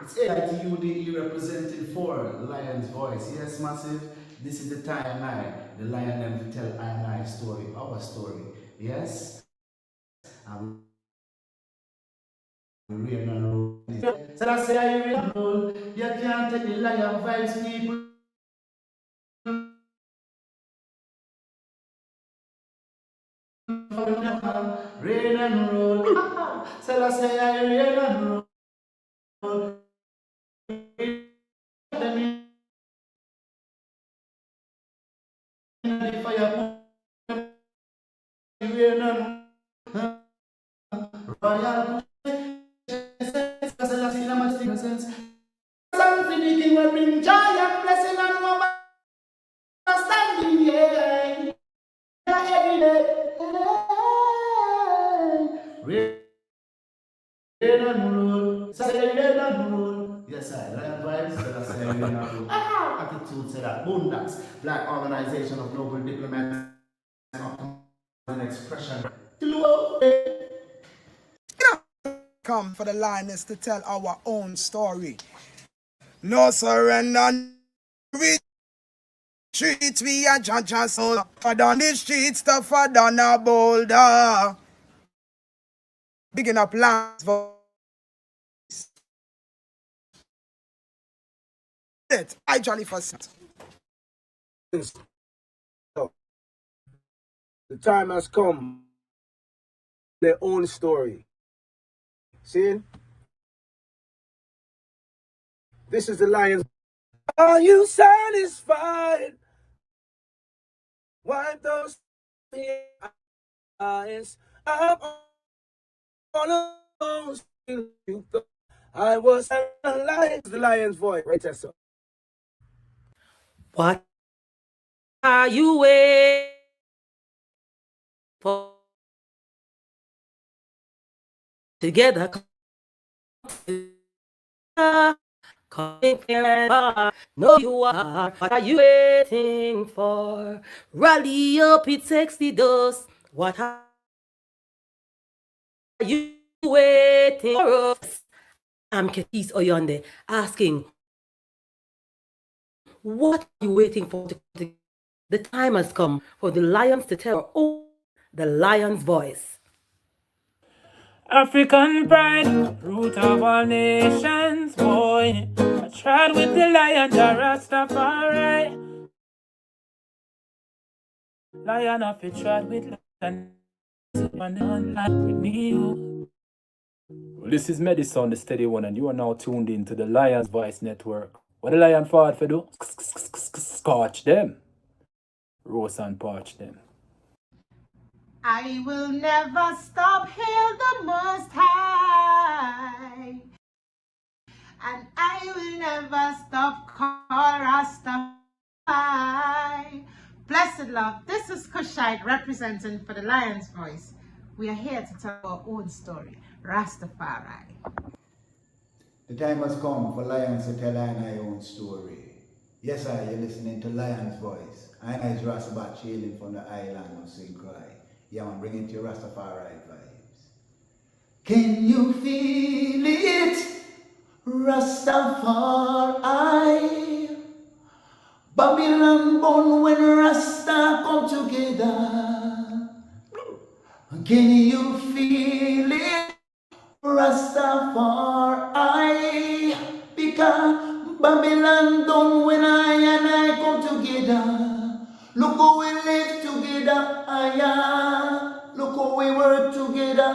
It's AITUDE representing for Lion's Voice. Yes, massive. This is the time I, the lion them to tell I and I story, our story. Yes? And we rain and roll. So that's say I rain and roll. You can't take the lion vibes, people. Rain and roll. So that's say I rain and roll. The fire rain and royal Something will bring joy and blessing and understanding, yeah. Every day, rain and roll, say rain and roll. Yes, I lion vibes, so that's say rain and roll. Attitude say that. Boondocks, Black Organization of Noble Diplomats and Expression. Come for the lioness to tell our own story. No surrender, retreat, we are judge and soul. But on the streets, tougher than a boulder. Bigging up lands for it. I jolly for it. The time has come. Their own story. See? This is the Lions. Are you satisfied? Wipe those eyes. I'm on those. I was alive. The Lion's voice. Right, Tessa. What are you waiting for? Together, no, you are. What are you waiting for? Rally up, it takes the dust. What are you waiting for? I'm Ketis Oyonde asking, what are you waiting for? The time has come for the lions to tell the lion's voice. African pride, root of all nations, boy. I tried with the lion, the Rastafari. Lion of it tried with lion, with me. Well, this is Medicine, the steady one, and you are now tuned in to the Lion's Voice Network. What the lion fought for do? Scorch them. Roast and parch them. I will never stop, hail the Most High. And I will never stop, call Rastafari. Blessed love, this is Kushite representing for the Lion's Voice. We are here to tell our own story, Rastafari. The time has come for lions to tell I and I own story. Yes, you're listening to Lion's Voice. I is Rastafari chilling from the island of Croix. Yeah, I'm bringing to your Rastafari vibes. Can you feel it? Rastafari. Babylon born when Rasta come together. Can you feel it? Rastafari. Because Babylon done when I and I come together. Look how we live together, look how we work together,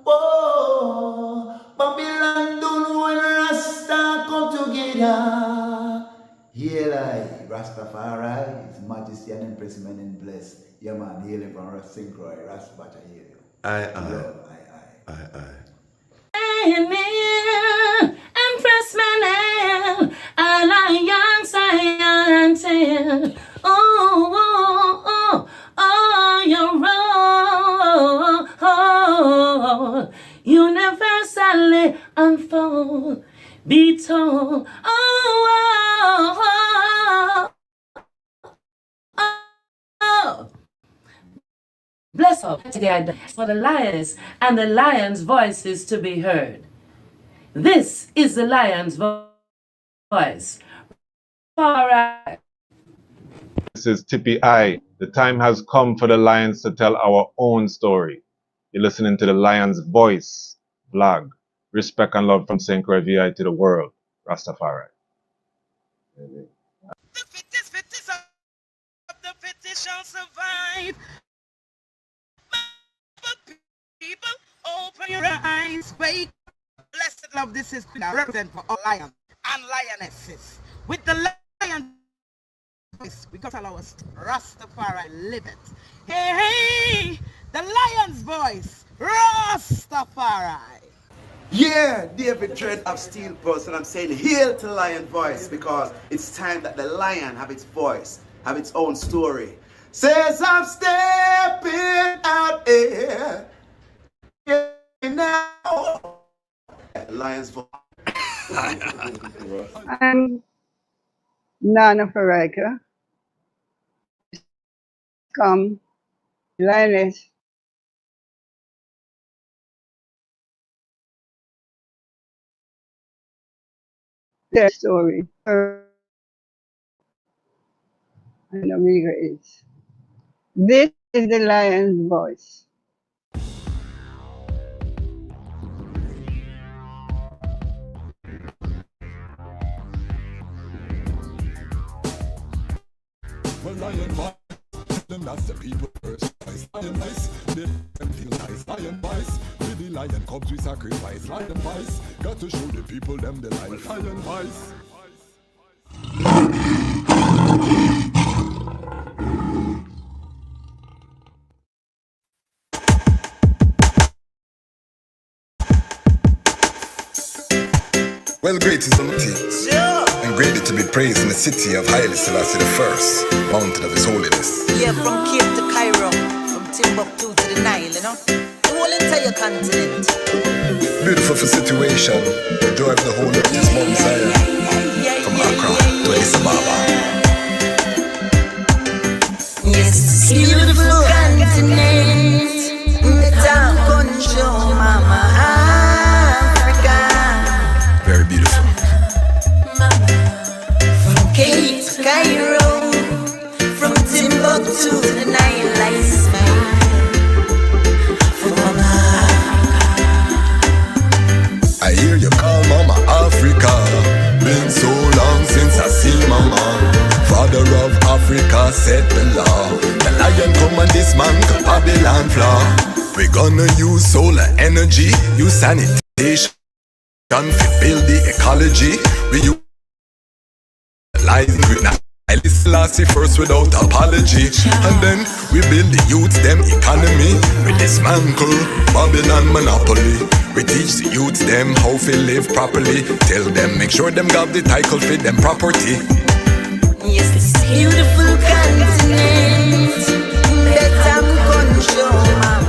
Oh, Babylon done when Rasta come together. Hail I, Rastafari, His Majesty and Impressment and blessed. Yeah man, hailing from Croix, Rastafari, hail you. Aye. Impressment, alliance, you're wrong. Universally unfold, be told. Bless up today for the lions and the lion's voices to be heard. This is the Lion's Voice. All right. This is Tippy I. The time has come for the Lions to tell our own story. You're listening to the Lion's Voice blog. Respect and love from St. Croix VI to the world. Rastafari. The fittest of the fittest shall survive. But people, open your eyes, wake. Blessed love, this is Queen. I represent for all lions and lionesses. With the lion voice, we got all our Rastafari live it. Hey, the lion's voice, Rastafari. Yeah, David Dread of Steel Pulse, and I'm saying hail to Lion Voice because it's time that the lion have its voice, have its own story. Says I'm stepping out here now. Lion's Voice. I'm Nana Farika. Come, Lioness. Their story. And Omega is. This is the Lion's Voice. Well, Lion Voice, them that's the people first. Lion Voice, they them feel nice. Lion Voice, with the lion cubs we sacrifice. Lion Voice, got to show the people them the life. Lion Voice. Well, great is unity, and greatly to be praised in the city of Haile Selassie I, mountain of his holiness. Yeah, from Cape to Cairo, from Timbuktu to the Nile, you know, the whole entire continent. Beautiful for situation, joy of the whole of his Mount Zion, from Accra to Addis Ababa. Yes, beautiful continent, the town control, mama. Very beautiful. From Cape to Cairo, from Timbuktu to the Nile, I smile for Mama Africa. I hear you call Mama Africa. Been so long since I see Mama. Father of Africa set the law. The lion come and dismantle Babylon flaw. We gonna use solar energy, use sanitation to build the ecology. We utilize green Haile Selassie first without apology, and then we build the youth them economy. We dismantle Babylon monopoly. We teach the youth them how to live properly. Tell them make sure them got the title for them property. Yes, this beautiful continent that I'm gonna show Mama.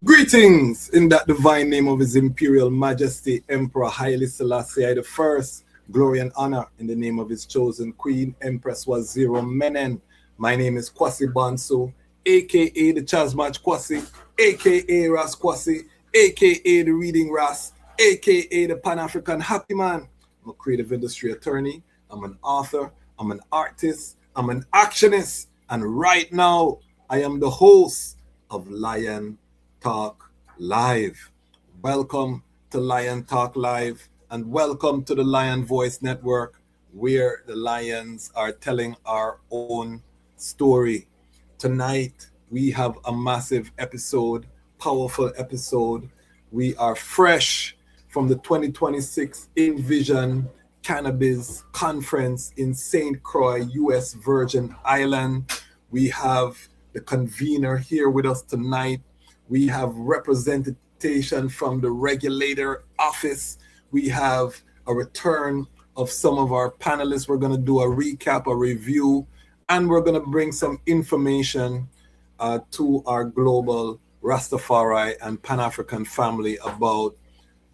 Greetings in that divine name of His Imperial Majesty Emperor Haile Selassie I. Glory and honor in the name of His chosen Queen Empress Waziri Menen. My name is Kwasi Banso, aka the Chazmach Kwasi, aka Ras Kwasi, aka the Reading Ras, aka the Pan-African Happy Man. I'm a creative industry attorney, I'm an author, I'm an artist, I'm an actionist, and right now I am the host of Lion Talk Live. Welcome to Lion Talk Live, and welcome to the Lion Voice Network, where the lions are telling our own story. Tonight we have a massive episode, powerful episode. We are fresh from the 2026 enVIzion Cannabis Conference in St. Croix, US Virgin Island. We have the convener here with us tonight. We have representation from the regulator office. We have a return of some of our panelists. We're going to do a recap, a review, and we're going to bring some information to our global Rastafari and Pan-African family about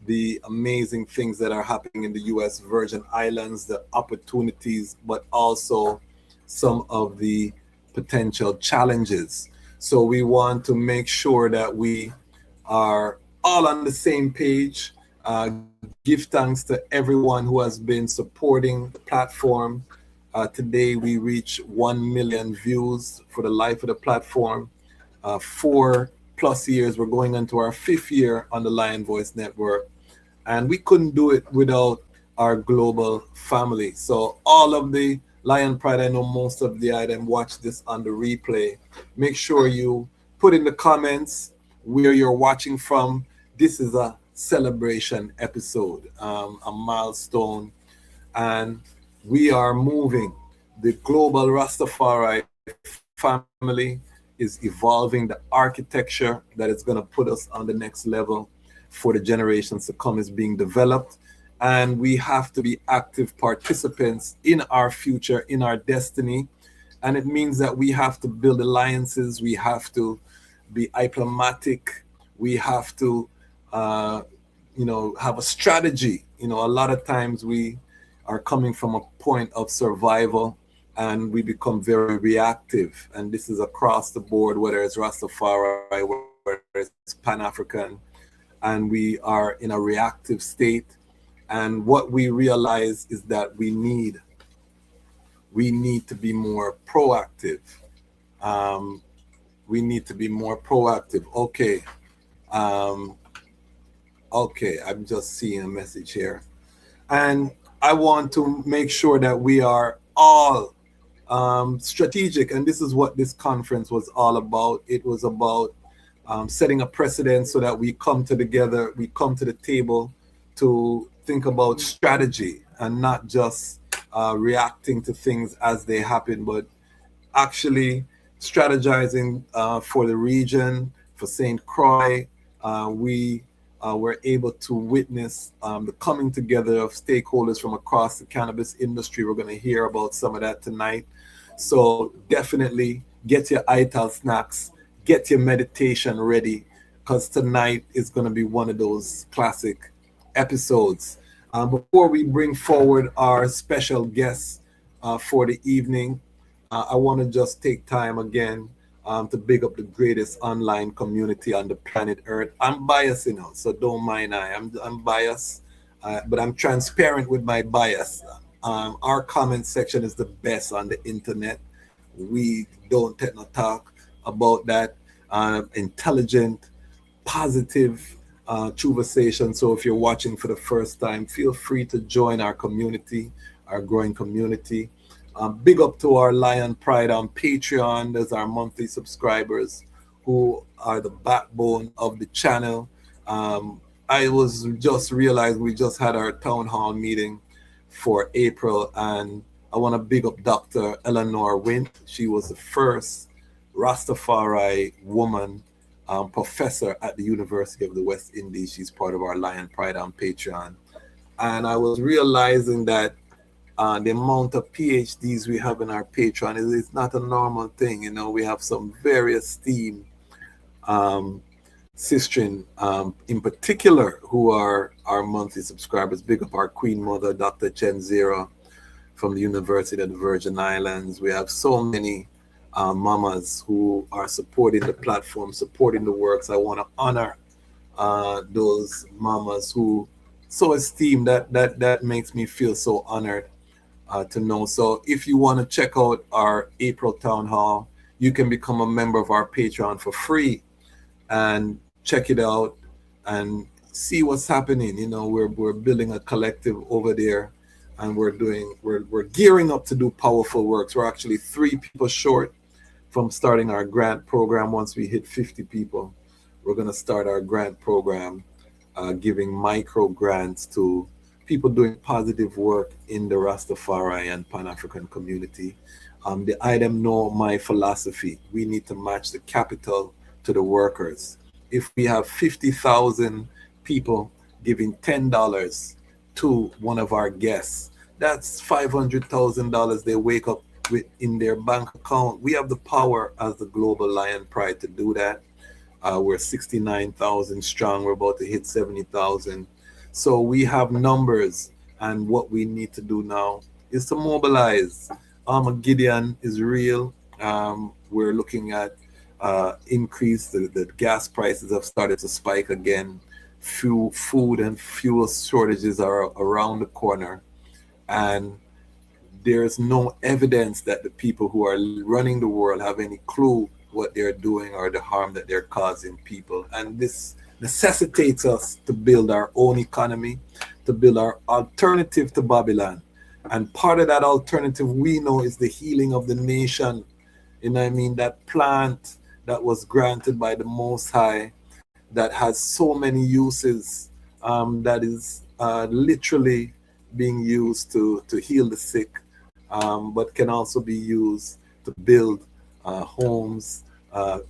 the amazing things that are happening in the U.S. Virgin Islands, the opportunities, but also some of the potential challenges. So we want to make sure that we are all on the same page. Give thanks to everyone who has been supporting the platform. Today we reach 1 million views for the life of the platform. 4+ years, we're going into our 5th year on the Lion Voice Network. And we couldn't do it without our global family. So all of the Lion Pride, I know most of the item watch this on the replay. Make sure you put in the comments where you're watching from. This is a celebration episode, a milestone, and we are moving. The global Rastafari family is evolving. The architecture that is going to put us on the next level for the generations to come is being developed, and we have to be active participants in our future, in our destiny. And it means that we have to build alliances, we have to be diplomatic, we have to have a strategy. A lot of times we are coming from a point of survival and we become very reactive, and this is across the board, whether it's Rastafari, whether it's Pan-African, and we are in a reactive state. And what we realize is that we need to be more proactive. We need to be more proactive. Okay, I'm just seeing a message here. And I want to make sure that we are all strategic, and this is what this conference was all about. It was about setting a precedent so that we come together, we come to the table to think about strategy and not just reacting to things as they happen, but actually strategizing for the region, for St. Croix. We were able to witness the coming together of stakeholders from across the cannabis industry. We're going to hear about some of that tonight. So definitely get your Ital snacks, get your meditation ready, because tonight is going to be one of those classic episodes. Before we bring forward our special guests for the evening, I want to just take time again to big up the greatest online community on the planet Earth. I'm biased, so don't mind I'm biased, but I'm transparent with my bias. Our comment section is the best on the internet. We don't take no talk about that. Intelligent, positive conversation. So if you're watching for the first time, feel free to join our community, our growing community. Big up to our Lion Pride on Patreon. There's our monthly subscribers who are the backbone of the channel. I was just realized we just had our town hall meeting for April, and I want to big up Dr. Eleanor Wint. She was the first Rastafari woman professor at the University of the West Indies. She's part of our Lion Pride on Patreon. And I was realizing that the amount of PhDs we have in our Patreon is not a normal thing. We have some very esteemed sistren in particular who are our monthly subscribers. Big up our Queen Mother, Dr. Chen Zero from the University of the Virgin Islands. We have so many mamas who are supporting the platform, supporting the works. I want to honor those mamas who so esteemed. That makes me feel so honored to know. So if you want to check out our April town hall, you can become a member of our Patreon for free and check it out and see what's happening. We're building a collective over there, and we're gearing up to do powerful works. We're actually 3 people short from starting our grant program. Once we hit 50 people, we're going to start our grant program, giving micro grants to people doing positive work in the Rastafari and Pan-African community. The item know my philosophy. We need to match the capital to the workers. If we have 50,000 people giving $10 to one of our guests. That's $500,000 they wake up with in their bank account. We have the power as the Global Lion Pride to do that. We're 69,000 strong. We're about to hit 70,000. So we have numbers, and what we need to do now is to mobilize. Gideon is real. We're looking at increase. The gas prices have started to spike again. Food and fuel shortages are around the corner, and there's no evidence that the people who are running the world have any clue what they're doing or the harm that they're causing people. And this necessitates us to build our own economy, to build our alternative to Babylon. And part of that alternative we know is the healing of the nation. You know what I mean? That plant that was granted by the Most High, that has so many uses, that is literally being used to heal the sick, but can also be used to build homes,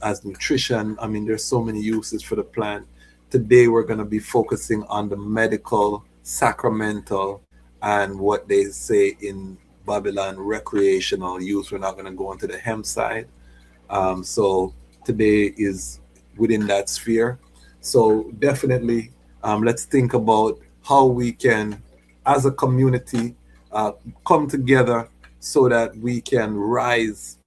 as nutrition. I mean, there's so many uses for the plant. Today, we're going to be focusing on the medical, sacramental, and what they say in Babylon, recreational use. We're not going to go into the hemp side. So today is within that sphere. So definitely, let's think about how we can, as a community, come together so that we can rise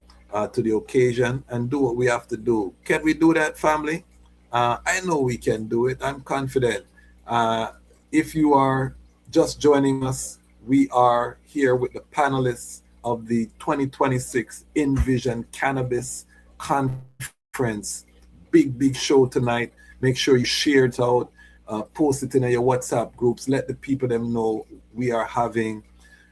to the occasion and do what we have to do. Can we do that, family? I know we can do it. I'm confident. If you are just joining us, we are here with the panelists of the 2026 enVIzion Cannabis Conference. Big show tonight. Make sure you share it out, post it in your WhatsApp groups. Let the people them know we are having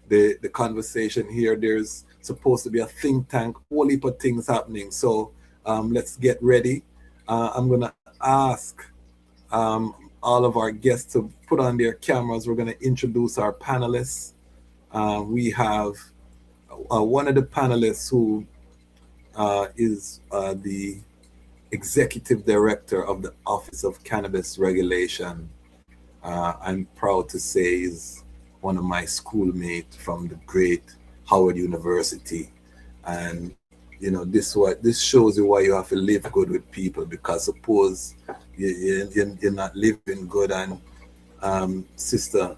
the conversation here. There's supposed to be a think tank, whole heap of things happening. So let's get ready. I'm gonna ask all of our guests to put on their cameras. We're gonna introduce our panelists. We have one of the panelists who is the Executive Director of the Office of Cannabis Regulation. I'm proud to say is one of my schoolmates from the great Howard University. And you know, this shows you why you have to live good with people, because suppose you're not living good, and Sister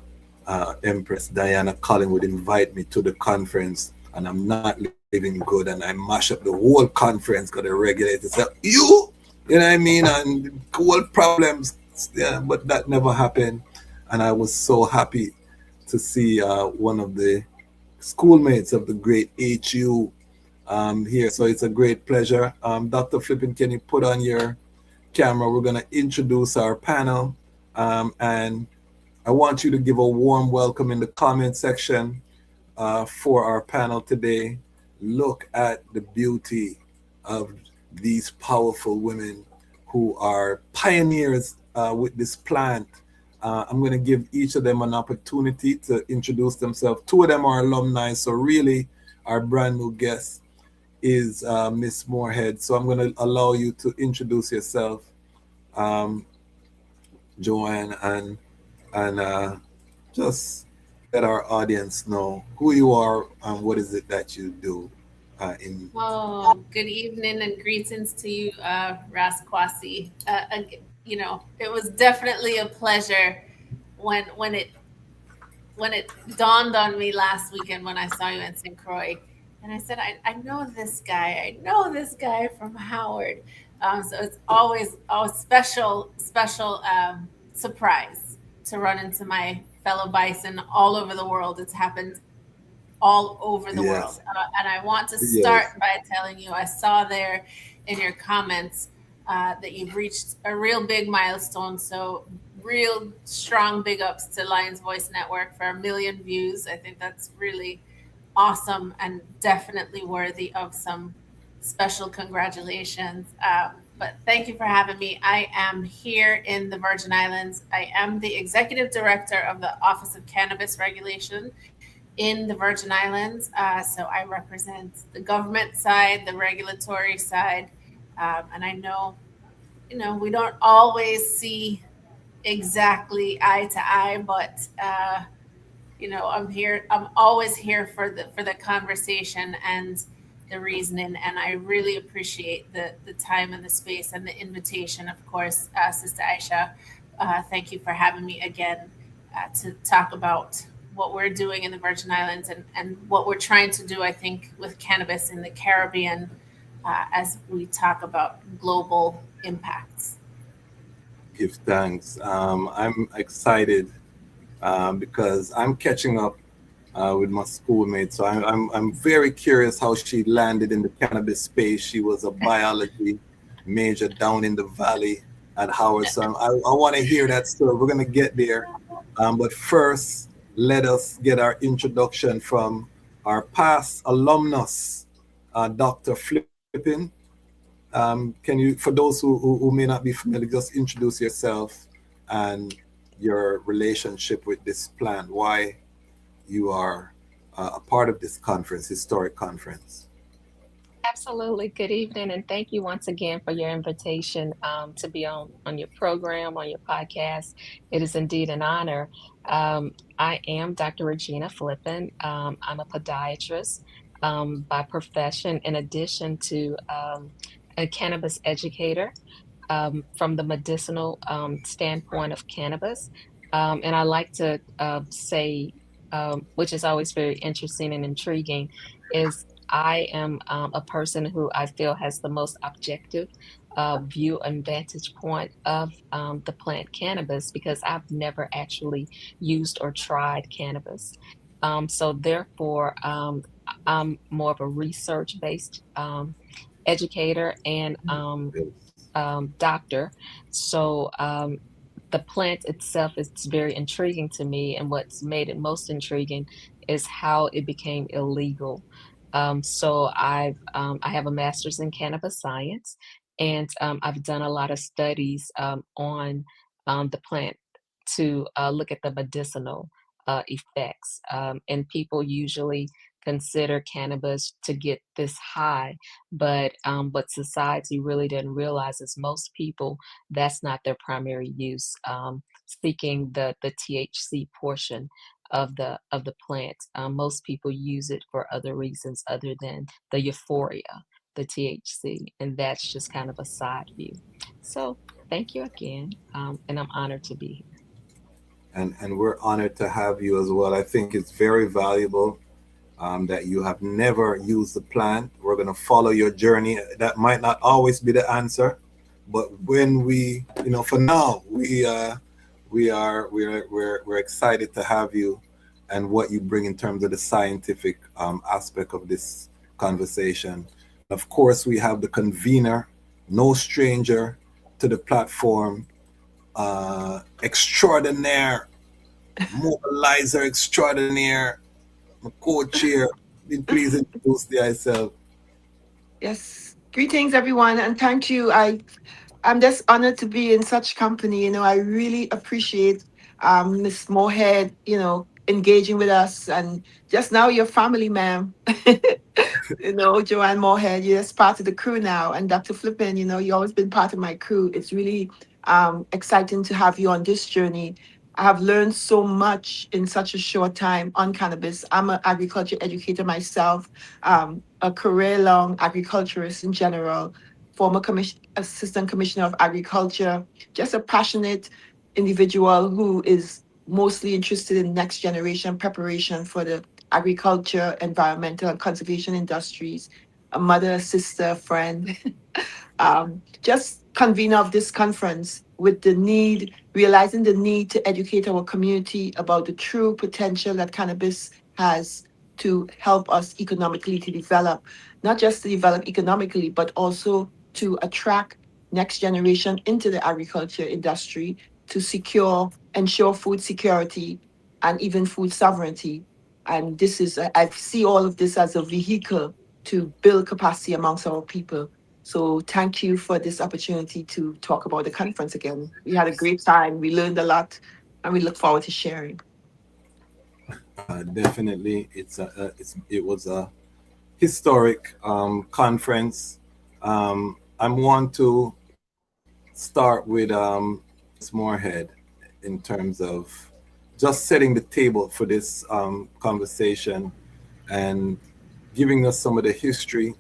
Empress Diana Collin would invite me to the conference and I'm not living good, and I mash up the whole conference because the regulators say, you know what I mean, and whole problems. Yeah, but that never happened. And I was so happy to see one of the schoolmates of the great HU here. So it's a great pleasure. Dr. Flippin, can you put on your camera? We're going to introduce our panel. And I want you to give a warm welcome in the comment section for our panel today. Look at the beauty of these powerful women who are pioneers with this plant. I'm going to give each of them an opportunity to introduce themselves. Two of them are alumni, so really our brand new guest is Miss Moorhead. So I'm going to allow you to introduce yourself, Joanne, and just let our audience know who you are and what is it that you do. Oh, good evening and greetings to you, Rasquasi. You know, it was definitely a pleasure when it dawned on me last weekend when I saw you in St. Croix, and I said, I know this guy. I know this guy from Howard. So it's always a special surprise to run into my fellow bison all over the world. It's happened all over the world. And I want to start by telling you, I saw there in your comments that you've reached a real big milestone. So real strong big ups to Lions Voice Network for 1 million views. I think that's really awesome and definitely worthy of some special congratulations. But thank you for having me. I am here in the Virgin Islands. I am the Executive Director of the Office of Cannabis Regulation in the Virgin Islands. So I represent the government side, the regulatory side. And I know, you know, we don't always see exactly eye to eye, but I'm always here for the conversation and the reasoning, and I really appreciate the time and the space and the invitation. Of course, Sister Aisha, thank you for having me again to talk about what we're doing in the Virgin Islands and what we're trying to do, I think, with cannabis in the Caribbean as we talk about global impacts. Give thanks. I'm excited because I'm catching up with my schoolmates. So I'm very curious how she landed in the cannabis space. She was a biology major down in the valley at Howard. So I want to hear that story. We're going to get there. But first, let us get our introduction from our past alumnus, Dr. Flippin. Can you, for those who may not be familiar, just introduce yourself and your relationship with this plan, why you are a part of this conference, historic conference. Absolutely. Good evening, and thank you once again for your invitation to be on your program, on your podcast. It is indeed an honor. I am Dr. Regina Flippin. I'm a podiatrist by profession, in addition to a cannabis educator from the medicinal standpoint of cannabis. And I like to say, which is always very interesting and intriguing, is I am a person who I feel has the most objective view and vantage point of the plant cannabis, because I've never actually used or tried cannabis. So therefore, I'm more of a research-based educator and doctor. So the plant itself is very intriguing to me, and what's made it most intriguing is how it became illegal. So I have a master's in cannabis science, and I've done a lot of studies on the plant to look at the medicinal effects. And people usually consider cannabis to get this high, but what society really didn't realize is most people, that's not their primary use. Seeking the THC portion of the plant, most people use it for other reasons other than the euphoria, the THC, and that's just kind of a side view. So thank you again, and I'm honored to be here. And we're honored to have you as well. I think it's very valuable that you have never used the plant. We're going to follow your journey. That might not always be the answer, but when we, for now, we're excited to have you and what you bring in terms of the scientific aspect of this conversation. Of course, we have the convener, no stranger to the platform, extraordinaire, mobilizer extraordinaire, co-chair. Please introduce yourself. Yes. Greetings, everyone, and thank you. I'm just honored to be in such company. I really appreciate Miss Moorhead, engaging with us, and just now your family, ma'am. Joanne Moorhead, you're just part of the crew now, and Dr. Flippin, you've always been part of my crew. It's really exciting to have you on this journey. I have learned so much in such a short time on cannabis. I'm an agriculture educator myself, a career-long agriculturist in general, former assistant commissioner of agriculture, just a passionate individual who is mostly interested in next generation preparation for the agriculture, environmental, and conservation industries, a mother, a sister, a friend. Just convener of this conference with realizing the need to educate our community about the true potential that cannabis has to help us economically to develop, not just to develop economically, but also to attract next generation into the agriculture industry to ensure food security and even food sovereignty. And I see all of this as a vehicle to build capacity amongst our people. So thank you for this opportunity to talk about the conference again. We had a great time. We learned a lot, and we look forward to sharing. Definitely, it was a historic conference. I want to start with Moorhead in terms of just setting the table for this conversation and giving us some of the history.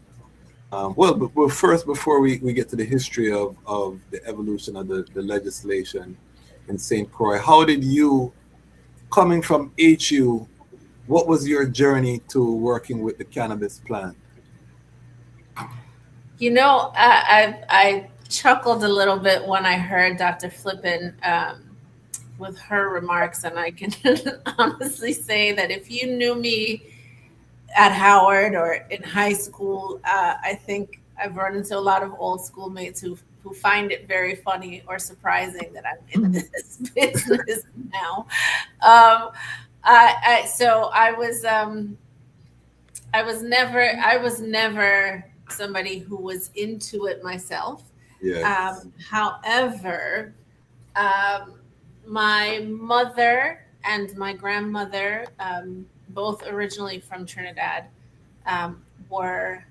But first, before we get to the history of the evolution of the legislation in St. Croix, how did you, coming from HU, what was your journey to working with the cannabis plant? You know, I chuckled a little bit when I heard Dr. Flippin with her remarks, and I can honestly say that if you knew me at Howard or in high school, I think I've run into a lot of old schoolmates who find it very funny or surprising that I'm in this business now. So I was never somebody who was into it myself. Yes. However, my mother and my grandmother, both originally from Trinidad, were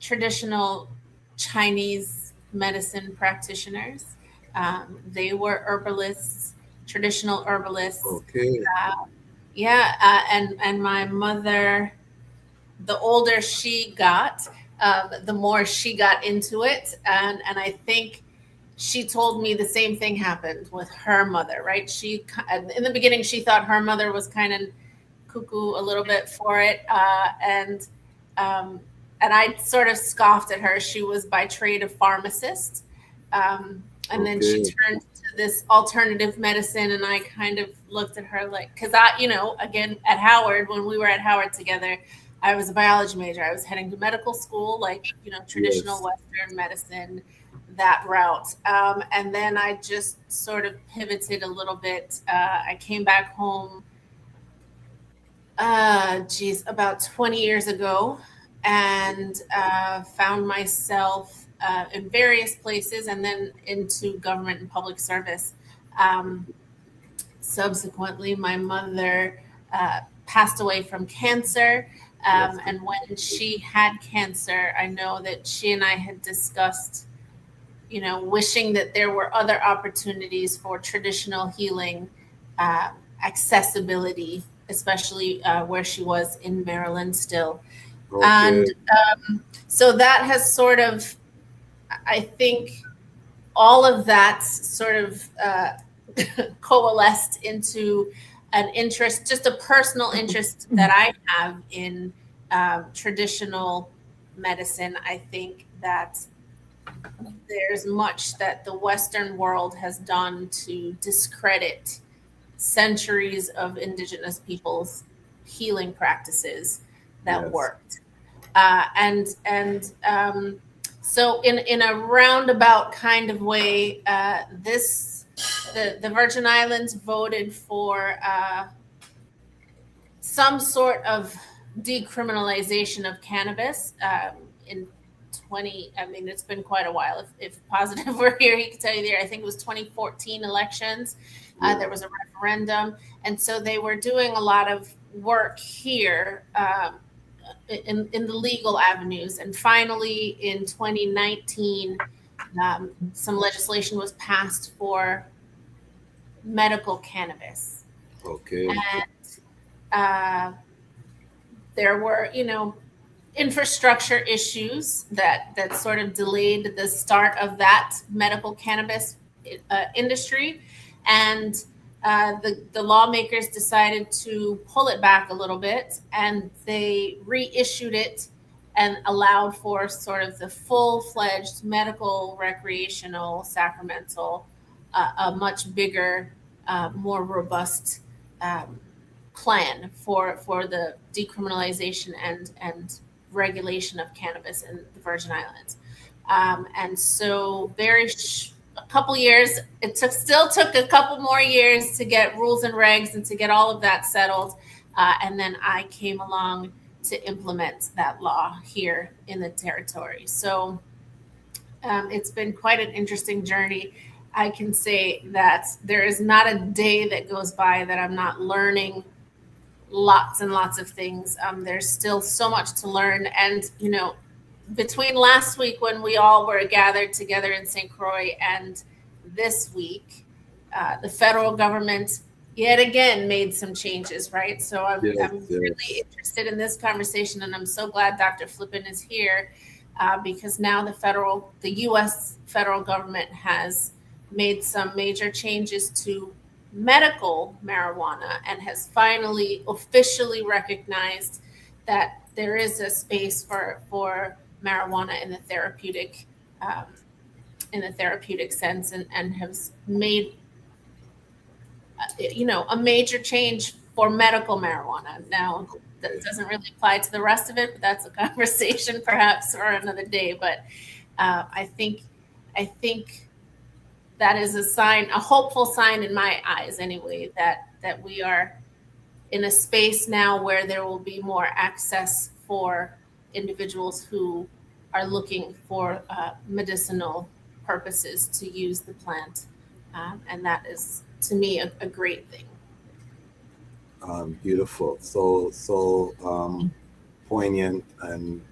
traditional Chinese medicine practitioners. They were herbalists, traditional herbalists. Okay. And my mother, the older she got, the more she got into it. And I think she told me the same thing happened with her mother, right? She, in the beginning, she thought her mother was kind of cuckoo a little bit for it. And I sort of scoffed at her. She was by trade a pharmacist. And then she turned to this alternative medicine, and I kind of looked at her like, because again, at Howard, when we were at Howard together, I was a biology major. I was heading to medical school, traditional Western medicine, that route. And then I just sort of pivoted a little bit. I came back home, about 20 years ago, and found myself in various places and then into government and public service. Subsequently, my mother passed away from cancer. And when she had cancer, I know that she and I had discussed, wishing that there were other opportunities for traditional healing, accessibility, especially where she was in Maryland still. Okay. And so that has sort of, I think, all of that sort of coalesced into an interest, just a personal interest that I have in traditional medicine. I think that there's much that the Western world has done to discredit centuries of indigenous people's healing practices that worked. So in a roundabout kind of way, the Virgin Islands voted for some sort of decriminalization of cannabis in it's been quite a while. If Positive were here, he could tell you I think it was 2014 elections. There was a referendum. And so they were doing a lot of work here in the legal avenues. And finally, in 2019, some legislation was passed for medical cannabis. Okay. And there were, infrastructure issues that sort of delayed the start of that medical cannabis industry. And the lawmakers decided to pull it back a little bit, and they reissued it and allowed for sort of the full-fledged medical, recreational, sacramental, a much bigger, more robust plan for the decriminalization and regulation of cannabis in the Virgin Islands. And so a couple years, still took a couple more years to get rules and regs and to get all of that settled. And then I came along to implement that law here in the territory. So it's been quite an interesting journey. I can say that there is not a day that goes by that I'm not learning lots and lots of things. There's still so much to learn. And, between last week when we all were gathered together in St. Croix and this week, the federal government yet again made some changes, right? So I'm Yes, really interested in this conversation, and I'm so glad Dr. Flippin is here because now the U.S. federal government has made some major changes to medical marijuana and has finally officially recognized that there is a space for marijuana in the therapeutic sense, and has made a major change for medical marijuana. Now, that doesn't really apply to the rest of it, but that's a conversation perhaps for another day. But I think that is a hopeful sign in my eyes, anyway, that we are in a space now where there will be more access for individuals who are looking for medicinal purposes to use the plant, and that is, to me, a great thing. Beautiful. So poignant and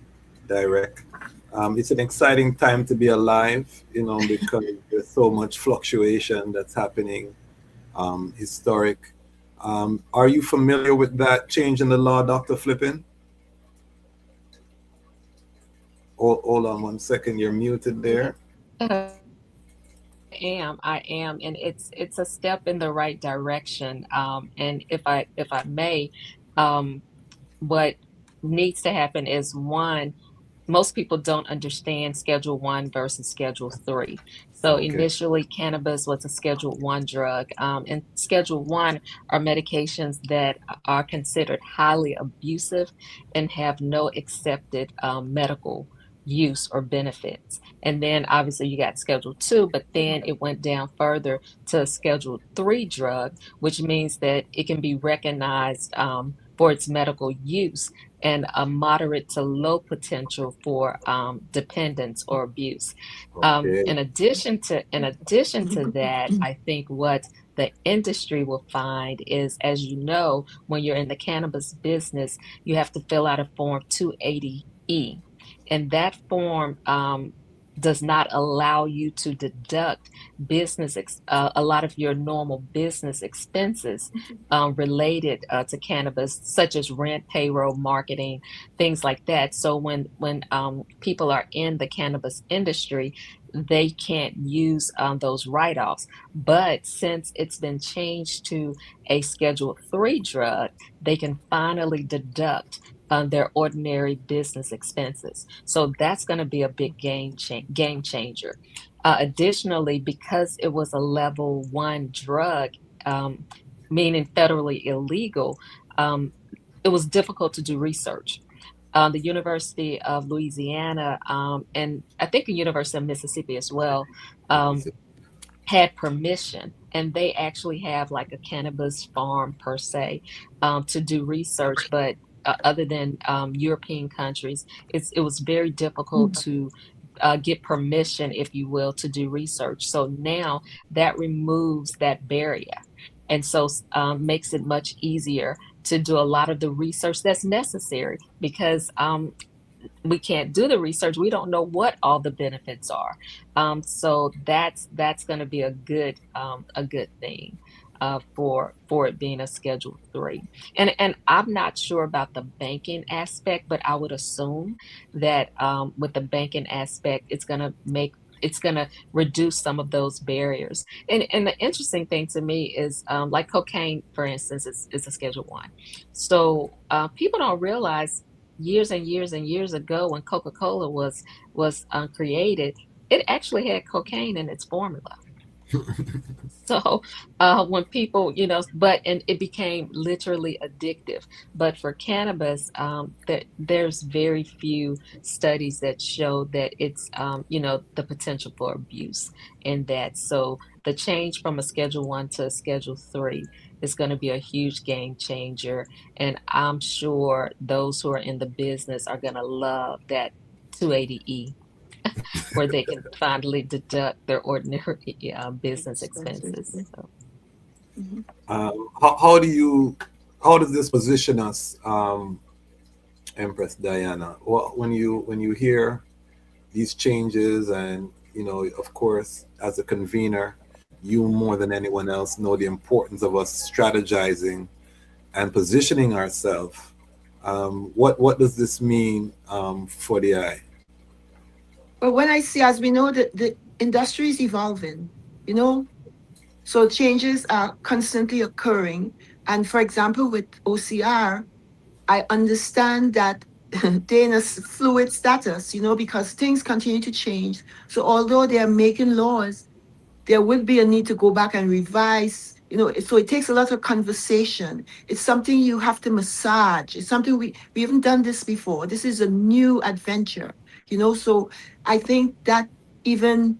direct. It's an exciting time to be alive, because there's so much fluctuation that's happening, historic. Are you familiar with that change in the law, Dr. Flippin? Hold on 1 second. You're muted there. I am, and it's a step in the right direction. And if I may, what needs to happen is, one, most people don't understand Schedule 1 versus Schedule 3. So initially, cannabis was a Schedule 1 drug, and Schedule 1 are medications that are considered highly abusive and have no accepted medical use or benefits. And then obviously you got Schedule 2, but then it went down further to Schedule 3 drug, which means that it can be recognized for its medical use and a moderate to low potential for dependence or abuse. In addition to that, I think what the industry will find is, as you know, when you're in the cannabis business, you have to fill out a form 280E. And that form does not allow you to deduct a lot of your normal business expenses related to cannabis, such as rent, payroll, marketing, things like that. So when people are in the cannabis industry, they can't use those write-offs. But since it's been changed to a Schedule 3 drug, they can finally deduct their ordinary business expenses. So that's going to be a big game changer. Additionally, because it was a Level 1 drug, meaning federally illegal, it was difficult to do research. The University of Louisiana, and I think the University of Mississippi as well, had permission, and they actually have like a cannabis farm per se to do research. But other than European countries, it was very difficult to get permission, if you will, to do research. So now that removes that barrier, and so makes it much easier to do a lot of the research that's necessary, because we can't do the research. We don't know what all the benefits are. So that's going to be a good thing for it being a Schedule 3. And I'm not sure about the banking aspect, but I would assume that with the banking aspect, it's going to reduce some of those barriers. And the interesting thing to me is, like cocaine, for instance, is a Schedule 1. So people don't realize years and years and years ago, when Coca-Cola was created, it actually had cocaine in its formula. So when people, and it became literally addictive. But for cannabis, there's very few studies that show that it's, the potential for abuse in that. So the change from a Schedule 1 to a Schedule 3 is going to be a huge game changer. And I'm sure those who are in the business are going to love that 280E. Where they can finally deduct their ordinary business expenses. So. How does this position us, Empress Diana? When you hear these changes, and of course, as a convener, you more than anyone else know the importance of us strategizing and positioning ourselves. What does this mean for the eye? But when I see, as we know, that the industry is evolving, you know, so changes are constantly occurring. And for example, with OCR, I understand that they're in a fluid status, you know, because things continue to change. So although they are making laws, there will be a need to go back and revise, you know, so it takes a lot of conversation. It's something you have to massage. It's something we haven't done this before. This is a new adventure, you know, so I think that even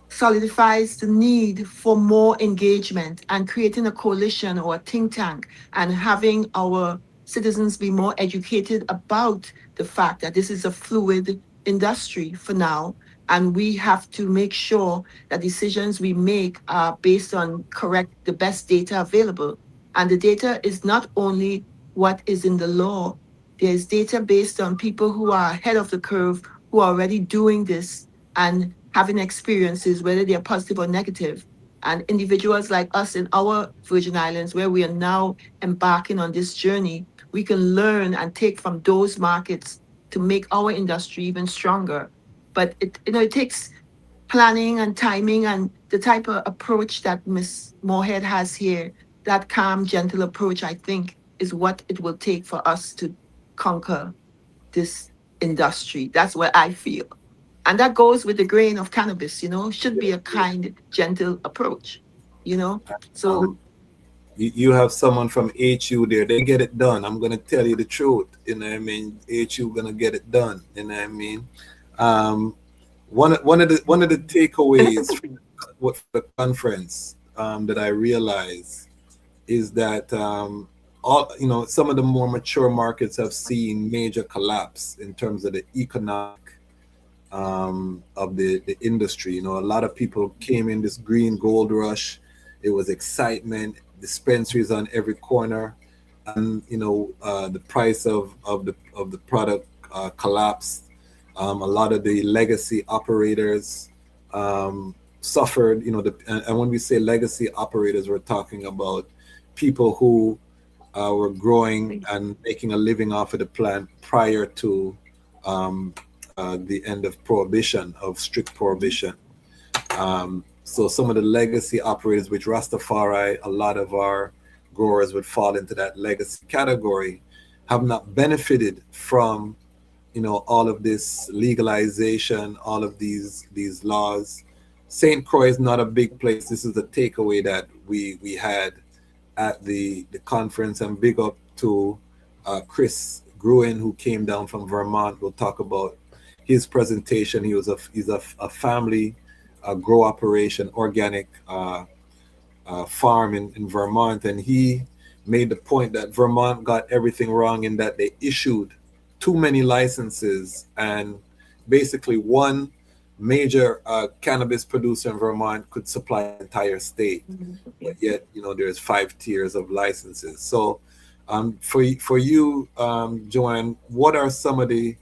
solidifies the need for more engagement and creating a coalition or a think tank and having our citizens be more educated about the fact that this is a fluid industry for now. And we have to make sure that decisions we make are based on the best data available. And the data is not only what is in the law, there's data based on people who are ahead of the curve, who are already doing this and having experiences, whether they're positive or negative. And individuals like us in our Virgin Islands, where we are now embarking on this journey, we can learn and take from those markets to make our industry even stronger. But it takes planning and timing and the type of approach that Ms. Moorhead has here, that calm, gentle approach, I think, is what it will take for us to conquer this industry. That's what I feel. And that goes with the grain of cannabis, you know, should be a kind, gentle approach, you know. So You have someone from HU there, they get it done. I'm gonna tell you the truth, you know what I mean? HU gonna get it done, you know what I mean? One of the takeaways from the conference that I realized is that some of the more mature markets have seen major collapse in terms of the economic of the industry. You know, a lot of people came in this green gold rush. It was excitement, dispensaries on every corner, and the price of the product collapsed. A lot of the legacy operators suffered. And when we say legacy operators, we're talking about people who were growing and making a living off of the plant prior to the end of prohibition, of strict prohibition. So some of the legacy operators, which Rastafari, a lot of our growers would fall into that legacy category, have not benefited from all of this legalization, all of these laws. St. Croix is not a big place. This is the takeaway that we had at the conference. And big up to Chris Gruen, who came down from Vermont. We'll talk about his presentation. He's a family grow operation, organic farm in Vermont, and he made the point that Vermont got everything wrong in that they issued too many licenses, and basically one major cannabis producer in Vermont could supply the entire state, but yet there's 5 tiers of licenses. So for you, Joanne, what are some of the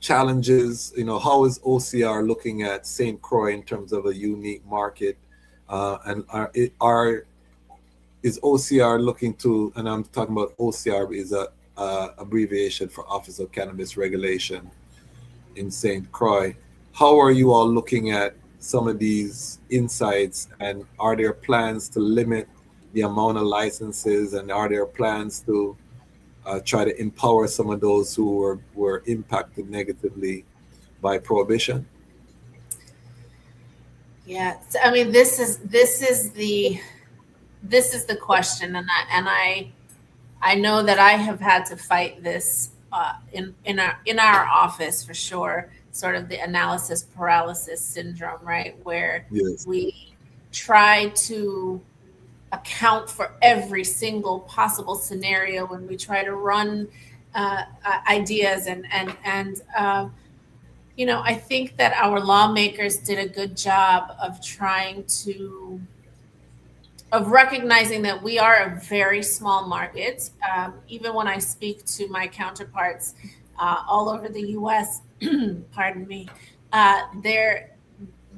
challenges? How is OCR looking at St. Croix in terms of a unique market, and is OCR looking to, and I'm talking about OCR is a abbreviation for Office of Cannabis Regulation in St. Croix. How are you all looking at some of these insights, and are there plans to limit the amount of licenses, and are there plans to try to empower some of those who were impacted negatively by prohibition? Yeah, so, I mean, this is the question, and I know that I have had to fight this in our office for sure. Sort of the analysis paralysis syndrome, right? Where we try to account for every single possible scenario when we try to run ideas and I think that our lawmakers did a good job of recognizing that we are a very small market. Even when I speak to my counterparts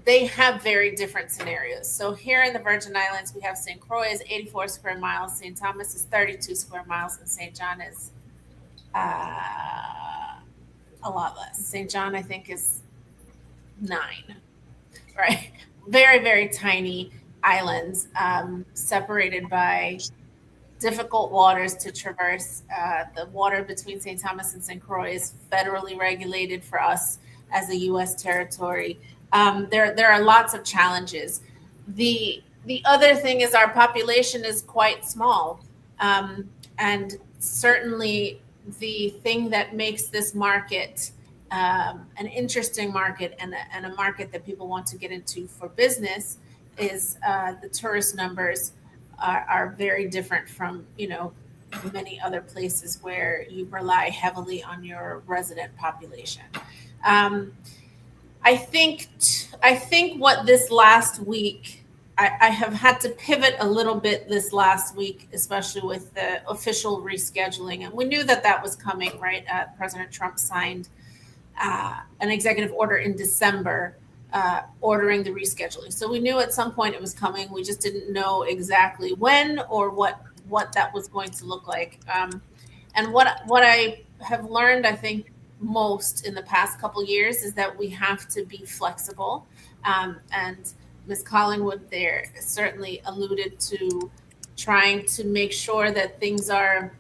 they they have very different scenarios. So here in the Virgin Islands, we have St. Croix is 84 square miles, St. Thomas is 32 square miles, and St. John is a lot less. St. John, I think, is 9, right? Very, very tiny islands, separated by difficult waters to traverse. The water between St. Thomas and St. Croix is federally regulated for us as a U.S. territory. There are lots of challenges. The other thing is our population is quite small, and certainly the thing that makes this market an interesting market and a market that people want to get into for business is the tourist numbers are very different from, many other places where you rely heavily on your resident population. I think what this last week, I have had to pivot a little bit this last week, especially with the official rescheduling. And we knew that was coming, right? President Trump signed an executive order in December ordering the rescheduling. So we knew at some point it was coming. We just didn't know exactly when or what that was going to look like. And what I have learned, I think, most in the past couple of years is that we have to be flexible. And Ms. Collingwood there certainly alluded to trying to make sure that things are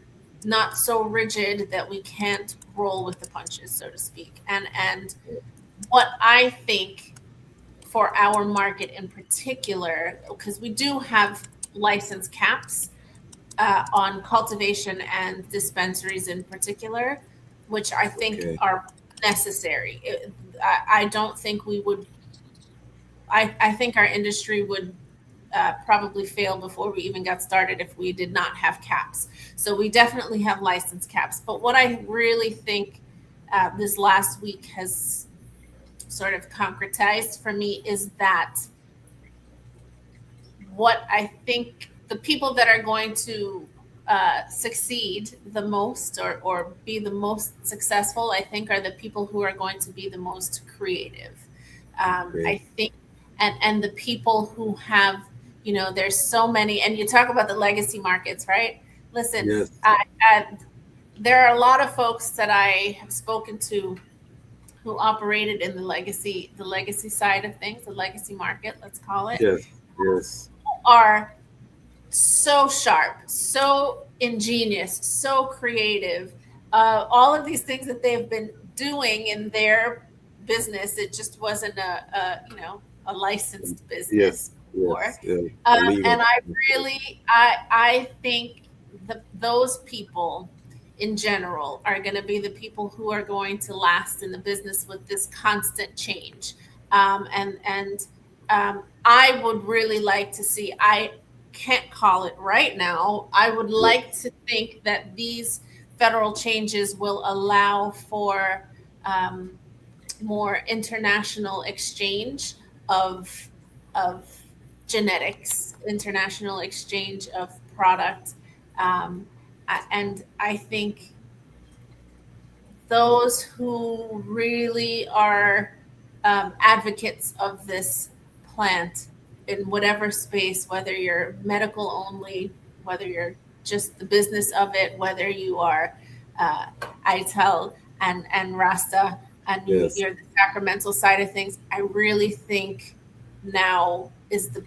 not so rigid that we can't roll with the punches, so to speak. And what I think for our market in particular, because we do have license caps on cultivation and dispensaries in particular, which I think are necessary. I don't think we would, I think our industry would probably fail before we even got started if we did not have caps. So we definitely have license caps. But what I really think this last week has sort of concretized for me is that what I think the people that are going to succeed the most or be the most successful, I think, are the people who are going to be the most creative. I think, and the people who have, there's so many, and you talk about the legacy markets, right? Listen, yes. There are a lot of folks that I have spoken to who operated in the legacy side of things, the legacy market, let's call it. Yes. Are so sharp, so ingenious, so creative. All of these things that they've been doing in their business, it just wasn't a licensed business before. Yes. And I think those people in general are going to be the people who are going to last in the business with this constant change. I would really like to see, I can't call it right now. I would like to think that these federal changes will allow for more international exchange of genetics, international exchange of product. And I think those who really are advocates of this plant in whatever space, whether you're medical only, whether you're just the business of it, whether you are Ital and Rasta, and you're the sacramental side of things, I really think now is the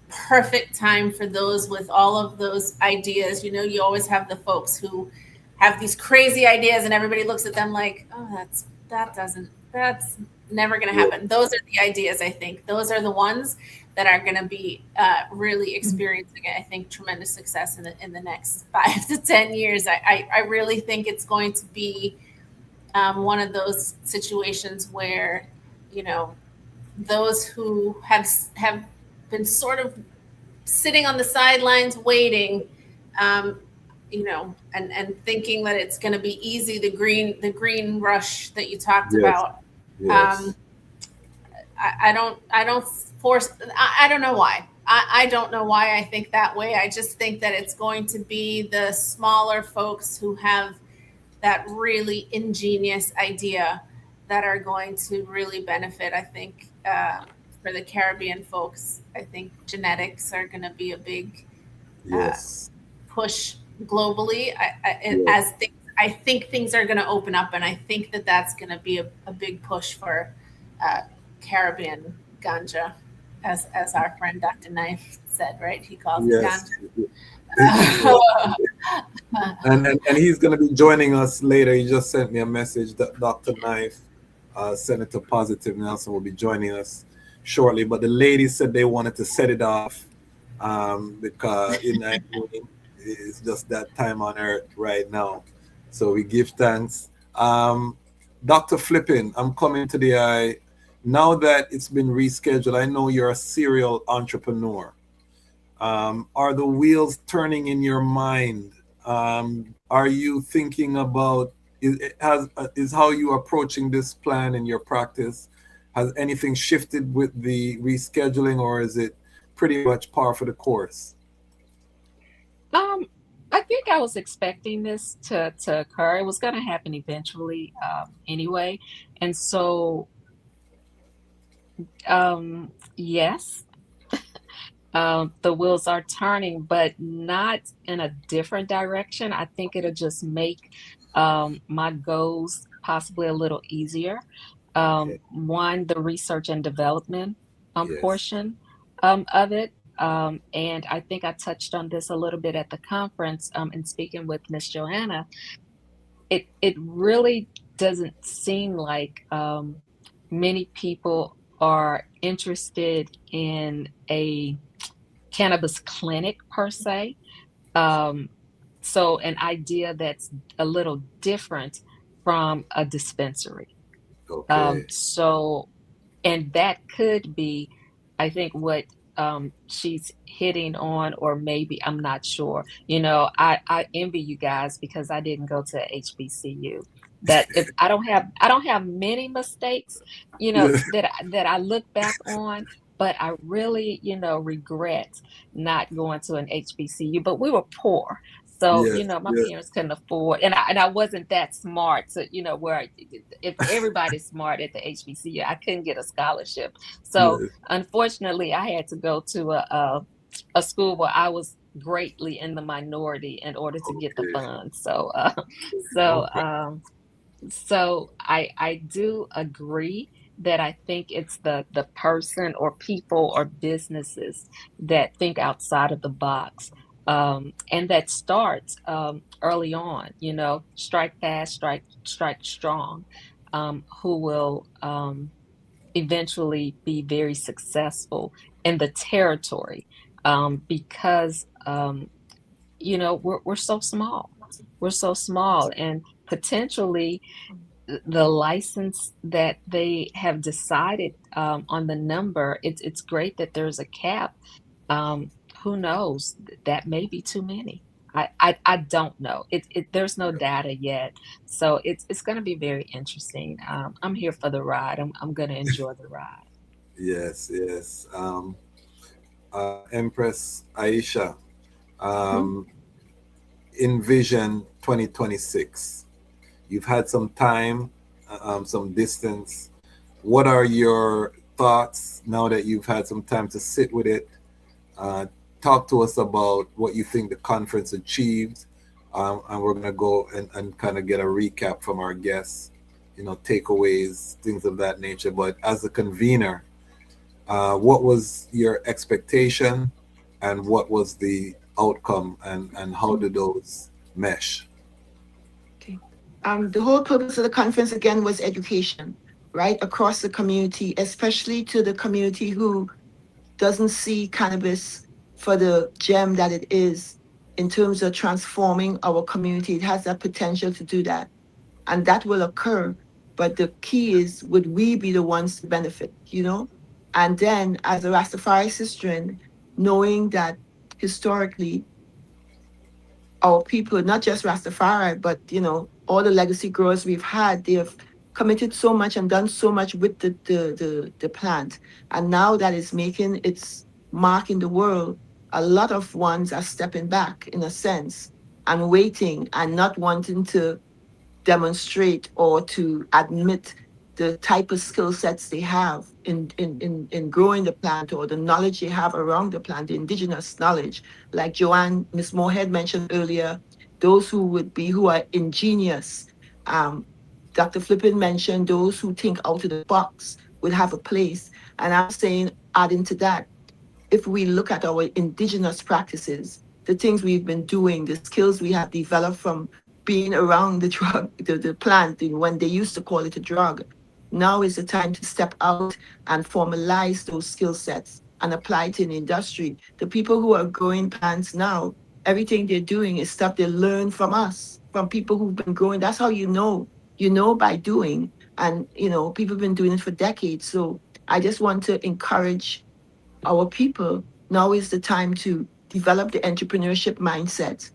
perfect time for those with all of those ideas. You always have the folks who have these crazy ideas and everybody looks at them like, oh, that's never going to happen. Those are the ideas, I think. Those are the ones that are going to be really experiencing, I think, tremendous success in the next 5 to 10 years. I really think it's going to be one of those situations where, those who have been sort of sitting on the sidelines waiting, and thinking that it's going to be easy, the green rush that you talked about. I don't force. I don't know why. I don't know why I think that way. I just think that it's going to be the smaller folks who have that really ingenious idea that are going to really benefit, I think, for the Caribbean folks, I think genetics are going to be a big Yes. push globally. Yes. I think things are going to open up, and I think that that's going to be a big push for Caribbean ganja, as our friend Dr. Knife said, right? He calls it Yes. ganja. And he's going to be joining us later. He just sent me a message that Dr. Knife, Senator Positive Nelson, will be joining us shortly. But the ladies said they wanted to set it off because it's just that time on earth right now. So we give thanks. Dr. Flippin, I'm coming to the eye. Now that it's been rescheduled, I know you're a serial entrepreneur. Are the wheels turning in your mind? Are you thinking about, is how you approaching this plan in your practice? Has anything shifted with the rescheduling, or is it pretty much par for the course? I think I was expecting this to occur. It was going to happen eventually anyway. And so, yes, the wheels are turning, but not in a different direction. I think it'll just make my goals possibly a little easier. One, the research and development portion of it. And I think I touched on this a little bit at the conference in speaking with Miss Joanna. It really doesn't seem like many people are interested in a cannabis clinic per se. So an idea that's a little different from a dispensary. So, and that could be, I think, what she's hitting on, or maybe I'm not sure. You know, I envy you guys because I didn't go to HBCU. That if I don't have many mistakes, you know, that I look back on, but I really, you know, regret not going to an HBCU. But we were poor. So, you know, my parents couldn't afford, and I wasn't that smart to, you know, where if everybody's smart at the HBCU, I couldn't get a scholarship. So unfortunately, I had to go to a school where I was greatly in the minority in order to get the funds. So, so I do agree that I think it's the person or people or businesses that think outside of the box. And that starts early on, you know, strike fast, strike strong, who will eventually be very successful in the territory, because you know, we're so small. We're so small, and potentially the license that they have decided on the number, it's great that there's a cap. Who knows? That may be too many. I don't know. There's no data yet, so it's going to be very interesting. I'm here for the ride. I'm going to enjoy the ride. Yes. Empress Aisha, enVIzion 2026. You've had some time, some distance. What are your thoughts now that you've had some time to sit with it? Talk to us about what you think the conference achieved, and we're going to go and kind of get a recap from our guests, you know, takeaways, things of that nature. But as a convener, what was your expectation, and what was the outcome, and how did those mesh? The whole purpose of the conference, again, was education, right, across the community, especially to the community who doesn't see cannabis for the gem that it is in terms of transforming our community. It has that potential to do that, and that will occur. But the key is, would we be the ones to benefit, you know? And then, as a Rastafari sister, knowing that historically, our people, not just Rastafari, but, you know, all the legacy growers we've had, they have committed so much and done so much with the plant. And now that it's making its mark in the world, a lot of ones are stepping back, in a sense, and waiting and not wanting to demonstrate or to admit the type of skill sets they have in growing the plant, or the knowledge they have around the plant, the indigenous knowledge. Like Miss Moorhead mentioned earlier, those who are ingenious. Dr. Flippin mentioned those who think out of the box will have a place. And I'm saying, adding to that, if we look at our indigenous practices, the things we've been doing, the skills we have developed from being around the drug, the plant, when they used to call it a drug, now is the time to step out and formalize those skill sets and apply it in the industry. The people who are growing plants now, everything they're doing is stuff they learn from us, from people who've been growing. That's how you know by doing. And, people have been doing it for decades. So I just want to encourage our people. Now is the time to develop the entrepreneurship mindset,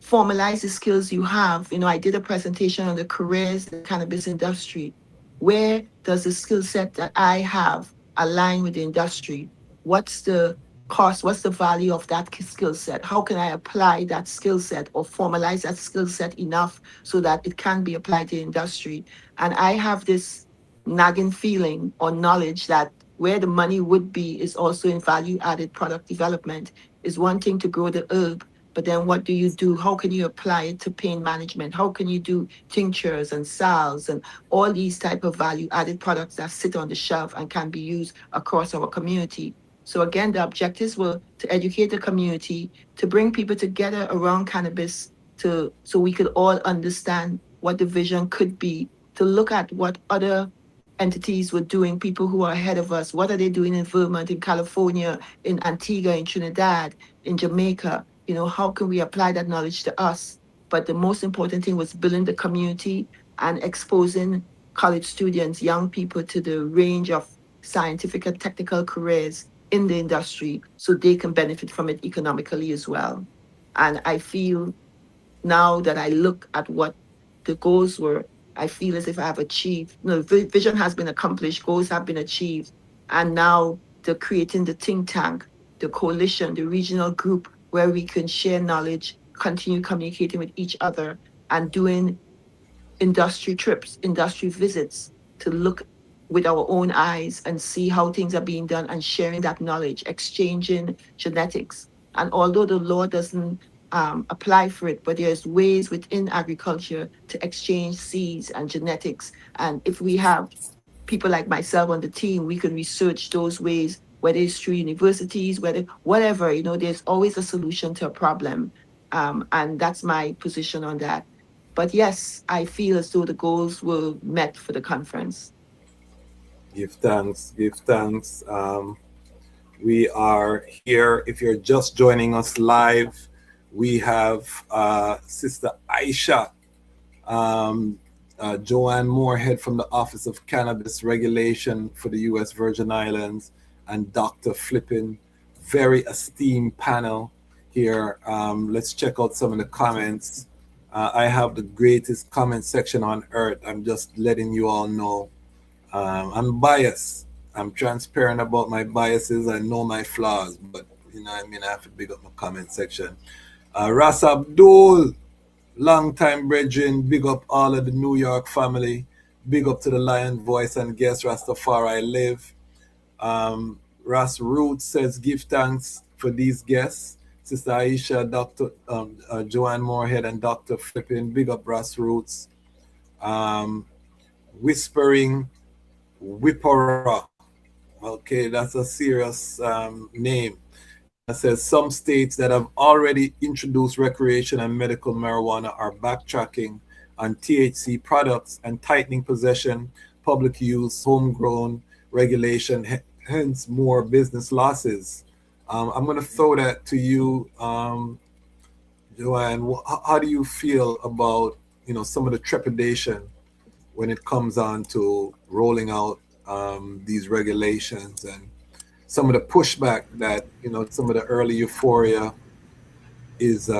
formalize the skills you have. I did a presentation on the careers in the cannabis industry. Where does the skill set that I have align with the industry? What's the cost? What's the value of that skill set? How can I apply that skill set or formalize that skill set enough so that it can be applied to the industry? And I have this nagging feeling or knowledge that where the money would be is also in value added product development. Is one thing to grow the herb, but then what do you do? How can you apply it to pain management? How can you do tinctures and salves and all these type of value added products that sit on the shelf and can be used across our community? So again, the objectives were to educate the community, to bring people together around cannabis, so we could all understand what the vision could be, to look at what other entities were doing, people who are ahead of us. What are they doing in Vermont, in California, in Antigua, in Trinidad, in Jamaica? How can we apply that knowledge to us? But the most important thing was building the community and exposing college students, young people, to the range of scientific and technical careers in the industry so they can benefit from it economically as well. And I feel now that I look at what the goals were, I feel as if I have achieved. Vision has been accomplished, goals have been achieved. And now they're creating the think tank, the coalition, the regional group where we can share knowledge, continue communicating with each other, and doing industry trips, industry visits to look with our own eyes and see how things are being done and sharing that knowledge, exchanging genetics. And although the law doesn't apply for it, but there's ways within agriculture to exchange seeds and genetics. And if we have people like myself on the team, we can research those ways, whether it's through universities, whatever, there's always a solution to a problem. And that's my position on that. But yes, I feel as though the goals were met for the conference. Give thanks. We are here. If you're just joining us live, we have Sister Aisha, Joanne Moorhead from the Office of Cannabis Regulation for the U.S. Virgin Islands, and Dr. Flippin. Very esteemed panel here. Let's check out some of the comments. I have the greatest comment section on earth. I'm just letting you all know. I'm biased. I'm transparent about my biases. I know my flaws, but I have to big up my comment section. Ras Abdul, long time brethren, big up all of the New York family. Big up to the Lion Voice and guest Rastafari live. Ras Roots says give thanks for these guests. Sister Aisha, Dr. Joanne Moorhead, and Dr. Flippin. Big up Ras Roots. Whispering Whippera. Okay, that's a serious name. It says some states that have already introduced recreation and medical marijuana are backtracking on THC products and tightening possession, public use, homegrown regulation, hence more business losses. I'm going to throw that to you, Joanne. How do you feel about some of the trepidation when it comes on to rolling out these regulations, and some of the pushback that some of the early euphoria is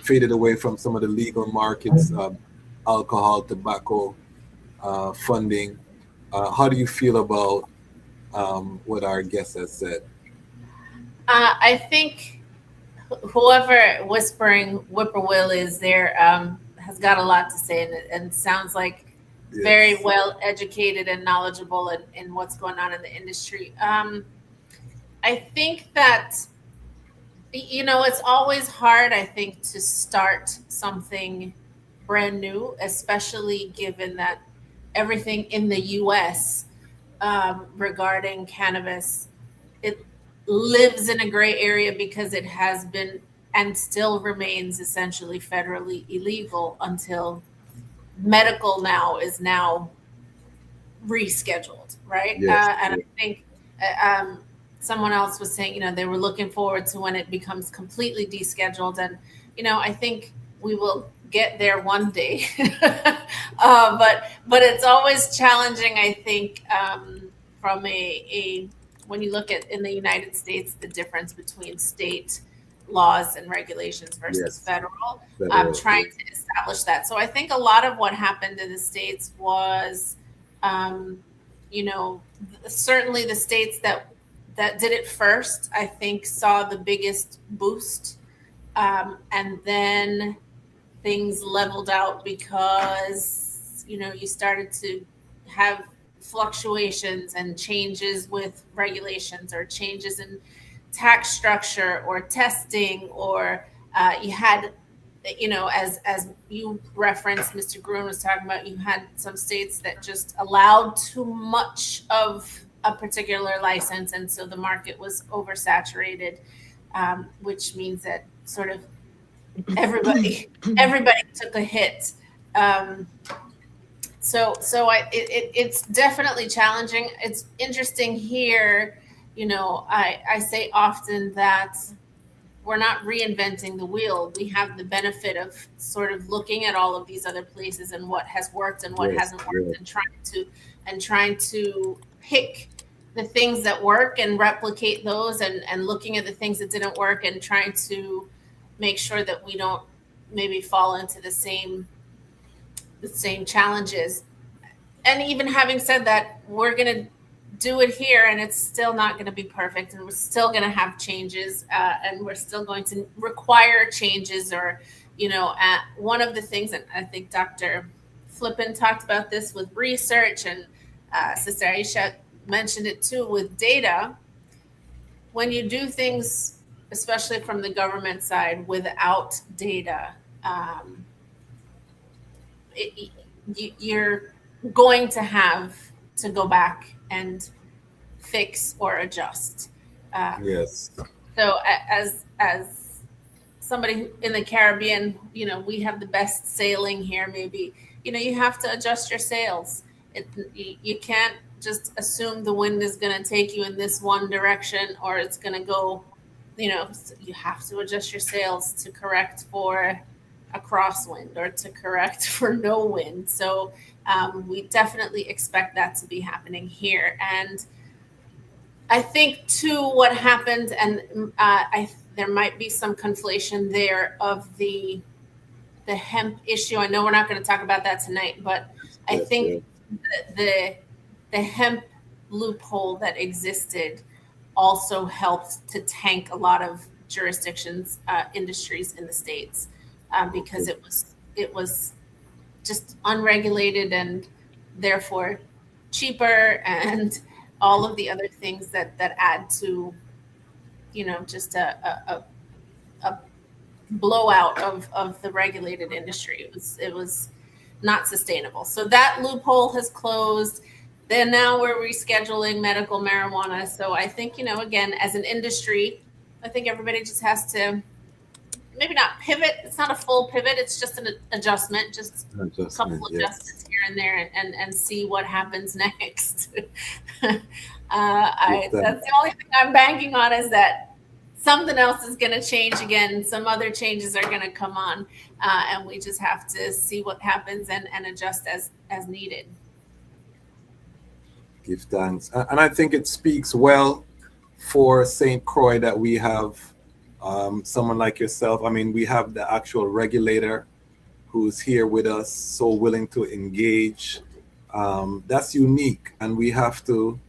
faded away from some of the legal markets, alcohol, tobacco, funding? How do you feel about what our guest has said? I think whoever whispering whippoorwill is there has got a lot to say, and it sounds like very well educated and knowledgeable in what's going on in the industry. I think that, it's always hard, I think, to start something brand new, especially given that everything in the US regarding cannabis, it lives in a gray area because it has been and still remains essentially federally illegal until medical now is now rescheduled, right? And I think someone else was saying, they were looking forward to when it becomes completely descheduled. And, I think we will get there one day. But it's always challenging, I think, from when you look at in the United States, the difference between state laws and regulations versus federal, trying to establish that. So I think a lot of what happened in the States was, certainly the states that did it first, I think, saw the biggest boost. And then things leveled out because, you started to have fluctuations and changes with regulations or changes in tax structure or testing, or you had, as you referenced, Mr. Gruen was talking about, you had some states that just allowed too much of a particular license, and so the market was oversaturated, which means that sort of everybody took a hit. It's definitely challenging. It's interesting here. I say often that we're not reinventing the wheel. We have the benefit of sort of looking at all of these other places and what has worked and what hasn't worked, and trying to pick the things that work and replicate those, and looking at the things that didn't work and trying to make sure that we don't maybe fall into the same challenges. And even having said that, we're going to do it here, and it's still not going to be perfect, and we're still going to have changes, and we're still going to require changes. Or, one of the things, and I think Dr. Flippin talked about this with research, and Sister Aisha mentioned it too with data. When you do things, especially from the government side, without data, you're going to have to go back and fix or adjust. So as somebody in the Caribbean, we have the best sailing here. Maybe, you have to adjust your sails. You can't just assume the wind is going to take you in this one direction, or it's going to go, you have to adjust your sails to correct for a crosswind or to correct for no wind. So we definitely expect that to be happening here. And I think too, what happened, and there might be some conflation there of the hemp issue. I know we're not going to talk about that tonight, but I think the hemp loophole that existed also helped to tank a lot of jurisdictions, industries in the States, because it was just unregulated and therefore cheaper, and all of the other things that add to, just a blowout of the regulated industry. It was not sustainable. So that loophole has closed. Then now we're rescheduling medical marijuana. So I think, again, as an industry, I think everybody just has to maybe not pivot. It's not a full pivot. It's just an adjustment, just a couple of adjustments here and there, and see what happens next. That's the only thing I'm banking on, is that something else is going to change again. Some other changes are going to come on, and we just have to see what happens and adjust as needed. Give thanks. And I think it speaks well for St. Croix that we have someone like yourself. I mean, we have the actual regulator who's here with us, so willing to engage. That's unique, and we have to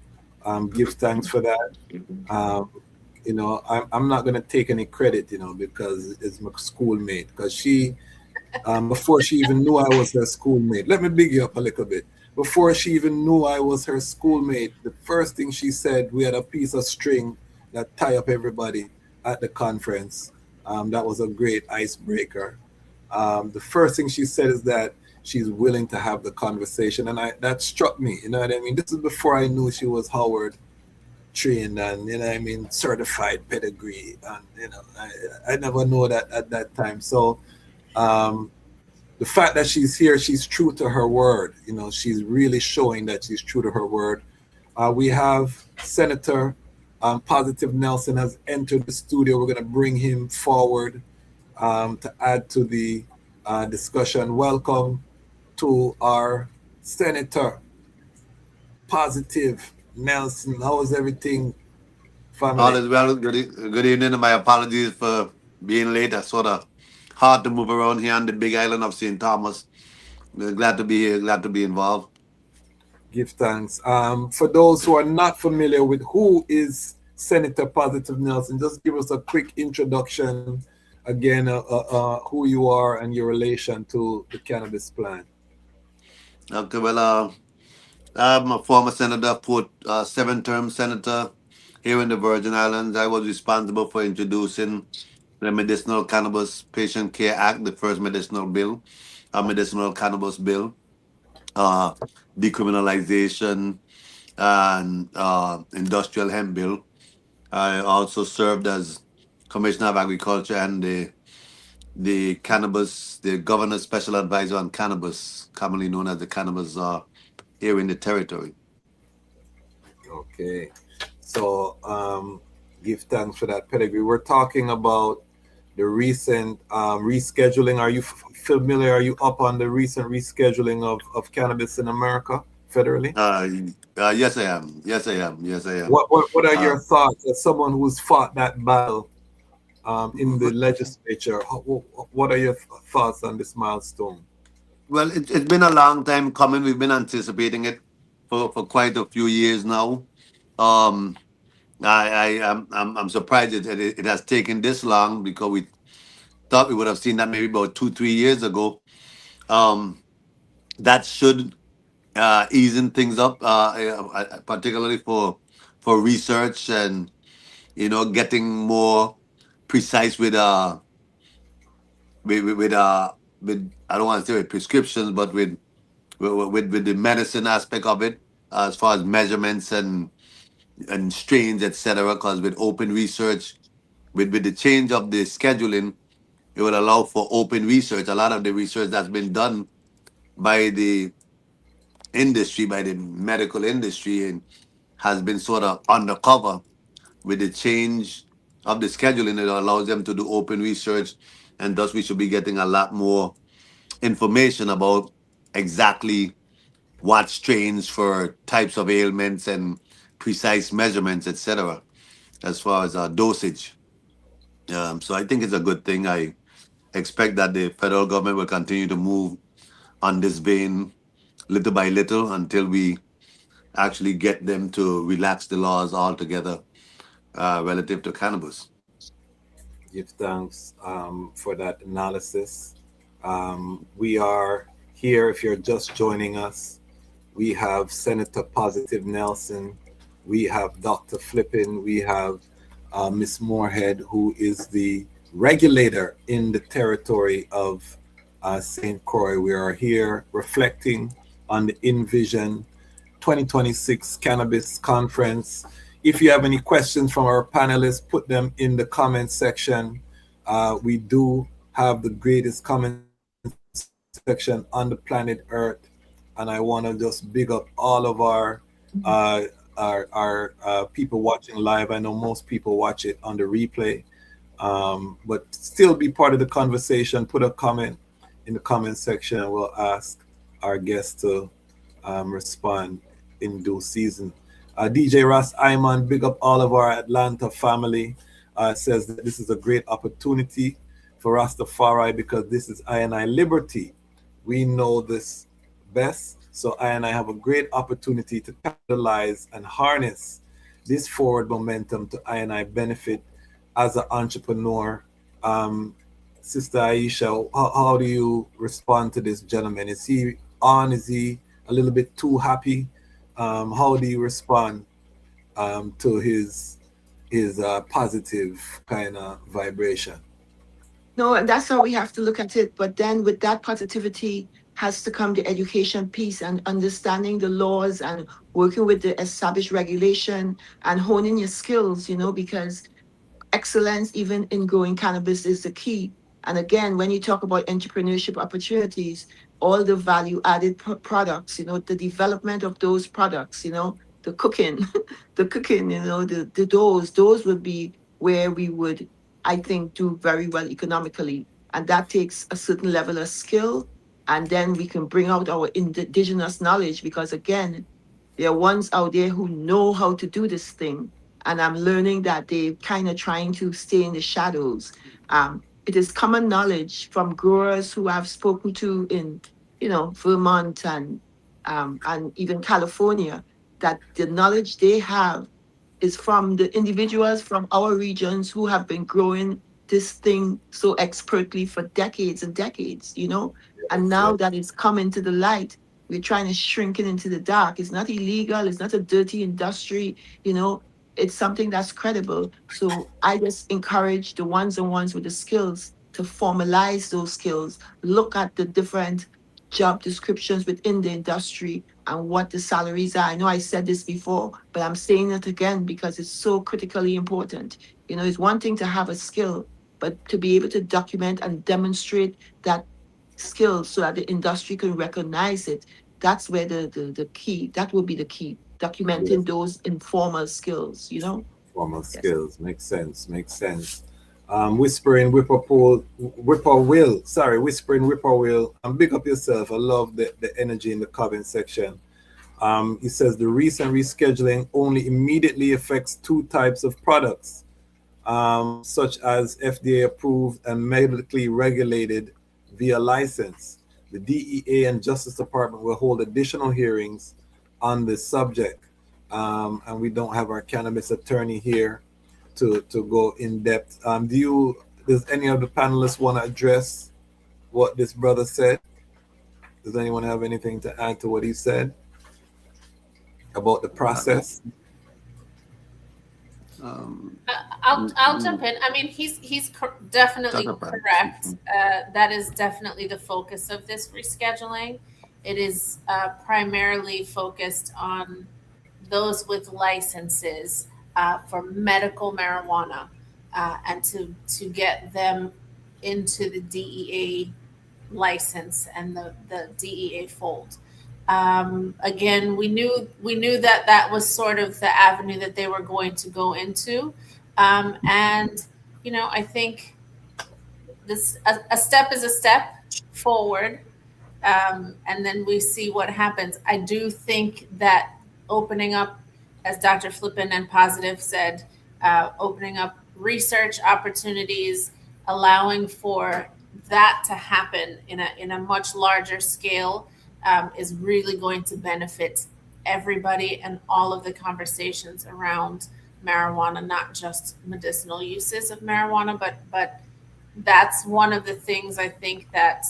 give thanks for that. I'm not going to take any credit, because it's my schoolmate, because she before she even knew I was her schoolmate. Let me big you up a little bit. Before she even knew I was her schoolmate, the first thing she said, we had a piece of string that tie up everybody at the conference. That was a great icebreaker. The first thing she said is that she's willing to have the conversation, and that struck me. You know what I mean? This is before I knew she was Howard trained and, you know what I mean, certified pedigree, and I never know that at that time. So the fact that she's here, she's true to her word. She's really showing that she's true to her word. We have Senator Positive Nelson has entered the studio. We're going to bring him forward to add to the discussion. Welcome to our Senator Positive Nelson. How is everything, family? All is well. Good evening, and my apologies for being late. It's sort of hard to move around here on the big island of St. Thomas. Glad to be here, glad to be involved. Give thanks. For those who are not familiar with who is Senator Positive Nelson, just give us a quick introduction again, who you are and your relation to the cannabis plan. Okay, well, I'm a former senator, 7-term senator here in the Virgin Islands. I was responsible for introducing the Medicinal Cannabis Patient Care Act, the first medicinal bill, a medicinal cannabis bill, decriminalization, and industrial hemp bill. I also served as Commissioner of Agriculture and the Governor's Special Advisor on Cannabis, commonly known as the Cannabis Czar, here in the territory. Okay, so give thanks for that pedigree. We're talking about the recent rescheduling. Are you familiar? Are you up on the recent rescheduling of cannabis in America federally? Yes, I am. Yes, I am. What are your thoughts as someone who's fought that battle in the legislature? What are your thoughts on this milestone? Well, it's been a long time coming. We've been anticipating it for quite a few years now. I'm surprised it has taken this long, because we thought we would have seen that maybe about 2-3 years ago. That should easing things up, particularly for research and getting more precise with I don't want to say with prescriptions, but with the medicine aspect of it, as far as measurements and strains, etc. Because with open research, with the change of the scheduling, it would allow for open research. A lot of the research that's been done by the industry, by the medical industry, and has been sort of undercover. With the change of the scheduling, it allows them to do open research, and thus we should be getting a lot more information about exactly what strains for types of ailments and precise measurements, etc., as far as dosage. So I think it's a good thing. I expect that the federal government will continue to move on this vein little by little until we actually get them to relax the laws altogether relative to cannabis. Give thanks for that analysis. We are here, if you're just joining us, we have Senator Positive Nelson, we have Dr. Flippin, we have Miss Moorhead, who is the regulator in the territory of St. Croix. We are here reflecting on the enVIzion 2026 Cannabis Conference. If you have any questions from our panelists, put them in the comment section. We do have the greatest comment section on the planet Earth, and I want to just big up all of our people watching live. I know most people watch it on the replay, but still be part of the conversation. Put a comment in the comment section, and we'll ask our guests to respond in due season. DJ Ras Ayman, big up all of our Atlanta family, says that this is a great opportunity for Rastafari because this is I&I liberty. We know this best, so I&I have a great opportunity to capitalize and harness this forward momentum to I&I benefit as an entrepreneur. Sister Aisha, how do you respond to this gentleman? Is he on? Is he a little bit too happy? How do you respond to his positive kind of vibration? No, and that's how we have to look at it. But then with that positivity has to come the education piece and understanding the laws and working with the established regulation and honing your skills, because excellence even in growing cannabis is the key. And again, when you talk about entrepreneurship opportunities, all the value added products, the development of those products, the cooking, the cooking, those would be where we would, I think, do very well economically. And that takes a certain level of skill. And then we can bring out our indigenous knowledge because again, there are ones out there who know how to do this thing. And I'm learning that they're kind of trying to stay in the shadows. It is common knowledge from growers who I've spoken to in, Vermont and even California, that the knowledge they have is from the individuals from our regions who have been growing this thing so expertly for decades and decades, and now that it's coming to the light, we're trying to shrink it into the dark. It's not illegal, it's not a dirty industry, it's something that's credible. So I just encourage the ones and ones with the skills to formalize those skills, look at the different job descriptions within the industry and what the salaries are. I know I said this before, but I'm saying it again because it's so critically important. It's one thing to have a skill, but to be able to document and demonstrate that skill so that the industry can recognize it, that's where the key, that will be the key, documenting those informal skills, Formal Yes. skills. Makes sense. Whispering Whippoorwill, big up yourself. I love the energy in the comment section. He says the recent rescheduling only immediately affects two types of products, such as FDA approved and medically regulated via license. The DEA and Justice Department will hold additional hearings on this subject. And we don't have our cannabis attorney here to go in depth. Does any of the panelists want to address what this brother said? Does anyone have anything to add to what he said about the process? I'll jump in. I mean, he's definitely correct. That is definitely the focus of this rescheduling. It is primarily focused on those with licenses for medical marijuana and to get them into the DEA license and the DEA fold. Again, we knew that was sort of the avenue that they were going to go into. And, I think this a step is a step forward. And then we see what happens. I do think that opening up, as Dr. Flippin and Positive said, opening up research opportunities, allowing for that to happen in a much larger scale is really going to benefit everybody and all of the conversations around marijuana, not just medicinal uses of marijuana, but that's one of the things I think that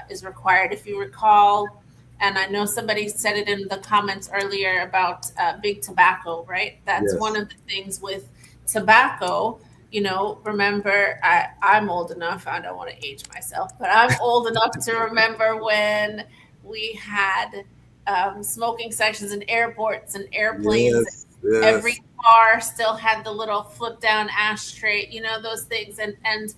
is required. If you recall, and I know somebody said it in the comments earlier about big tobacco, right? That's one of the things with tobacco. Remember, I'm old enough, I don't want to age myself, but I'm old enough to remember when we had smoking sections in airports and airplanes. Yes. Every car still had the little flip down ashtray, those things. And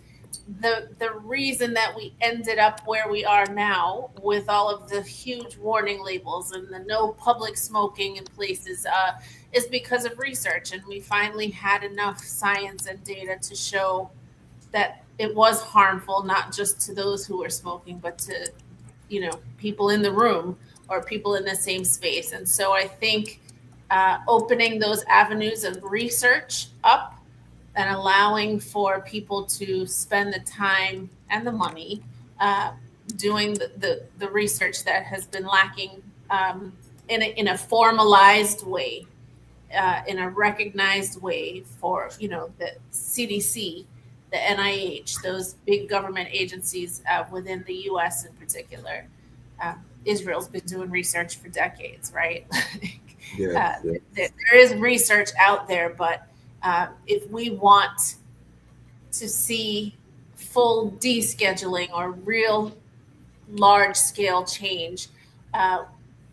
the reason that we ended up where we are now with all of the huge warning labels and the no public smoking in places is because of research. And we finally had enough science and data to show that it was harmful, not just to those who were smoking, but to, people in the room or people in the same space. And so I think opening those avenues of research up and allowing for people to spend the time and the money doing the research that has been lacking in a formalized way, in a recognized way for the CDC the NIH, those big government agencies within the U.S. in particular. Israel's been doing research for decades, right? There is research out there, but if we want to see full descheduling or real large scale change,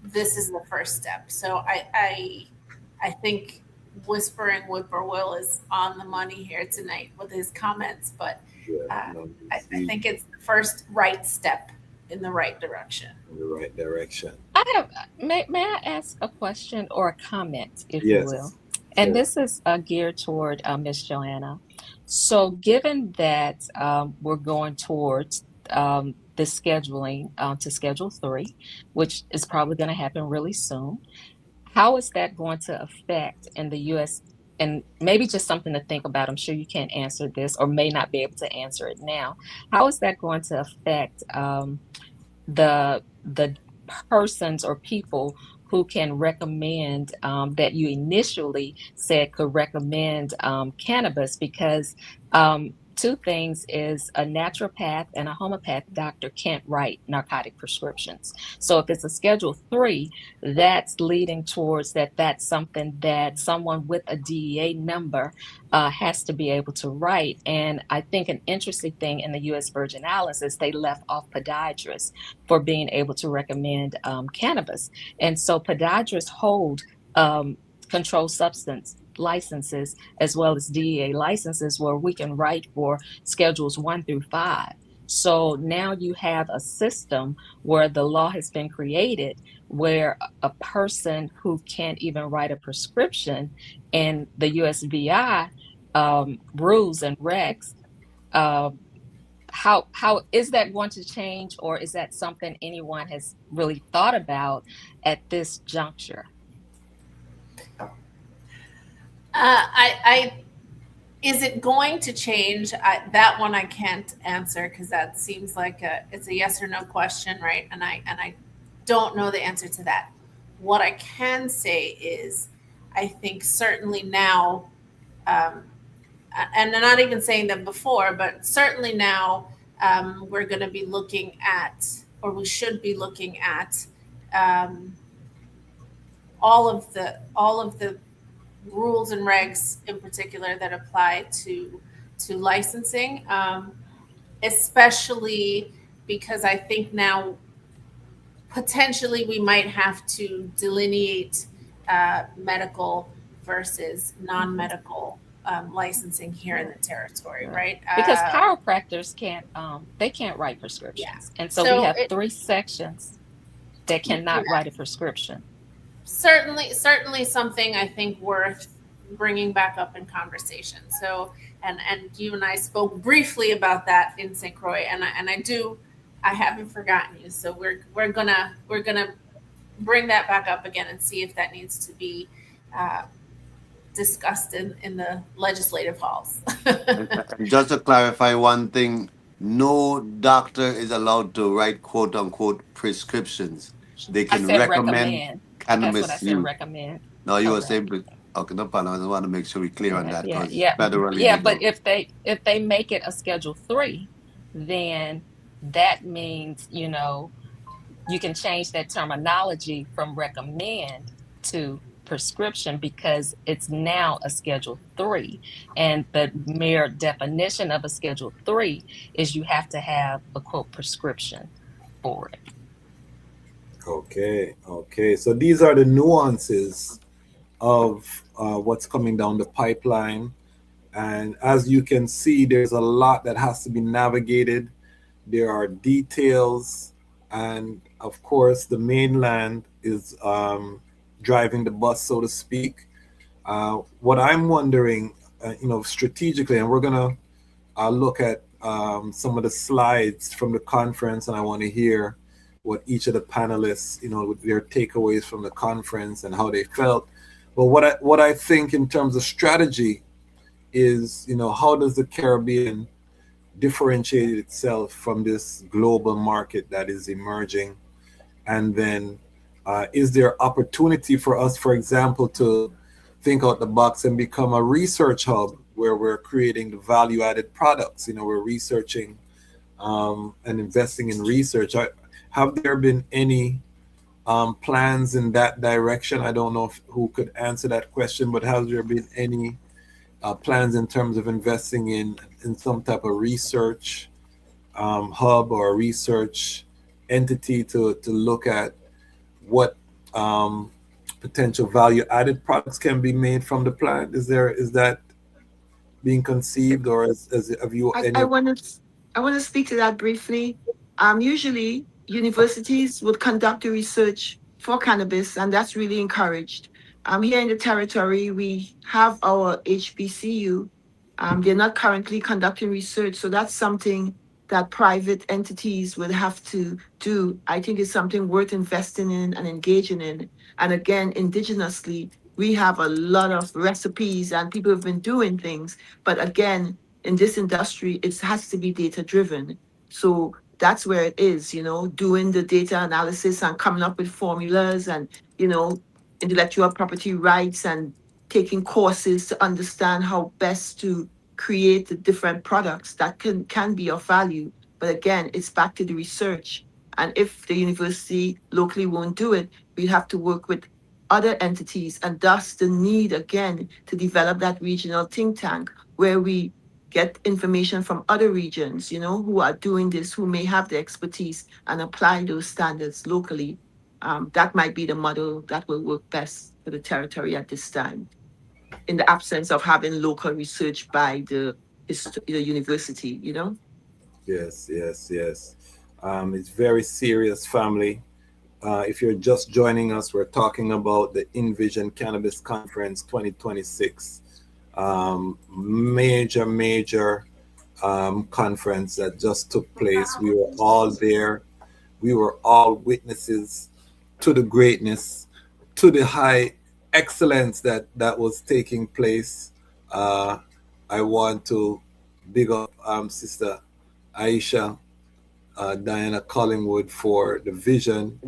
this is the first step. So I think Whispering Whippoorwill is on the money here tonight with his comments, but I think it's the first right step in the right direction. I have, may I ask a question or a comment, if you will? And this is geared toward Miss Joanna. So given that we're going towards the scheduling to Schedule 3, which is probably going to happen really soon, how is that going to affect in the U.S.? And maybe just something to think about. I'm sure you can't answer this or may not be able to answer it now. How is that going to affect the persons or people who can recommend that you initially said could recommend cannabis? Because two things is a naturopath and a homeopath doctor can't write narcotic prescriptions. So if it's a Schedule 3, that's leading towards that's something that someone with a DEA number has to be able to write. And I think an interesting thing in the U.S. Virgin Islands is they left off podiatrists for being able to recommend cannabis. And so podiatrists hold controlled substance licenses as well as DEA licenses where we can write for Schedules 1 through 5. So now you have a system where the law has been created where a person who can't even write a prescription in the USVI rules and regs, how is that going to change, or is that something anyone has really thought about at this juncture? Is it going to change? That one I can't answer because that seems like it's a yes or no question, right? And I don't know the answer to that. What I can say is, I think certainly now, and I'm not even saying that before, but certainly now we're going to be looking at, or we should be looking at, all of the rules and regs in particular that apply to licensing, especially because I think now potentially we might have to delineate medical versus non-medical licensing here in the territory, right? Because chiropractors can't write prescriptions. And so we have 3 sections that cannot write a prescription. Certainly something I think worth bringing back up in conversation. So, and you and I spoke briefly about that in St. Croix, and I haven't forgotten you. So we're gonna bring that back up again and see if that needs to be discussed in the legislative halls. Just to clarify one thing, no doctor is allowed to write quote unquote prescriptions. They can recommend cannabis. That's what I said, recommend. No, you were saying, okay, no problem. I just want to make sure we're clear on that. But if they make it a Schedule 3, then that means, you can change that terminology from recommend to prescription because it's now a Schedule 3. And the mere definition of a Schedule 3 is you have to have a quote prescription for it. Okay. So these are the nuances of what's coming down the pipeline. And as you can see, there's a lot that has to be navigated. There are details. And of course, the mainland is driving the bus, so to speak. What I'm wondering, strategically, and we're going to look at some of the slides from the conference, and I want to hear what each of the panelists, their takeaways from the conference and how they felt. But what I think in terms of strategy is, how does the Caribbean differentiate itself from this global market that is emerging? And then is there opportunity for us, for example, to think out the box and become a research hub where we're creating the value-added products. We're researching and investing in research. Have there been any plans in that direction? I don't know who could answer that question, but has there been any plans in terms of investing in some type of research hub or a research entity to look at what potential value-added products can be made from the plant? Is that being conceived, or have you any? I want to speak to that briefly. Usually universities would conduct the research for cannabis, and that's really encouraged. Here in the territory, we have our HBCU. They're not currently conducting research, so that's something that private entities would have to do. I think it's something worth investing in and engaging in. And again, indigenously, we have a lot of recipes and people have been doing things. But again, in this industry, it has to be data driven. So that's where it is, doing the data analysis and coming up with formulas and, intellectual property rights and taking courses to understand how best to create the different products that can be of value. But again, it's back to the research. And if the university locally won't do it, we have to work with other entities, and thus the need again to develop that regional think tank where we get information from other regions, who are doing this, who may have the expertise and apply those standards locally. That might be the model that will work best for the territory at this time, in the absence of having local research by the university, Yes. It's very serious, family. If you're just joining us, we're talking about the enVIzion Cannabis Conference 2026. Major conference that just took place. We were all there. We were all witnesses to the greatness, to the high excellence that was taking place. I want to big up Sister Aisha, Diana Collingwood for the vision.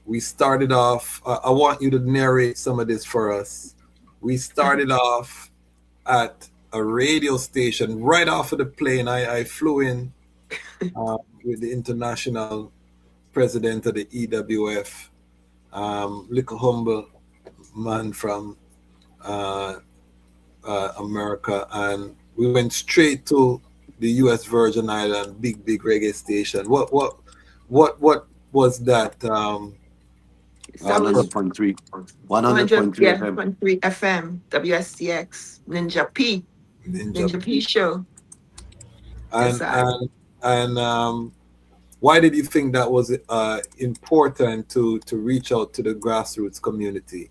We started off, I want you to narrate some of this for us. We started off at a radio station right off of the plane. I flew in with the international president of the EWF, little humble man from America, and we went straight to the US Virgin Island, big reggae station. What was that? That was 100.3 100.3 FM, WSTX, Ninja P show. And why did you think that was important to reach out to the grassroots community?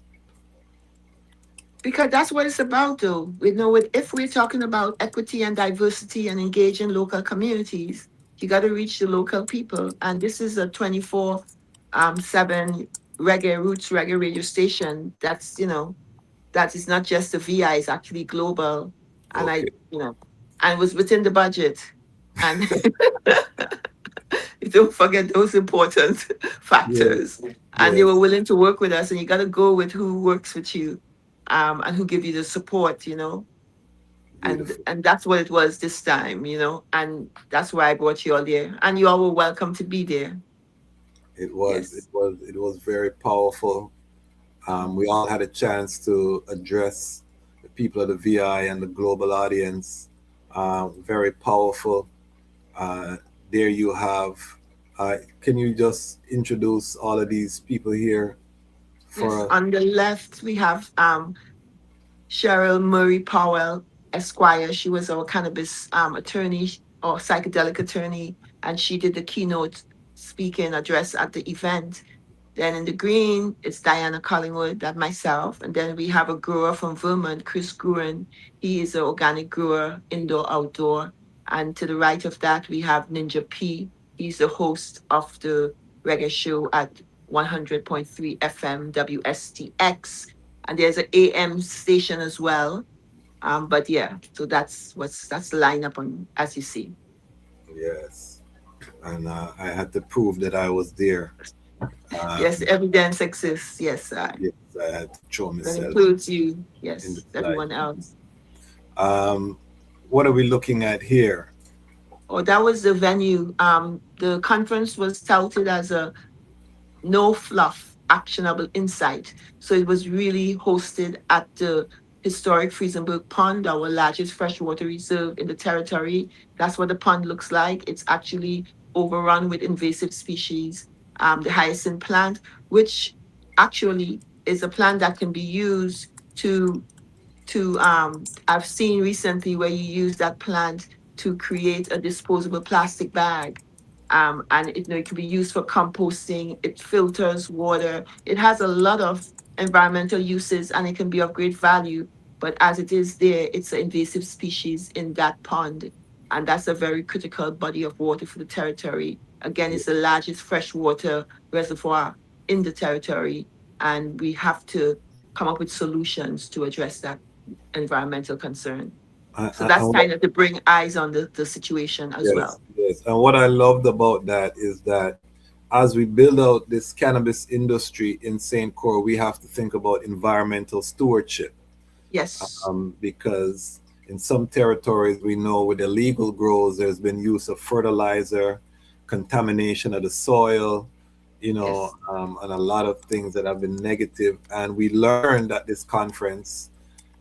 Because that's what it's about, though. If we're talking about equity and diversity and engaging local communities, you got to reach the local people. And this is a 24/7 roots reggae radio station. That's, that is not just the VI, it's actually global. And Okay. and it was within the budget. And don't forget those important factors. Yes. And they were willing to work with us, and you got to go with who works with you. And who give you the support, and that's what it was this time, and that's why I brought you all there, and you all were welcome to be there. It was. Yes. It was very powerful. We all had a chance to address the people of the VI and the global audience. Very powerful. There you have. Can you just introduce all of these people here? Yes, on the left, we have Cheryl Murray Powell, Esquire. She was our cannabis attorney or psychedelic attorney, and she did the keynote speaking address at the event. Then in the green, it's Diana Collingwood, that myself. And then we have a grower from Vermont, Chris Guren. He is an organic grower, indoor, outdoor. And to the right of that, we have Ninja P. He's the host of the reggae show at 100.3 FM WSTX, and there's an AM station as well. But yeah, so that's the lineup on, as you see. Yes, and I had to prove that I was there. Yes, evidence exists. Yes, Yes, I had to throw That myself includes you, in the yes, slide. everyone else. What are we looking at here? Oh, that was the venue. The conference was touted as a no fluff, actionable insight. So it was really hosted at the historic Friesenberg Pond, our largest freshwater reserve in the territory. That's what the pond looks like. It's actually overrun with invasive species. The hyacinth plant, which actually is a plant that can be used to I've seen recently where you use that plant to create a disposable plastic bag. And it can be used for composting. It filters water. It has a lot of environmental uses and it can be of great value. But as it is there, it's an invasive species in that pond. And that's a very critical body of water for the territory. Again, it's the largest freshwater reservoir in the territory. And we have to come up with solutions to address that environmental concern. So that's kind of to bring eyes on the situation as well. Yes. And what I loved about that is that as we build out this cannabis industry in St. Croix, we have to think about environmental stewardship. Yes. Because in some territories, we know with illegal grows, there's been use of fertilizer, contamination of the soil, and a lot of things that have been negative. And we learned at this conference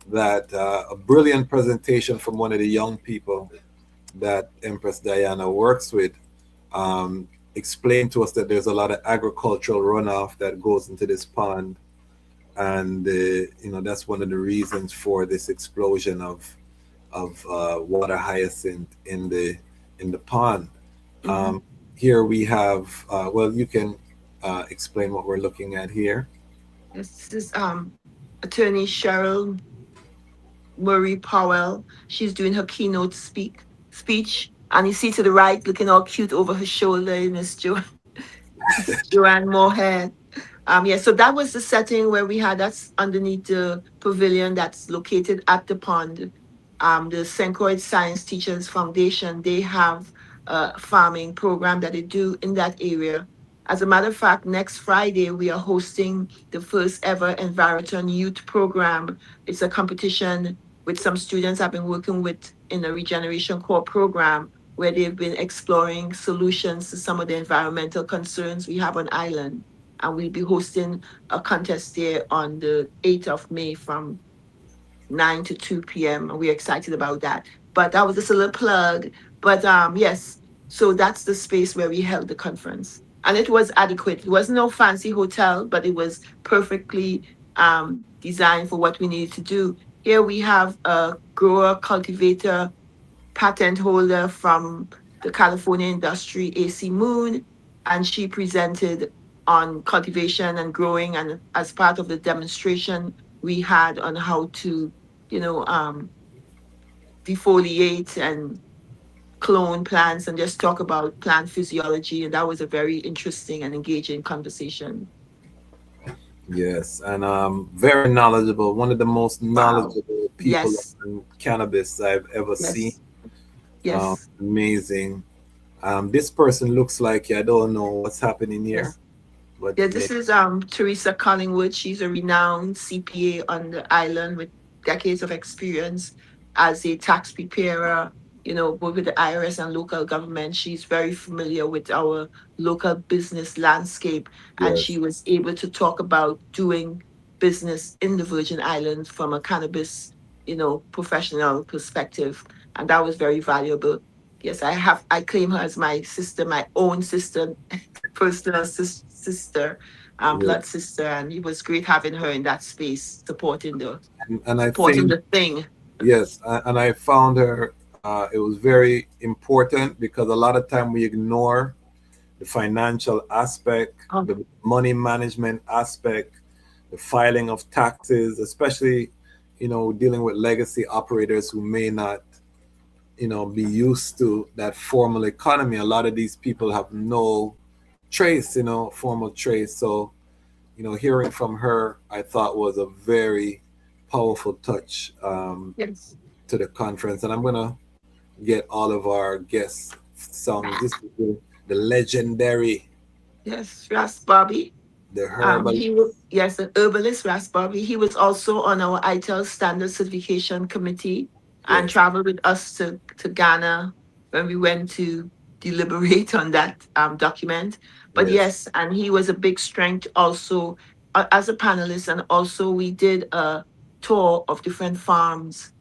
that a brilliant presentation from one of the young people that Empress Diana works with explained to us that there's a lot of agricultural runoff that goes into this pond, and that's one of the reasons for this explosion of water hyacinth in the pond. Here we have you can explain what we're looking at here. This is attorney Cheryl Murray Powell. She's doing her keynote speech, and you see to the right, looking all cute over her shoulder, Miss Joanne Moorhead. So that was the setting where we had. That's underneath the pavilion that's located at the pond. The St. Croix Science Teachers Foundation, they have a farming program that they do in that area. As a matter of fact, next Friday, we are hosting the first ever Enviroton Youth Program. It's a competition with some students I've been working with in the Regeneration Corps program, where they've been exploring solutions to some of the environmental concerns we have on island. And we'll be hosting a contest there on the 8th of May from 9 to 2 p.m. And we're excited about that. But that was just a little plug. But yes, so that's the space where we held the conference. And it was adequate. It was no fancy hotel, but it was perfectly designed for what we needed to do. Here we have a grower cultivator patent holder from the California industry, AC Moon, and she presented on cultivation and growing. And as part of the demonstration we had on how to, defoliate and clone plants and just talk about plant physiology. And that was a very interesting and engaging conversation. Yes, and very knowledgeable. One of the most knowledgeable people in cannabis I've ever seen. Yes. Amazing. This person looks like, I don't know what's happening here. But this is Teresa Collingwood. She's a renowned CPA on the island with decades of experience as a tax preparer, both with the IRS and local government. She's very familiar with our local business landscape, and she was able to talk about doing business in the Virgin Islands from a cannabis, professional perspective, and that was very valuable. Yes, I claim her as my sister, my own sister, personal sister, blood sister, and it was great having her in that space, supporting the thing. Yes, and I found her. It was very important because a lot of time we ignore the financial aspect, the money management aspect, the filing of taxes, especially, dealing with legacy operators who may not, be used to that formal economy. A lot of these people have no trace, formal trace. So, hearing from her, I thought was a very powerful touch to the conference. And I'm going to get all of our guest songs. This is the legendary Ras Bobby. The herbal. Yes, the herbalist Rastafari. He was also on our ITIL Standard Certification Committee and Yes. traveled with us to Ghana when we went to deliberate on that document. But Yes. yes, and he was a big strength also as a panelist. And also we did a tour of different farms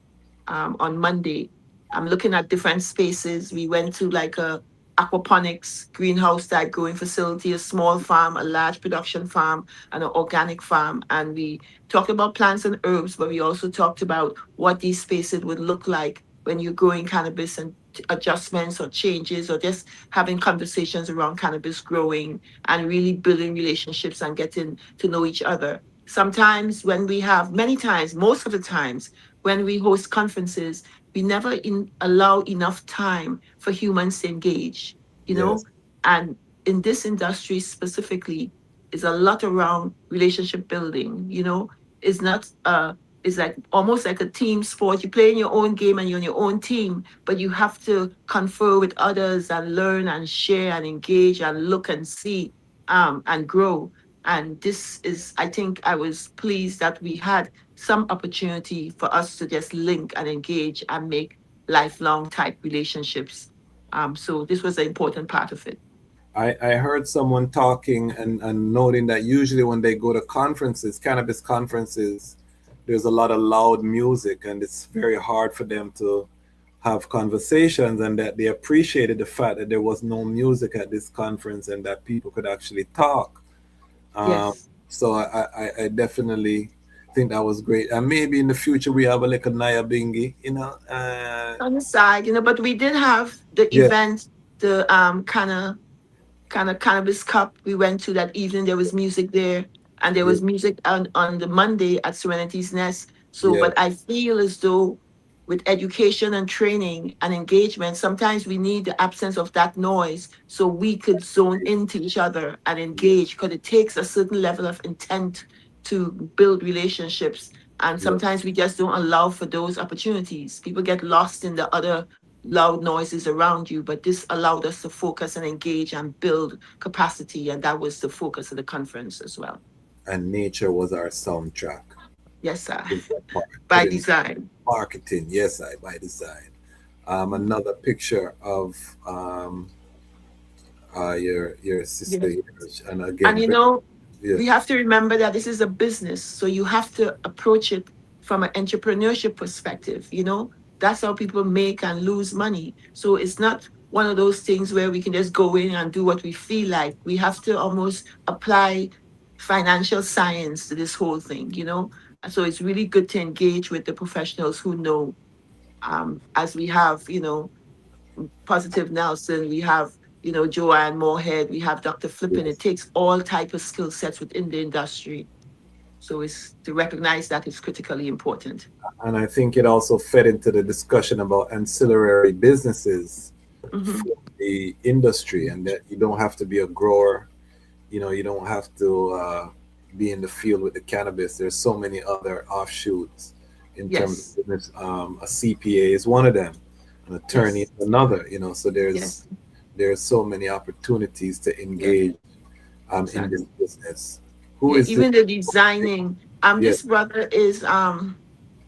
on Monday. I'm looking at different spaces. We went to like a aquaponics greenhouse type growing facility, a small farm, a large production farm, and an organic farm. And we talked about plants and herbs, but we also talked about what these spaces would look like when you're growing cannabis and adjustments or changes or just having conversations around cannabis growing and really building relationships and getting to know each other. Sometimes when we have, many times, most of the times, when we host conferences, we never allow enough time for humans to engage, you know? Yes. And in this industry specifically, is a lot around relationship building, you know? It's not, it's like almost like a team sport. You play in your own game and you're on your own team, but you have to confer with others and learn and share and engage and look and see and grow. And this is, I think I was pleased that we had some opportunity for us to just link and engage and make lifelong type relationships. So this was an important part of it. I heard someone talking and noting that usually when they go to conferences, cannabis conferences, there's a lot of loud music and it's very hard for them to have conversations, and that they appreciated the fact that there was no music at this conference and that people could actually talk. Yes. So I definitely think that was great. And maybe in the future we have a little Naya Bingi, you know. On the side, you know, but we did have the Yeah. event, the kind of cannabis cup we went to that evening. There was music there, and there was music on the Monday at Serenity's Nest. So, Yeah. but I feel as though with education and training and engagement, sometimes we need the absence of that noise so we could zone into each other and engage, because it takes a certain level of intent to build relationships. And sometimes we just don't allow for those opportunities. People get lost in the other loud noises around you, but this allowed us to focus and engage and build capacity. And that was the focus of the conference as well. And nature was our soundtrack. Yes, sir. By design. Marketing, yes, by design. Another picture of your sister, and again, and you know, yeah. we have to remember that this is a business, so you have to approach it from an entrepreneurship perspective. You know, that's how people make and lose money. So it's not one of those things where we can just go in and do what we feel like. We have to almost apply financial science to this whole thing, you know. And so it's really good to engage with the professionals who know, as we have, you know, Positive Nelson, we have, you know, Joanne Moorhead, we have Dr. Flippin. It takes all type of skill sets within the industry. So it's to recognize that is critically important. And I think it also fed into the discussion about ancillary businesses for the industry, and that you don't have to be a grower, you know, you don't have to be in the field with the cannabis. There's so many other offshoots in terms of business. A CPA is one of them, an attorney is another, you know, so there's so many opportunities to engage in this business. Who is even the designing? This brother is I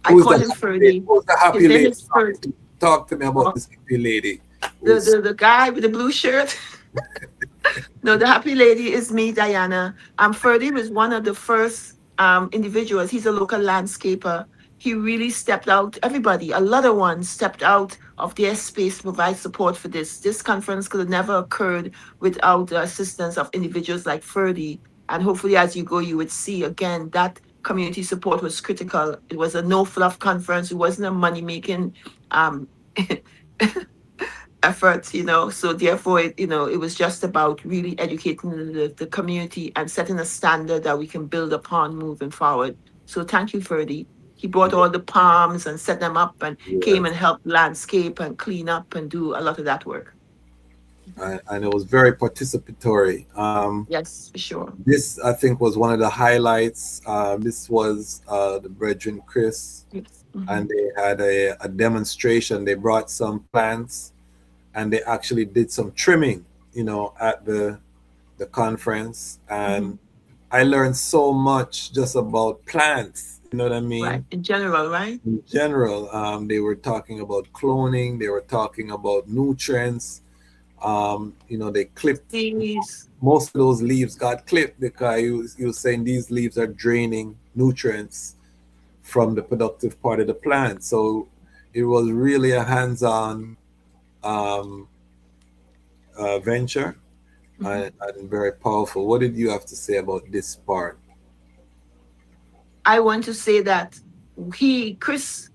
Who's call the him Ferdy. Who's the happy His name lady? is Ferdy. Talk to me about this happy lady. The guy with the blue shirt. No, the happy lady is me, Diana. Ferdy was one of the first individuals. He's a local landscaper. He really stepped out. Everybody, a lot of ones stepped out of their space to provide support for this. This conference could have never occurred without the assistance of individuals like Ferdy. And hopefully, as you go, you would see again that community support was critical. It was a no fluff conference. It wasn't a money making effort, you know. So therefore, it was just about really educating the community and setting a standard that we can build upon moving forward. So thank you, Ferdy. He brought all the palms and set them up and came and helped landscape and clean up and do a lot of that work. And it was very participatory. Yes, for sure. This, I think, was one of the highlights. This was the Brethren Chris, and they had a demonstration. They brought some plants, and they actually did some trimming, you know, at the conference. And I learned so much just about plants. You know what I mean? Right. In general, right? In general, they were talking about cloning. They were talking about nutrients. They clipped Seeds. most of those leaves got clipped because you were saying these leaves are draining nutrients from the productive part of the plant. So it was really a hands-on venture and very powerful. What did you have to say about this part? I want to say that Chris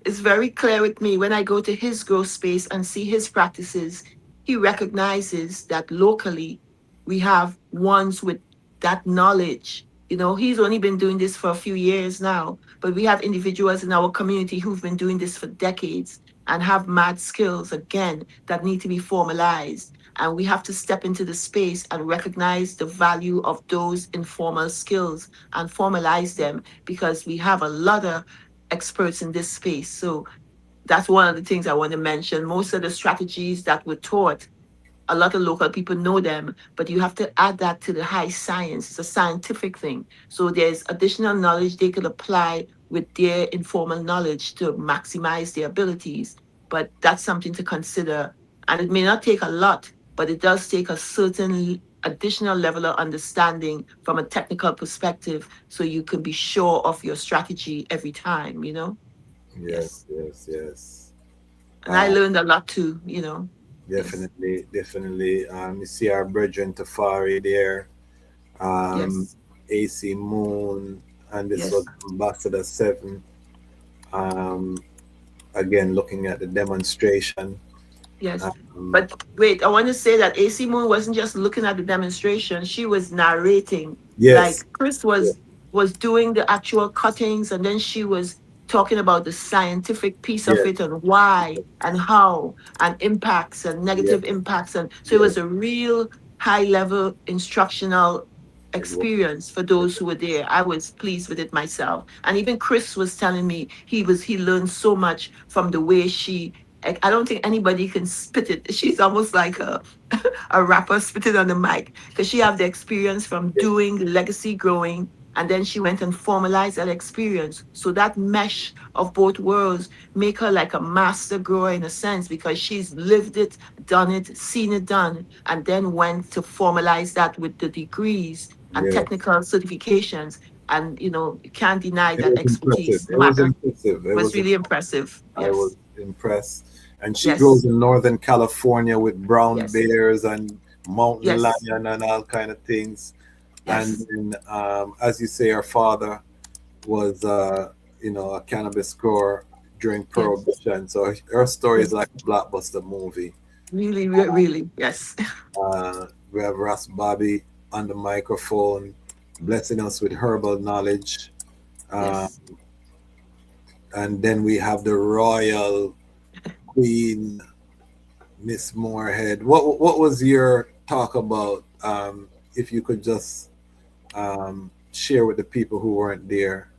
is very clear with me. When I go to his growth space and see his practices, he recognizes that locally we have ones with that knowledge. He's only been doing this for a few years now, but we have individuals in our community who've been doing this for decades and have mad skills, again, that need to be formalized. And we have to step into the space and recognize the value of those informal skills and formalize them, because we have a lot of experts in this space. So that's one of the things I want to mention. Most of the strategies that were taught, a lot of local people know them, but you have to add that to the high science. It's a scientific thing. So there's additional knowledge they could apply with their informal knowledge to maximize their abilities. But that's something to consider. And it may not take a lot, but it does take a certain additional level of understanding from a technical perspective, so you can be sure of your strategy every time, Yes. And I learned a lot too, Definitely. You see our brethren Tafari there, AC Moon, and this was Ambassador 7. Again, looking at the demonstration. Yes. But wait, I want to say that AC Moon wasn't just looking at the demonstration, she was narrating. Yes. Like Chris was doing the actual cuttings, and then she was talking about the scientific piece of it and why and how and impacts and negative impacts. And so it was a real high level instructional experience for those who were there. I was pleased with it myself. And even Chris was telling me he learned so much from the way I don't think anybody can spit it. She's almost like a rapper spitting on the mic, because she have the experience from doing the legacy growing, and then she went and formalized that experience. So that mesh of both worlds make her like a master grower in a sense, because she's lived it, done it, seen it done, and then went to formalize that with the degrees and technical certifications. And you can't deny that expertise. It was impressive. It was really impressive. I was impressed. And she grows in Northern California with brown bears and mountain lion and all kind of things. And then, as you say, her father was, a cannabis grower during Prohibition. So her story is like a blockbuster movie. Really, really, yes. We have Ras Bobby on the microphone, blessing us with herbal knowledge. And then we have the royal Queen, Miss Moorhead. What was your talk about? If you could just share with the people who weren't there,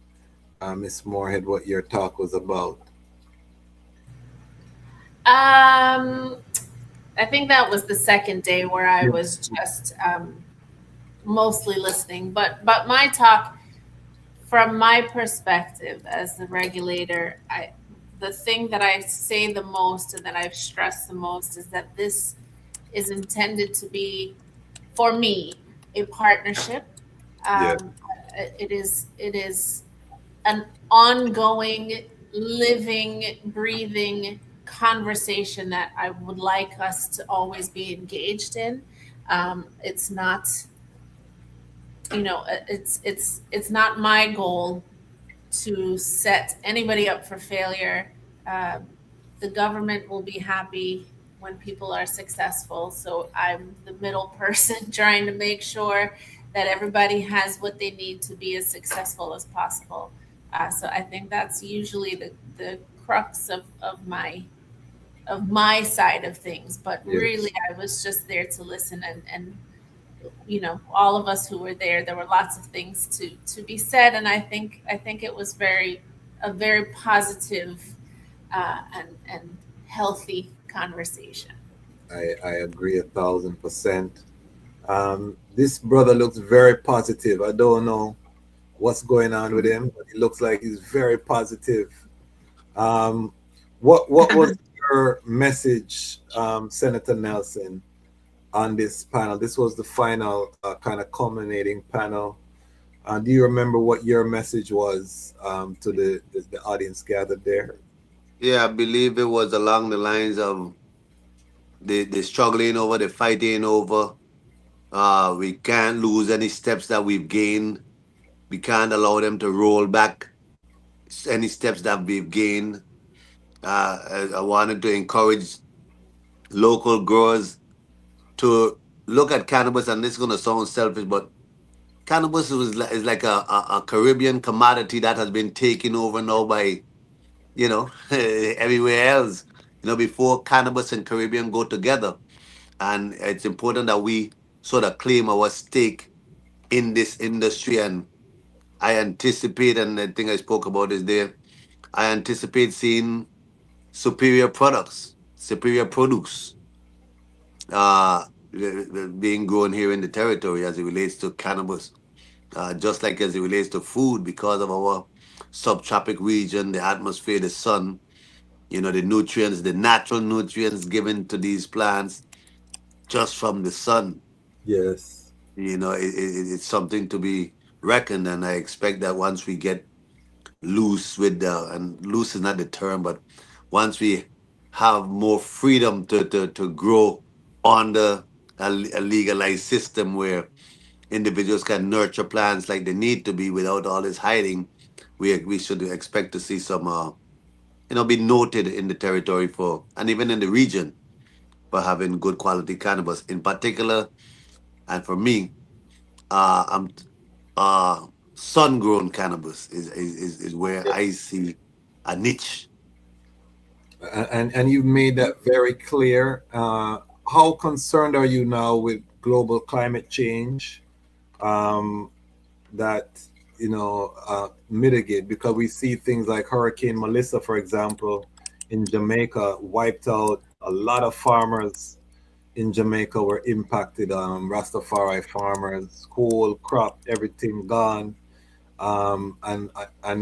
Miss Moorhead, what your talk was about. I think that was the second day where I was just mostly listening. But my talk, from my perspective as the regulator, the thing that I say the most and that I've stressed the most is that this is intended to be, for me, a partnership. It is an ongoing, living, breathing conversation that I would like us to always be engaged in. It's not, it's not my goal to set anybody up for failure. The government will be happy when people are successful. So I'm the middle person trying to make sure that everybody has what they need to be as successful as possible. So I think that's usually the crux of my side of things. But really, I was just there to listen, and all of us who were there were lots of things to be said, and I think it was a very positive and healthy conversation. I agree 1,000%. this brother looks very positive. I don't know what's going on with him, but he looks like he's very positive. What was your message, Senator Nelson, on this panel? This was the final kind of culminating panel. Do you remember what your message was to the audience gathered there? Yeah, I believe it was along the lines of the struggling over, the fighting over. We can't lose any steps that we've gained. We can't allow them to roll back any steps that we've gained. I wanted to encourage local growers to look at cannabis, and this is going to sound selfish, but cannabis is like a Caribbean commodity that has been taken over now by, everywhere else. Before cannabis and Caribbean go together. And it's important that we sort of claim our stake in this industry. And I anticipate, and the thing I spoke about is there, I anticipate seeing superior products, superior produce being grown here in the territory as it relates to cannabis, just like as it relates to food, because of our subtropic region, the atmosphere, the sun, the nutrients, the natural nutrients given to these plants just from the sun. Yes. It's something to be reckoned, and I expect that once we get loose with and loose is not the term, but once we have more freedom to grow under a legalized system where individuals can nurture plants like they need to be without all this hiding, we should expect to see some be noted in the territory for, and even in the region, for having good quality cannabis in particular. And for me, I'm sun grown cannabis is where I see a niche. And you made that very clear. How concerned are you now with global climate change that mitigate? Because we see things like Hurricane Melissa, for example, in Jamaica, wiped out a lot of farmers in Jamaica were impacted. Rastafari farmers, whole crop, everything gone. And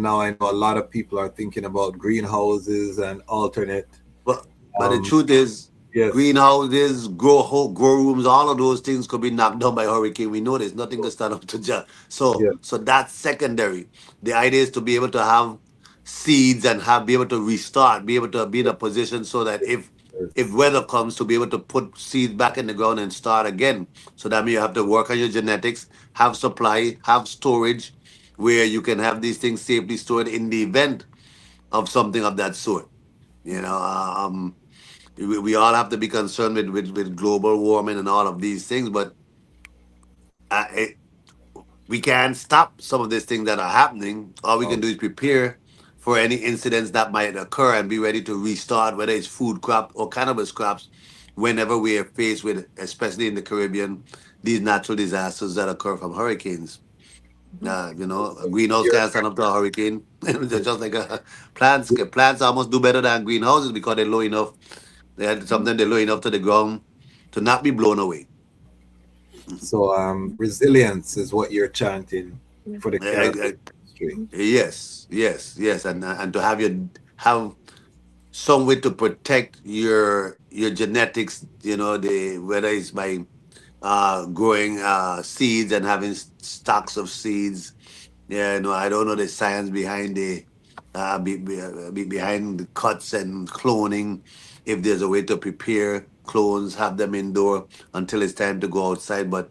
now I know a lot of people are thinking about greenhouses and alternate. But the truth is, yes, greenhouses, grow rooms, all of those things could be knocked down by hurricane. We know there's nothing to stand up to just. So that's secondary. The idea is to be able to have seeds and be able to restart, be able to be in a position so that if weather comes, to be able to put seeds back in the ground and start again. So that means you have to work on your genetics, have supply, have storage, where you can have these things safely stored in the event of something of that sort. We all have to be concerned with global warming and all of these things, but we can't stop some of these things that are happening. All we can do is prepare for any incidents that might occur and be ready to restart, whether it's food crop or cannabis crops, whenever we are faced with, especially in the Caribbean, these natural disasters that occur from hurricanes. A greenhouse can't stand up to a hurricane. Just like plants almost do better than greenhouses because they're low enough. Sometimes they're low enough to the ground to not be blown away. So resilience is what you're chanting for the cannabis industry. Yes, and to have some way to protect your genetics. Whether it's by growing seeds and having stocks of seeds. I don't know the science behind behind the cuts and cloning. If there's a way to prepare clones, have them indoor until it's time to go outside. But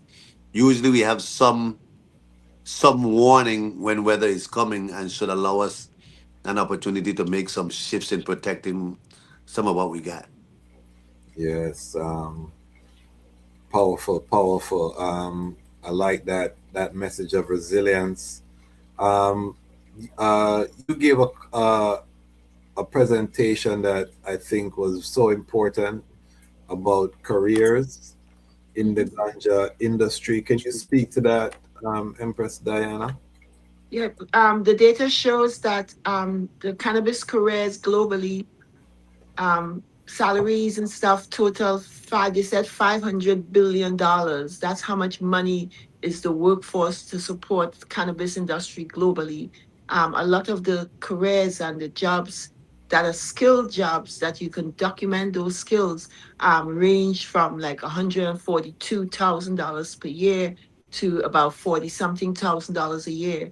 usually we have some warning when weather is coming and should allow us an opportunity to make some shifts in protecting some of what we got. Yes, powerful. I like that message of resilience. You gave a presentation that I think was so important about careers in the ganja industry. Can you speak to that, Empress Diana? Yeah, the data shows that the cannabis careers globally salaries and stuff total they said $500 billion. That's how much money is the workforce to support the cannabis industry globally. A lot of the careers and the jobs that are skilled jobs that you can document those skills range from like $142,000 per year to about 40 something thousand dollars a year.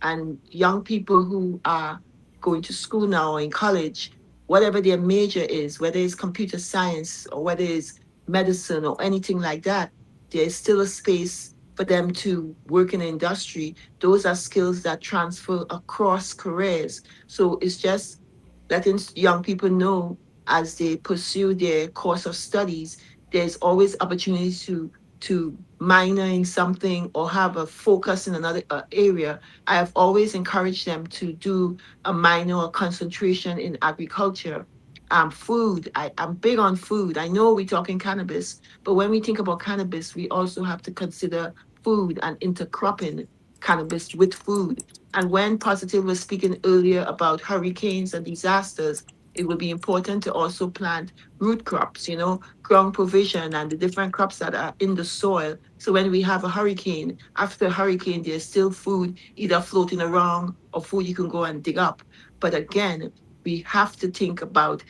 And young people who are going to school now or in college, whatever their major is, whether it's computer science or whether it's medicine or anything like that, there is still a space for them to work in the industry. Those are skills that transfer across careers. So it's just letting young people know as they pursue their course of studies, there's always opportunities to minor in something or have a focus in another area. I have always encouraged them to do a minor or concentration in agriculture. Food, I'm big on food. I know we're talking cannabis, but when we think about cannabis, we also have to consider food and intercropping cannabis with food. And when Positive was speaking earlier about hurricanes and disasters, it would be important to also plant root crops, ground provision and the different crops that are in the soil. So when we have a hurricane, after a hurricane, there's still food either floating around or food you can go and dig up. But again, we have to think about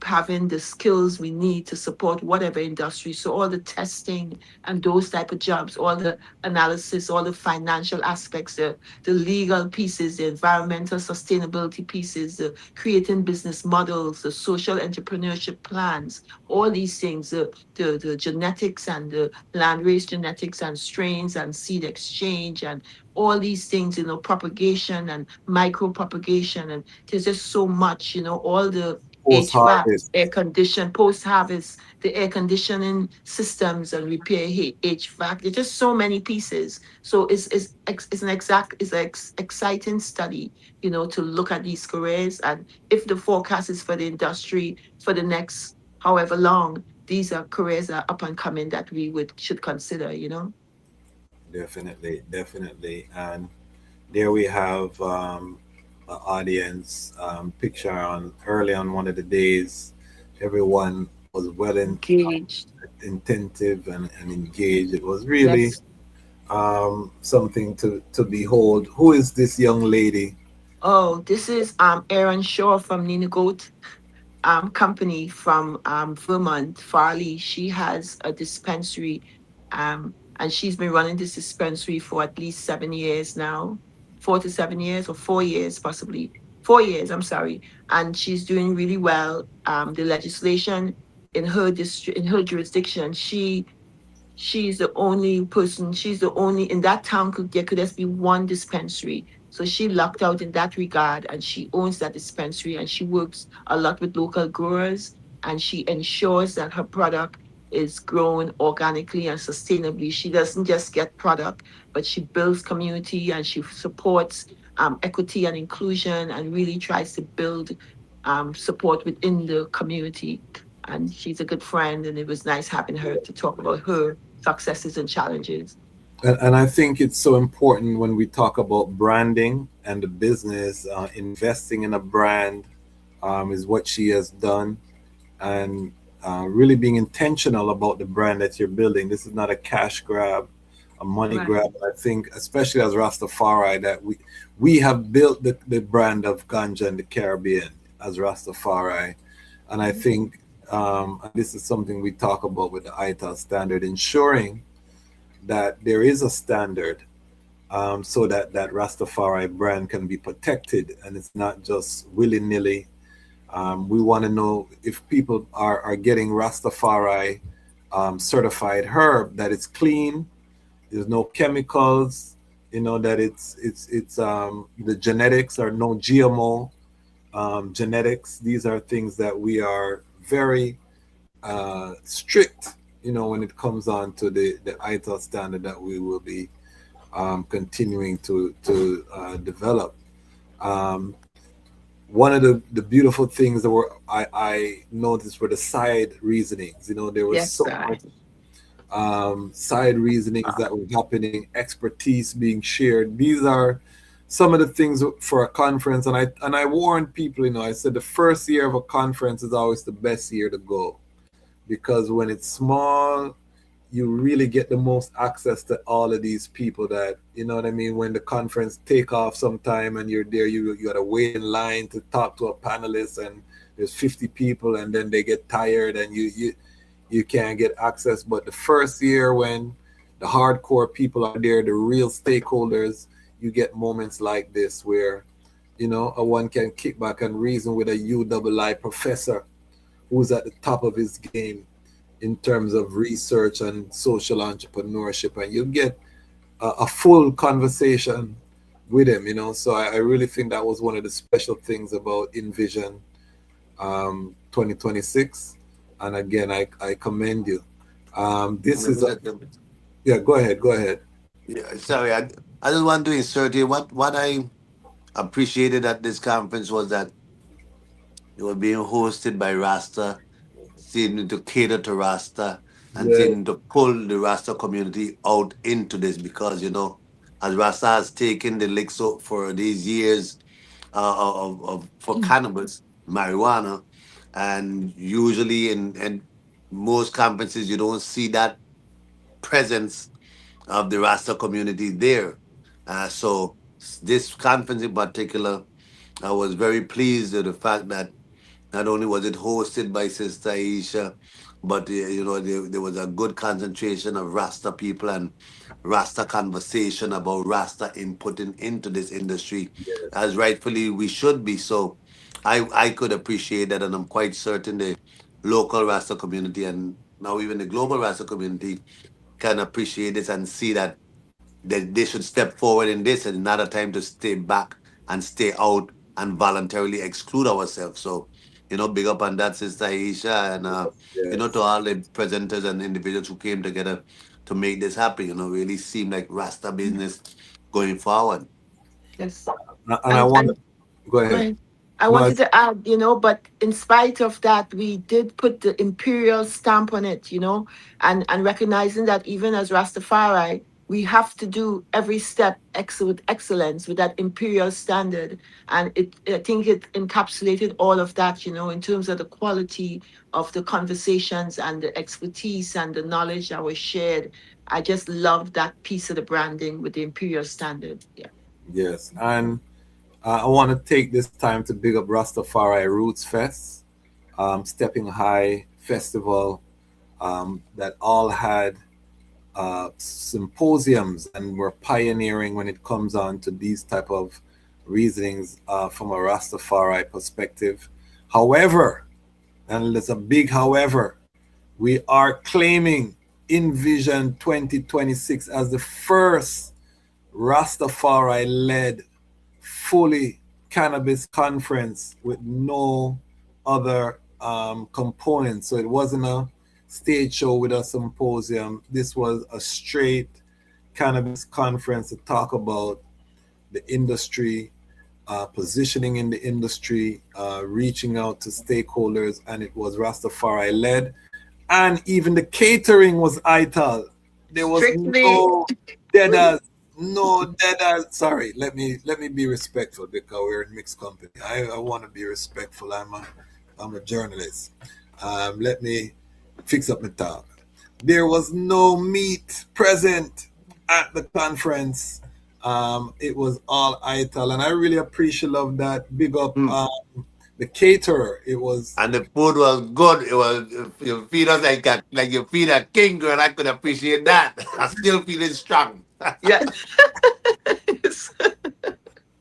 having the skills we need to support whatever industry. So all the testing and those type of jobs, all the analysis, all the financial aspects, the legal pieces, the environmental sustainability pieces, the creating business models, the social entrepreneurship plans, all these things, the genetics and the land race genetics and strains and seed exchange and all these things, propagation and micro propagation. And there's just so much, all the Post HVAC, harvest. air condition, post harvest, the air conditioning systems and repair HVAC. There's just so many pieces. So it's an exciting study, to look at these careers. And if the forecast is for the industry for the next however long, these are careers that are up and coming that we should consider. Definitely, definitely. And there we have an audience picture on early on one of the days. Everyone was well Engaged. attentive and engaged. It was really Yes. something to behold. Who is this young lady? Oh, this is Aaron Shaw from Nina Goat company from Vermont, Farley. She has a dispensary, and she's been running this dispensary for at least 7 years now, 4 to 7 years, or 4 years possibly. 4 years, I'm sorry, and she's doing really well. The legislation in her district, in her jurisdiction, she's the only person, she's the only in that town there could just be one dispensary. So she lucked out in that regard, and she owns that dispensary, and she works a lot with local growers, and she ensures that her product is grown organically and sustainably. She doesn't just get product, but she builds community and she supports equity and inclusion and really tries to build support within the community. And she's a good friend, and it was nice having her to talk about her successes and challenges. And I think it's so important when we talk about branding and the business, investing in a brand is what she has done, and really being intentional about the brand that you're building. This is not a cash grab, a money Right. grab. I think, especially as Rastafari, that we have built the brand of ganja in the Caribbean as Rastafari. And I think this is something we talk about with the Ital Standard, ensuring that there is a standard so that Rastafari brand can be protected and it's not just willy-nilly. We want to know if people are getting Rastafari certified herb, that it's clean, there's no chemicals, that it's the genetics are no GMO genetics. These are things that we are very strict, when it comes on to the Ital Standard that we will be continuing to develop. One of the beautiful things that I noticed were the side reasonings. There was Yes, so sir. much side reasonings that were happening, expertise being shared. These are some of the things for a conference, and I warned people, you know, I said the first year of a conference is always the best year to go, because when it's small, you really get the most access to all of these people that, you know what I mean, when the conference take off sometime and you're there, you gotta wait in line to talk to a panelist, and there's 50 people, and then they get tired and you can't get access. But the first year, when the hardcore people are there, the real stakeholders, you get moments like this where, you know, one can kick back and reason with a UII professor who's at the top of his game in terms of research and social entrepreneurship, and you get a full conversation with him, you know. So I really think that was one of the special things about enVIzion 2026. And again, I commend you. This is yeah, go ahead. Yeah, sorry, I just want to insert here what I appreciated at this conference was that it was being hosted by Rasta, seeming to cater to Rasta and Yeah. seeming to pull the Rasta community out into this, because, you know, as Rasta has taken the licks for these years for cannabis, marijuana, and usually in most conferences you don't see that presence of the Rasta community there. So this conference in particular, I was very pleased with the fact that not only was it hosted by Sister Aisha, but you know, there was a good concentration of Rasta people and Rasta conversation about Rasta inputting into this industry, as rightfully we should be. So I could appreciate that, and I'm quite certain the local Rasta community and now even the global Rasta community can appreciate this and see that they should step forward in this, and not a time to stay back and stay out and voluntarily exclude ourselves. So, you know, big up on that, Sister Aisha, and you know, Yes. to all the presenters and individuals who came together to make this happen. You know, really seemed like Rasta business going forward. Yes. And I want to go Go ahead. ahead. I No, wanted to add, you know, but in spite of that, we did put the imperial stamp on it, you know, and recognizing that even as Rastafari, we have to do every step with excellence with that imperial standard. And I think it encapsulated all of that, you know, in terms of the quality of the conversations and the expertise and the knowledge that was shared. I just love that piece of the branding with the imperial standard. Yeah. Yes, and I want to take this time to big up Rastafari Roots Fest, Stepping High Festival, that all had symposiums and were pioneering when it comes on to these type of reasonings from a Rastafari perspective. However, and there's a big however, we are claiming enVIzion 2026 as the first Rastafari-led fully cannabis conference with no other components. So it wasn't a stage show with a symposium. This was a straight cannabis conference to talk about the industry, positioning in the industry, reaching out to stakeholders, and it was Rastafari led. And even the catering was Ital. There was no deaders. Sorry, let me be respectful, because we're in mixed company. I want to be respectful. I'm a journalist. Let me fix up my talk. There was no meat present at the conference. It was all Ital, and I really appreciate that. Big up the caterer. It was, and the food was good. It was, you feed us like you feed a king, girl. I could appreciate that. I'm still feeling strong. Yeah.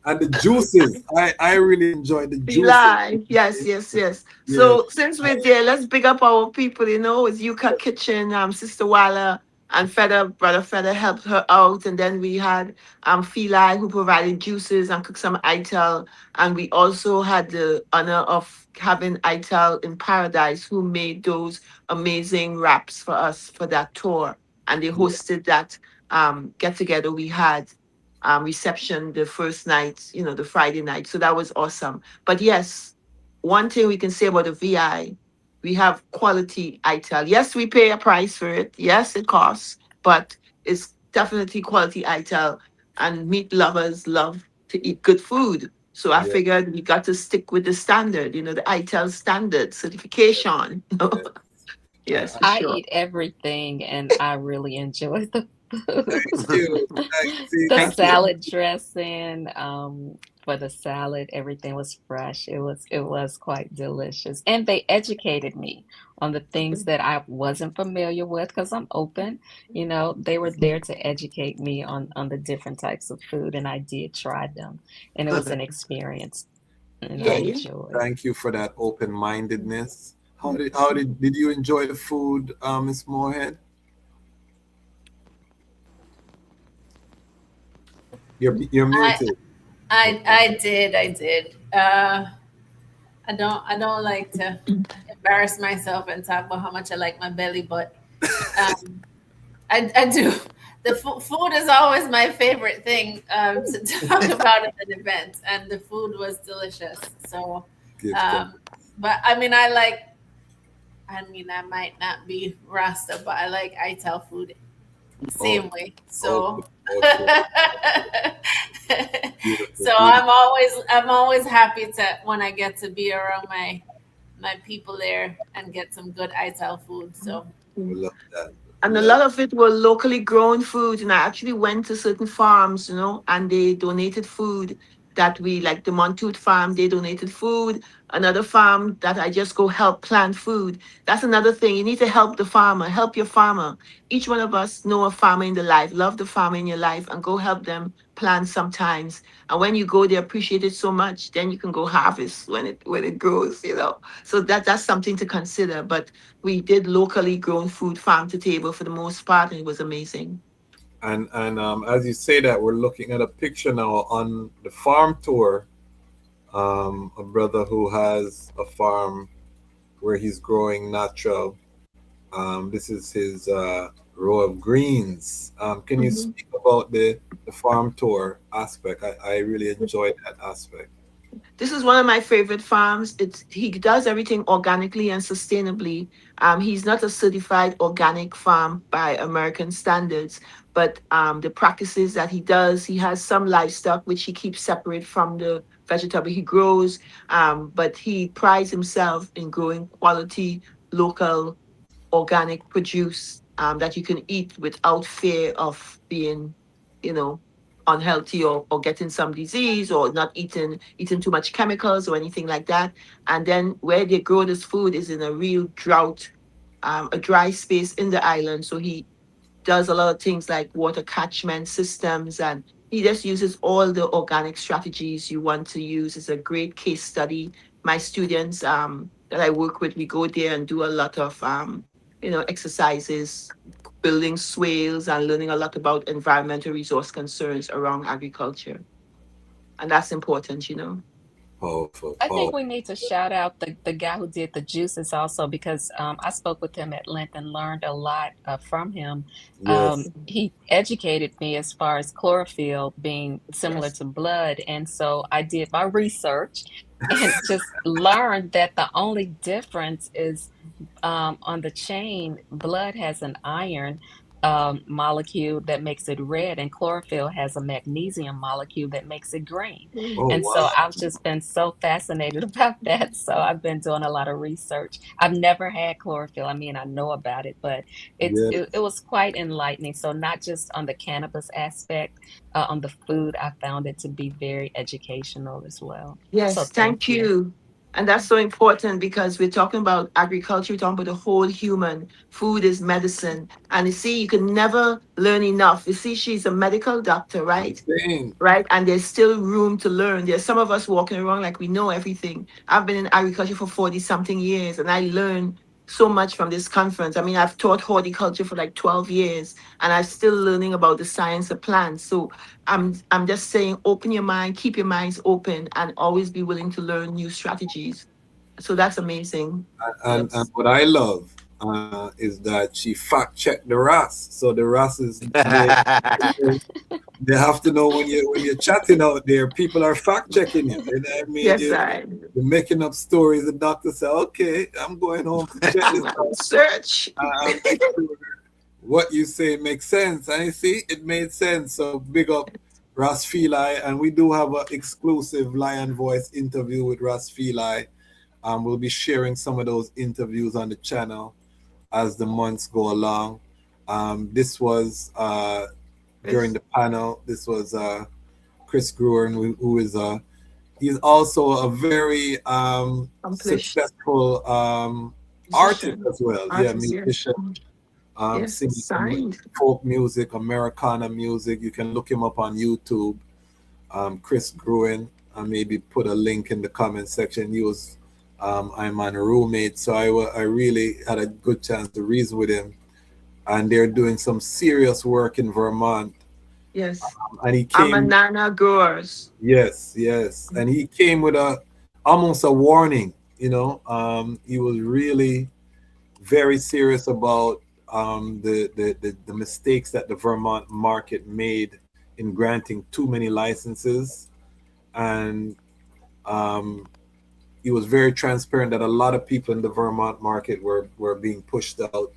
and the juices. I really enjoyed the juices. Live. Yes. So since we're there, let's big up our people, you know, it's Yuka Kitchen, Sister Walla and Brother Feder helped her out. And then we had Feli who provided juices and cooked some Ital. And we also had the honor of having Ital in Paradise, who made those amazing wraps for us for that tour. And they hosted that get together we had. Reception the first night, you know, the Friday night. So that was awesome. But yes, one thing we can say about the VI, we have quality Ital. Yes, we pay a price for it. Yes, it costs, but it's definitely quality Ital. And meat lovers love to eat good food. So I Yeah. figured we got to stick with the standard, the ITEL standard certification. Yes, for I sure. eat everything and I really enjoy the Thank food. you. See, The that's Thank you. salad dressing, for the salad, everything was fresh. It was quite delicious. And they educated me on the things that I wasn't familiar with because I'm open. They were there to educate me on the different types of food, and I did try them. And it was an experience, and I Yeah. enjoyed. thank you for that open-mindedness. How did you enjoy the food, Miss Moorhead? You're I muted. I did. I did. I don't like to embarrass myself and talk about how much I like my belly, but um, I do. The food is always my favorite thing to talk about at an event, and the food was delicious. So, Give them. but I mean, I might not be Rasta, but I like ITAL food Oh, same way. So, okay, okay. Beautiful, so beautiful. I'm always happy to when I get to be around my people there and get some good ITAL food. So. We love that. And a Love. lot of it were locally grown food. And I actually went to certain farms, and they donated food that we, like the Montoot farm, they donated food. Another farm that I just go help plant food. That's another thing. You need to help the farmer, help your farmer. Each one of us know a farmer in the life, love the farmer in your life, and go help them plant sometimes. And when you go, they appreciate it so much. Then you can go harvest when it grows. So that's something to consider. But we did locally grown food farm to table for the most part, and it was amazing. And as you say that, we're looking at a picture now on the farm tour. A brother who has a farm where he's growing natural. This is his row of greens. Can you Mhm. speak about the farm tour aspect? I really enjoyed that aspect. This is one of my favorite farms. He does everything organically and sustainably. He's not a certified organic farm by American standards, but the practices that he does, he has some livestock which he keeps separate from the vegetable he grows. But he prides himself in growing quality local organic produce that you can eat without fear of being, you know, unhealthy or getting some disease or not eating too much chemicals or anything like that. And then where they grow this food is in a real drought, a dry space in the island. So he does a lot of things like water catchment systems, and he just uses all the organic strategies you want to use. It's a great case study. My students that I work with, we go there and do a lot of exercises, building swales and learning a lot about environmental resource concerns around agriculture. And that's important. Powerful, I think powerful. we need to shout out the guy who did the juices also because I spoke with him at length and learned a lot from him. Yes. He educated me as far as chlorophyll being similar Yes. to blood. And so I did my research and just learned that the only difference is on the chain, blood has an iron molecule that makes it red, and chlorophyll has a magnesium molecule that makes it green. Oh And so wow. I've just been so fascinated about that. So I've been doing a lot of research. I've never had chlorophyll. I mean, I know about it, but Yeah. it was quite enlightening. So not just on the cannabis aspect, on the food, I found it to be very educational as well. So Yes, thank thank you. you. And that's so important because we're talking about agriculture, we're talking about the whole human. Food is medicine. And you see, you can never learn enough. You see, she's a medical doctor, right? Dang. Right? And there's still room to learn. There's some of us walking around like we know everything. I've been in agriculture for 40 something years and I learned so much from this conference. I mean, I've taught horticulture for like 12 years and I'm still learning about the science of plants. So I'm just saying, open your mind, keep your minds open, and always be willing to learn new strategies. So that's amazing. And Yes. what I love is that she fact checked the RAS. So the RAS is they have to know when you're chatting out there, people are fact checking you. You know what I mean? Yes, I You're making up stories. The doctor say, "Okay, I'm going home to check do this my out. research. Make sure what you say makes sense." And you see, it made sense. So big up Rastafari, and we do have an exclusive Lion Voice interview with Rastafari. We'll be sharing some of those interviews on the channel as the months go along. This was during the panel. This was Chris Gruen, who is he's also a very successful artist as well. Musician. Singing signed. folk music, Americana music. You can look him up on YouTube. Chris Gruen. I maybe put a link in the comment section. He was I'm on a roommate, so I really had a good chance to reason with him. And they're doing some serious work in Vermont. Yes. And he came. Amanana growers. Yes. And he came with almost a warning. He was really very serious about the mistakes that the Vermont market made in granting too many licenses, and he was very transparent that a lot of people in the Vermont market were being pushed out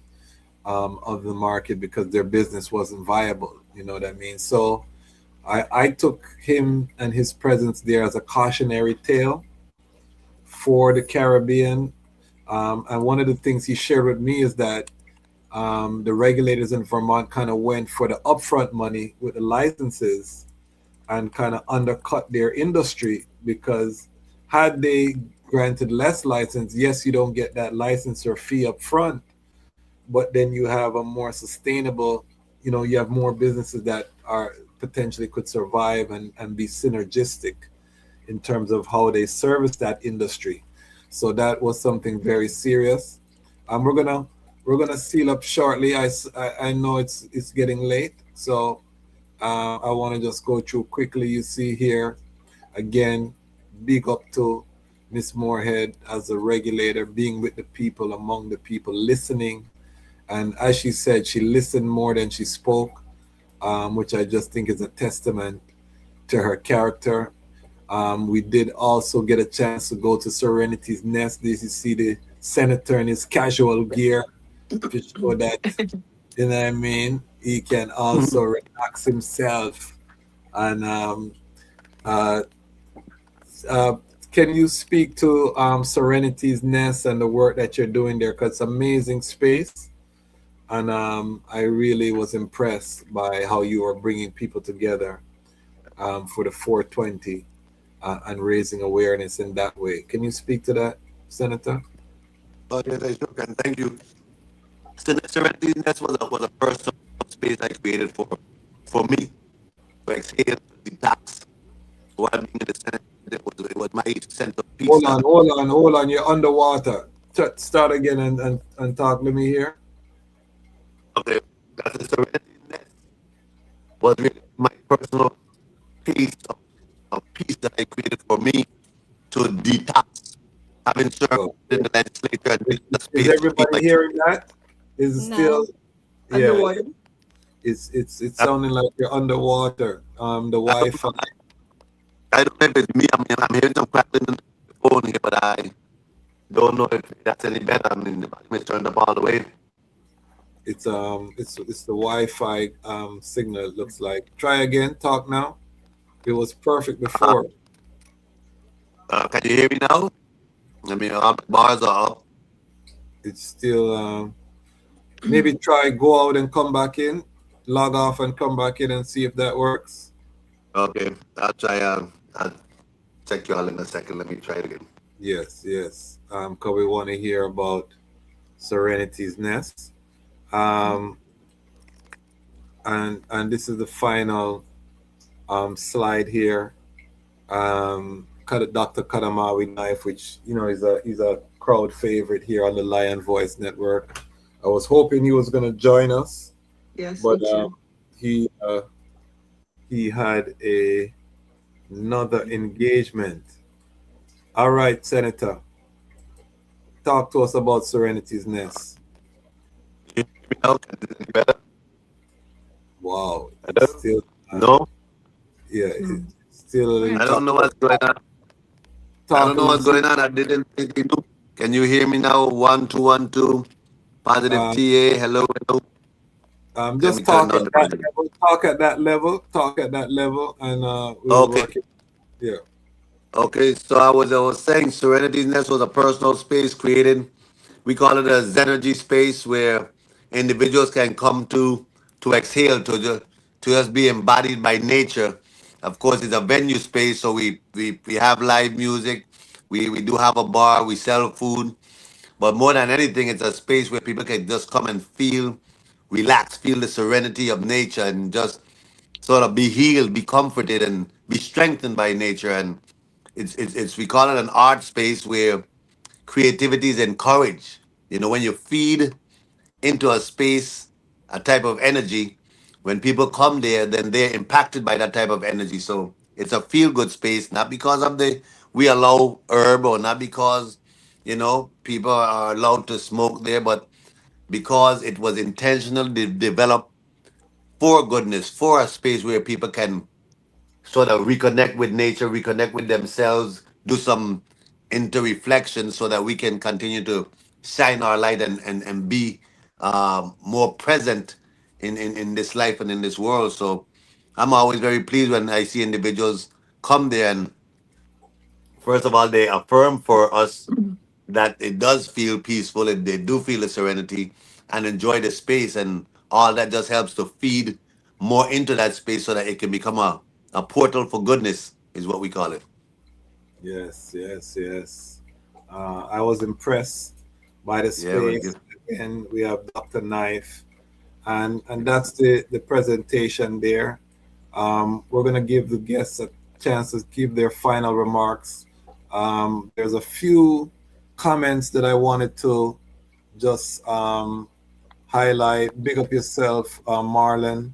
of the market because their business wasn't viable. You know what I mean? So I took him and his presence there as a cautionary tale for the Caribbean. And one of the things he shared with me is that the regulators in Vermont kind of went for the upfront money with the licenses and kind of undercut their industry, because had they granted less license, yes, you don't get that license or fee up front, but then you have a more sustainable, you have more businesses that are potentially could survive and be synergistic in terms of how they service that industry. So that was something very serious. We're gonna seal up shortly. I know it's getting late, so I want to just go through quickly. You see here again, big up to Miss Moorhead as a regulator, being with the people, among the people, listening. And as she said, she listened more than she spoke, which I just think is a testament to her character. We did also get a chance to go to Serenity's Nest. This you see the senator in his casual gear to show that, you know what I mean, he can also relax himself. And can you speak to Serenity's Nest and the work that you're doing there? Because it's an amazing space. And I really was impressed by how you are bringing people together for the 420 and raising awareness in that way. Can you speak to that, Senator? Oh, yes, I sure can. Thank you. Serenity's Nest was a personal space I created for me, to exhale, detox. While being in the Senate, it was my sense of peace. Hold on. You're underwater. Start again and talk. Let me hear. Okay, that's the Serenity's Nest. Was really my personal piece of peace that I created for me to detox. Having served in the legislature and the space. Is everybody hearing that? Is it still underwater? It's sounding like you're underwater. The Wi-Fi. I don't know if it's me. I'm hearing some crackling in the phone here, but I don't know if that's any better. I mean, let me turn them all the way. It's the Wi-Fi signal. It looks like. Try again. Talk now. It was perfect before. Can you hear me now? I mean, bars are up. It's still. Maybe try go out and come back in. Log off and come back in and see if that works. Okay, I'll try. I'll check you all in a second. Let me try it again. Yes. Because we want to hear about Serenity's Nest. And this is the final slide here. Dr. Kadamawi Knife, which is a crowd favorite here on the Lion Voice Network. I was hoping he was going to join us. Yes, but he had another engagement. All right, Senator, talk to us about Serenity's Nest. Wow. Still, no? Yeah, it's still a little. I don't know what's going on. I don't know what's going on. I didn't think you do. Can you hear me now? 1 2 1 2. Positive TA. Hello. Let me Just turn talk down at the that volume. level, talk at that level, talk at that level, and we will Okay. work it. Yeah. Okay. So I was saying Serenity Nest was a personal space created. We call it a Zenergy space where individuals can come to exhale, to just be embodied by nature. Of course, it's a venue space, so we have live music. We do have a bar. We sell food. But more than anything, it's a space where people can just come and feel relax, feel the serenity of nature, and just sort of be healed, be comforted, and be strengthened by nature. And it's we call it an art space where creativity is encouraged. You know, when you feed into a space, a type of energy, when people come there, then they're impacted by that type of energy. So it's a feel good space, not because of the we allow herb, or not because people are allowed to smoke there, but because it was intentionally developed for goodness, for a space where people can sort of reconnect with nature, reconnect with themselves, do some inter-reflection so that we can continue to shine our light and be more present in this life and in this world. So I'm always very pleased when I see individuals come there and first of all, they affirm for us that it does feel peaceful and they do feel the serenity and enjoy the space, and all that just helps to feed more into that space so that it can become a portal for goodness is what we call it. Yes, yes, yes. I was impressed by the Yeah, well, space. And we have Dr. Knife, and that's the presentation there. We're gonna give the guests a chance to give their final remarks. There's a few comments that I wanted to just highlight. Big up yourself, Marlon.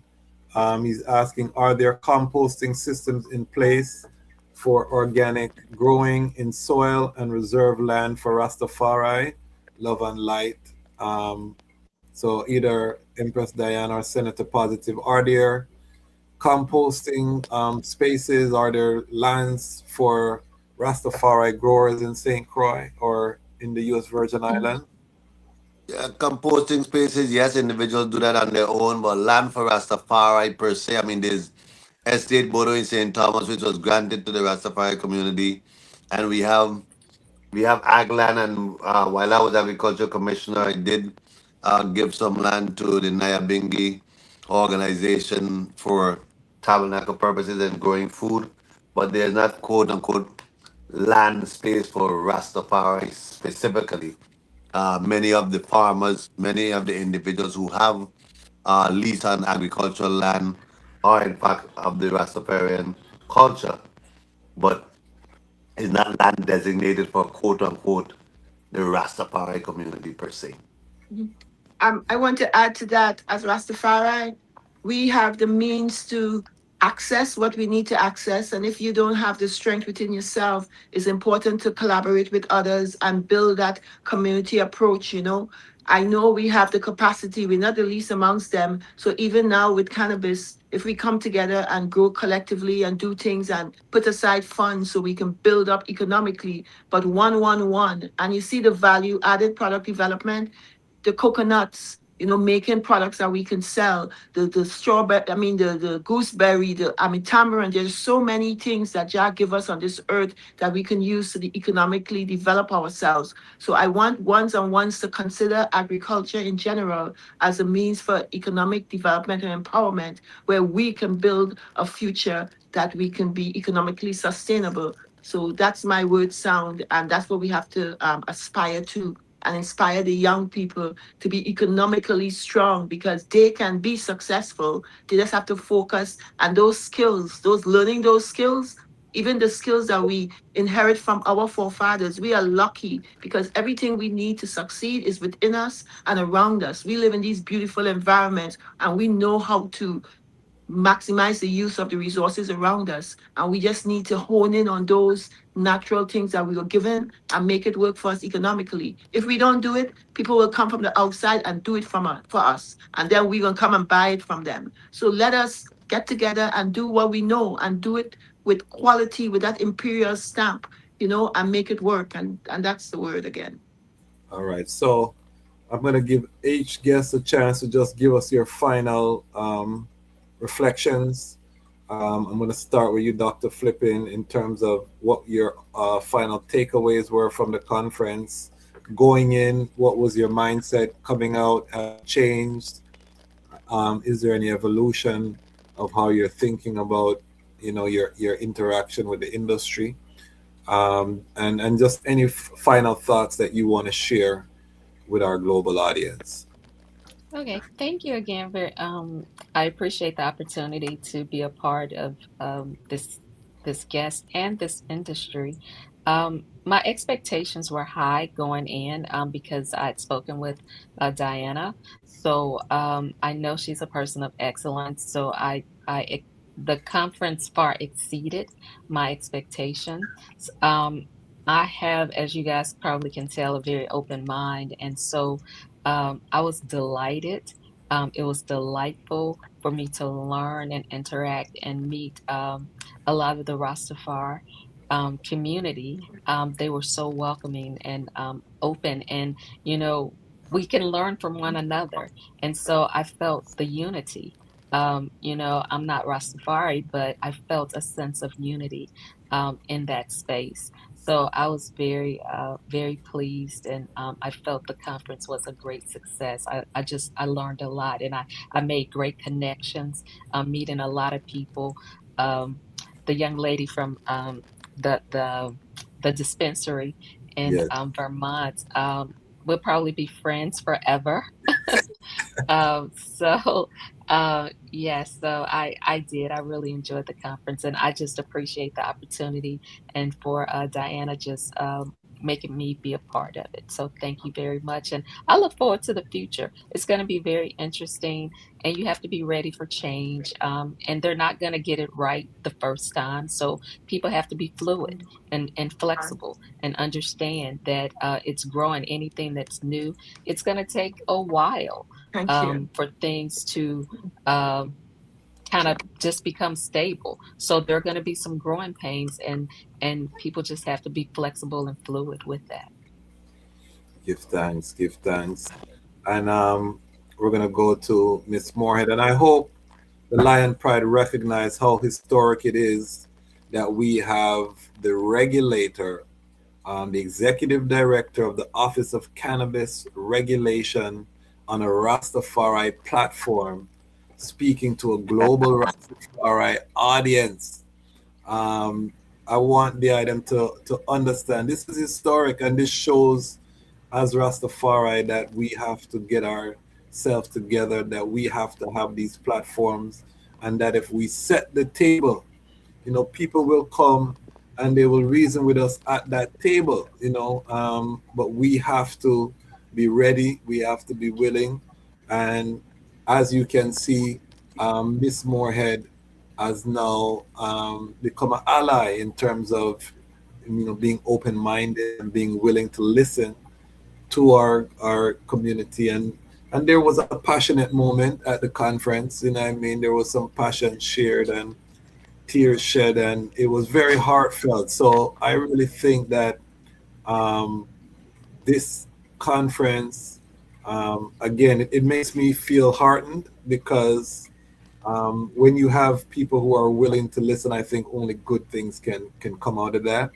He's asking, are there composting systems in place for organic growing in soil and reserve land for Rastafari? Love and light. So either Empress Diana or Senator Positive, are there composting spaces? Are there lands for Rastafari growers in St. Croix or in the U.S. Virgin Islands? yeah, composting spaces, yes, individuals do that on their own, but land for Rastafari per se, I mean, there's Estate Bodo in St. Thomas, which was granted to the Rastafari community, and we have ag land, and while I was agriculture commissioner, I did give some land to the Nyabingi organization for tabernacle purposes and growing food, but there's not quote unquote land space for Rastafari specifically. Many of the farmers, many of the individuals who have lease on agricultural land are in fact of the Rastafarian culture, but is not land designated for quote unquote the Rastafari community per se. Mhm. I want to add to that, as Rastafari, we have the means to access what we need to access. And if you don't have the strength within yourself, it's important to collaborate with others and build that community approach. I know we have the capacity, we're not the least amongst them. So even now with cannabis, if we come together and grow collectively and do things and put aside funds so we can build up economically, but one, and you see the value added product development, the coconuts, making products that we can sell, the strawberry, I mean the gooseberry, tamarind. There's so many things that Jah give us on this earth that we can use to economically develop ourselves. So I want ones and ones to consider agriculture in general as a means for economic development and empowerment, where we can build a future that we can be economically sustainable. So that's my word sound, and that's what we have to aspire to and inspire the young people to be economically strong because they can be successful. They just have to focus on those skills, those skills, even the skills that we inherit from our forefathers. We are lucky because everything we need to succeed is within us and around us. We live in these beautiful environments and we know how to maximize the use of the resources around us. And we just need to hone in on those natural things that we were given and make it work for us economically. If we don't do it, people will come from the outside and do it for us. And then we're going to come and buy it from them. So let us get together and do what we know and do it with quality, with that imperial stamp, and make it work. And that's the word again. All right. So I'm going to give each guest a chance to just give us your final reflections. I'm going to start with you, Dr. Flippin, in terms of what your final takeaways were from the conference. Going in, what was your mindset? Coming out, changed? Is there any evolution of how you're thinking about, your interaction with the industry? And just any final thoughts that you want to share with our global audience. Okay, thank you again for I appreciate the opportunity to be a part of this guest and this industry. My expectations were high going in because I'd spoken with Diana, so I know she's a person of excellence. So the conference far exceeded my expectations. Um, I have, as you guys probably can tell, a very open mind, and so I was delighted. It was delightful for me to learn and interact and meet a lot of the Rastafari community. They were so welcoming and open, and we can learn from one another. And so I felt the unity. I'm not Rastafari, but I felt a sense of unity in that space. So I was very pleased, and I felt the conference was a great success. I learned a lot, and I made great connections, meeting a lot of people. Um, the young lady from the the the dispensary in Yes. Vermont, we'll probably be friends forever. So yes, so I did. I really enjoyed the conference, and I just appreciate the opportunity and for Diana just making me be a part of it. So thank you very much, and I look forward to the future. It's going to be very interesting, and you have to be ready for change. And they're not going to get it right the first time, so people have to be fluid and flexible and understand that it's growing. Anything that's new, it's going to take a while Thank you. for things to kind of just become stable. So there are going to be some growing pains, and people just have to be flexible and fluid with that. Give thanks, give thanks. And we're going to go to Miss Moorhead. And I hope the Lion Pride recognize how historic it is that we have the regulator, the executive director of the Office of Cannabis Regulation on a Rastafari platform, speaking to a global Rastafari audience. I want the item to understand this is historic, and this shows as Rastafari that we have to get ourselves together, that we have to have these platforms, and that if we set the table, people will come and they will reason with us at that table, but we have to be ready, we have to be willing. And as you can see, Miss Moorhead has now become an ally in terms of being open-minded and being willing to listen to our community. And there was a passionate moment at the conference, there was some passion shared and tears shed, and it was very heartfelt. So I really think that this conference, again, it makes me feel heartened, because when you have people who are willing to listen, I think only good things can come out of that.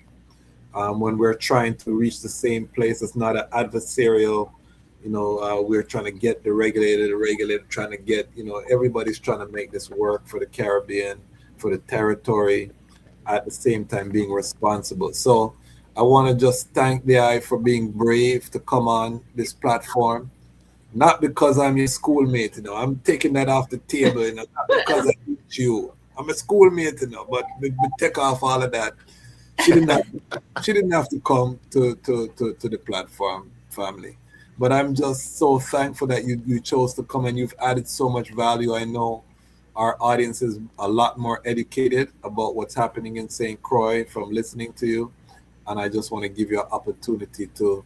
When we're trying to reach the same place, it's not an adversarial, we're trying to get the regulator trying to get, everybody's trying to make this work for the Caribbean, for the territory, at the same time being responsible. So I want to just thank the eye for being brave to come on this platform. Not because I'm your schoolmate, I'm taking that off the table, not because I hate you. I'm a schoolmate, but we take off all of that. She didn't have to come to the platform, family. But I'm just so thankful that you chose to come, and you've added so much value. I know our audience is a lot more educated about what's happening in St. Croix from listening to you. And I just want to give you an opportunity to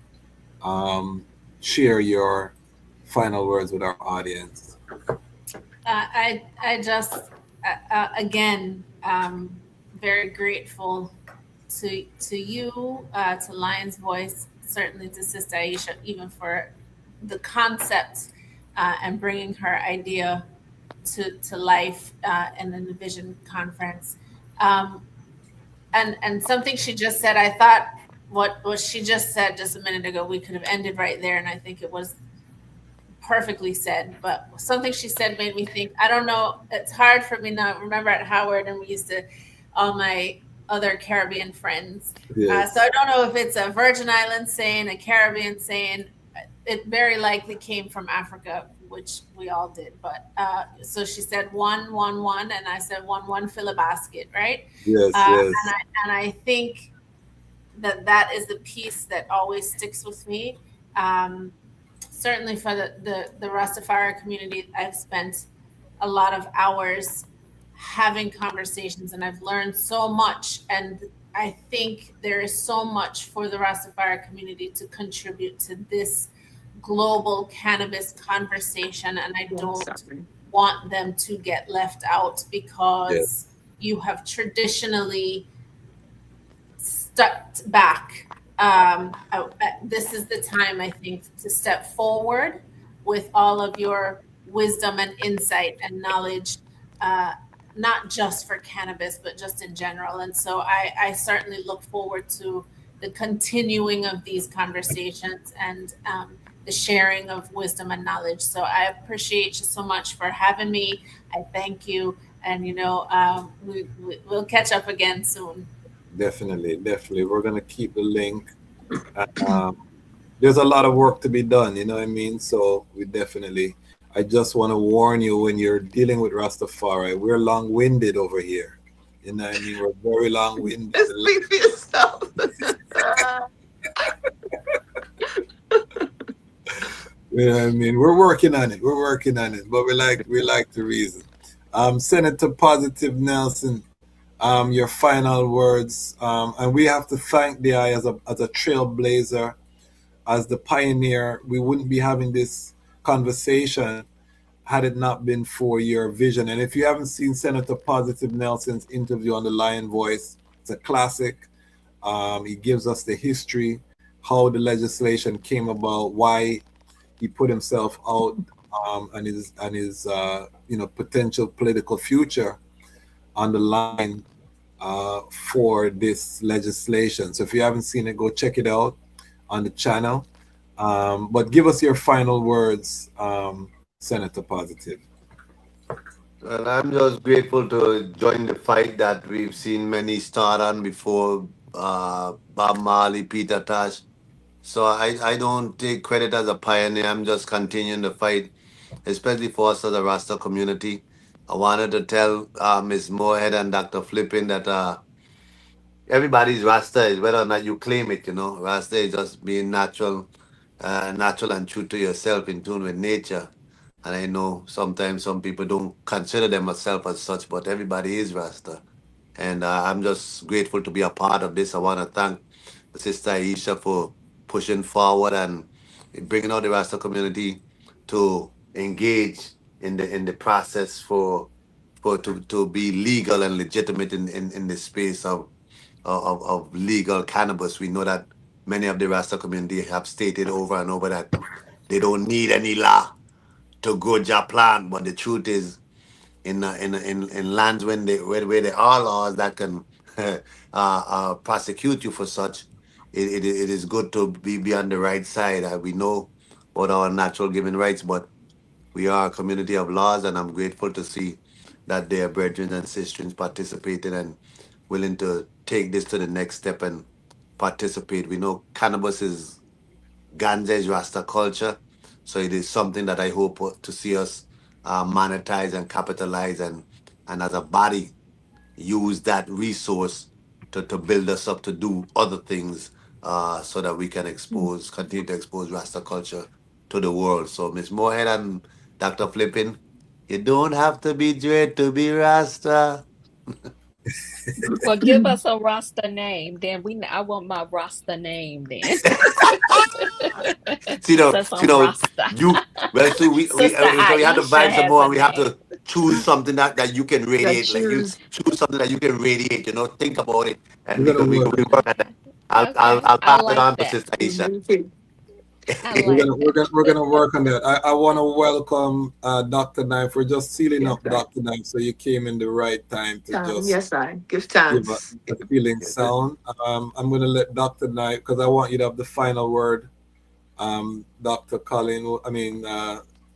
share your final words with our audience. I just again very grateful to you, to Lion's Voice, certainly to Sister Aisha, even for the concept and bringing her idea to life in the enVIzion conference. And something she just said, I thought what she just said just a minute ago, we could have ended right there, and I think it was perfectly said. But something she said made me think, I don't know, it's hard for me now. Remember at Howard, and we used to, all my other Caribbean friends. Yes. So I don't know if it's a Virgin Islands saying, a Caribbean saying. It very likely came from Africa, which we all did. But so she said 1, 1, 1, and I said 1, 1, fill a basket, right? Yes, yes. And I think that is the piece that always sticks with me. Certainly for the Rastafari community, I've spent a lot of hours having conversations, and I've learned so much. And I think there is so much for the Rastafari community to contribute to this global cannabis conversation, and I don't want them to get left out, because you have traditionally stuck back. This is the time, I think, to step forward with all of your wisdom and insight and knowledge, not just for cannabis, but just in general. And so I certainly look forward to the continuing of these conversations and the sharing of wisdom and knowledge. So I appreciate you so much for having me. I thank you. And, we'll catch up again soon. Definitely. We're going to keep the link. There's a lot of work to be done, you know what I mean? So I just want to warn you, when you're dealing with Rastafari, we're long-winded over here. You know what I mean? We're very long-winded. Speak for yourself. You know what I mean? We're working on it, but we like to reason. Senator Positive Nelson, your final words. And we have to thank the eye as a trailblazer, as the pioneer. We wouldn't be having this conversation had it not been for your vision. And if you haven't seen Senator Positive Nelson's interview on the Lion Voice, it's a classic. He gives us the history, how the legislation came about, why he put himself out, and his potential political future on the line for this legislation. So if you haven't seen it, go check it out on the channel. But give us your final words, Senator Positive. Well, I'm just grateful to join the fight that we've seen many start on before, Bob Marley, Peter Tosh. So I don't take credit as a pioneer. I'm just continuing the fight, especially for us as a Rasta community. I wanted to tell Ms. Moorhead and Dr. Flippin that everybody's Rasta, is whether or not you claim it, Rasta is just being natural and true to yourself, in tune with nature. And I know sometimes some people don't consider themselves as such, but everybody is Rasta. And I'm just grateful to be a part of this. I want to thank Sister Aisha for pushing forward and bringing out the Rasta community to engage in the process to be legal and legitimate in the space of legal cannabis. We know that many of the Rasta community have stated over and over that they don't need any law to grow their plant, but the truth is, in lands where there are laws that can prosecute you for such, it is good to be on the right side. We know about our natural given rights, but we are a community of laws, and I'm grateful to see that their brethren and sisters participated and willing to take this to the next step and participate. We know cannabis is ganja is Rasta culture, so it is something that I hope to see us monetize and capitalize, and as a body use that resource to build us up to do other things, so that we can continue to expose Rasta culture to the world. So Ms. Moorhead and Dr. Flippin, you don't have to be dread to be Rasta. Well, give us a Rasta name, then I want my Rasta name then. we have to vibe some more, and we have to choose something that you can radiate. Like you choose something that you can radiate. Think about it, and we can work at that. I'll pass it on to Sister Aisha. I like that. We're gonna work on that. I want to welcome Dr. Knife. We're just sealing up Dr. Knife, so you came in the right time to just Yes, I give give thanks. a feeling sound. I'm gonna let Dr. Knife, because I want you to have the final word. Dr. Colin,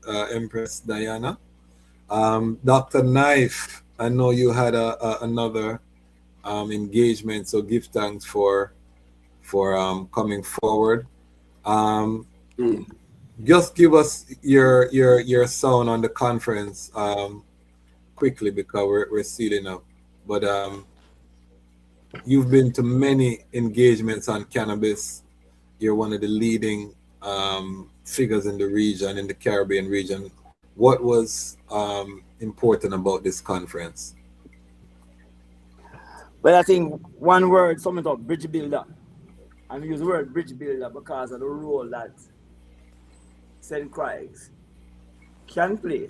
Empress Diana. Dr. Knife, I know you had another engagement, so give thanks for coming forward. Just give us your sound on the conference quickly, because we're sealing up. But you've been to many engagements on cannabis. You're one of the leading figures in the region, in the Caribbean region. What was important about this conference? Well, I think one word, sum it up, bridge builder. And we use the word bridge builder because of the role that St. Croix can play,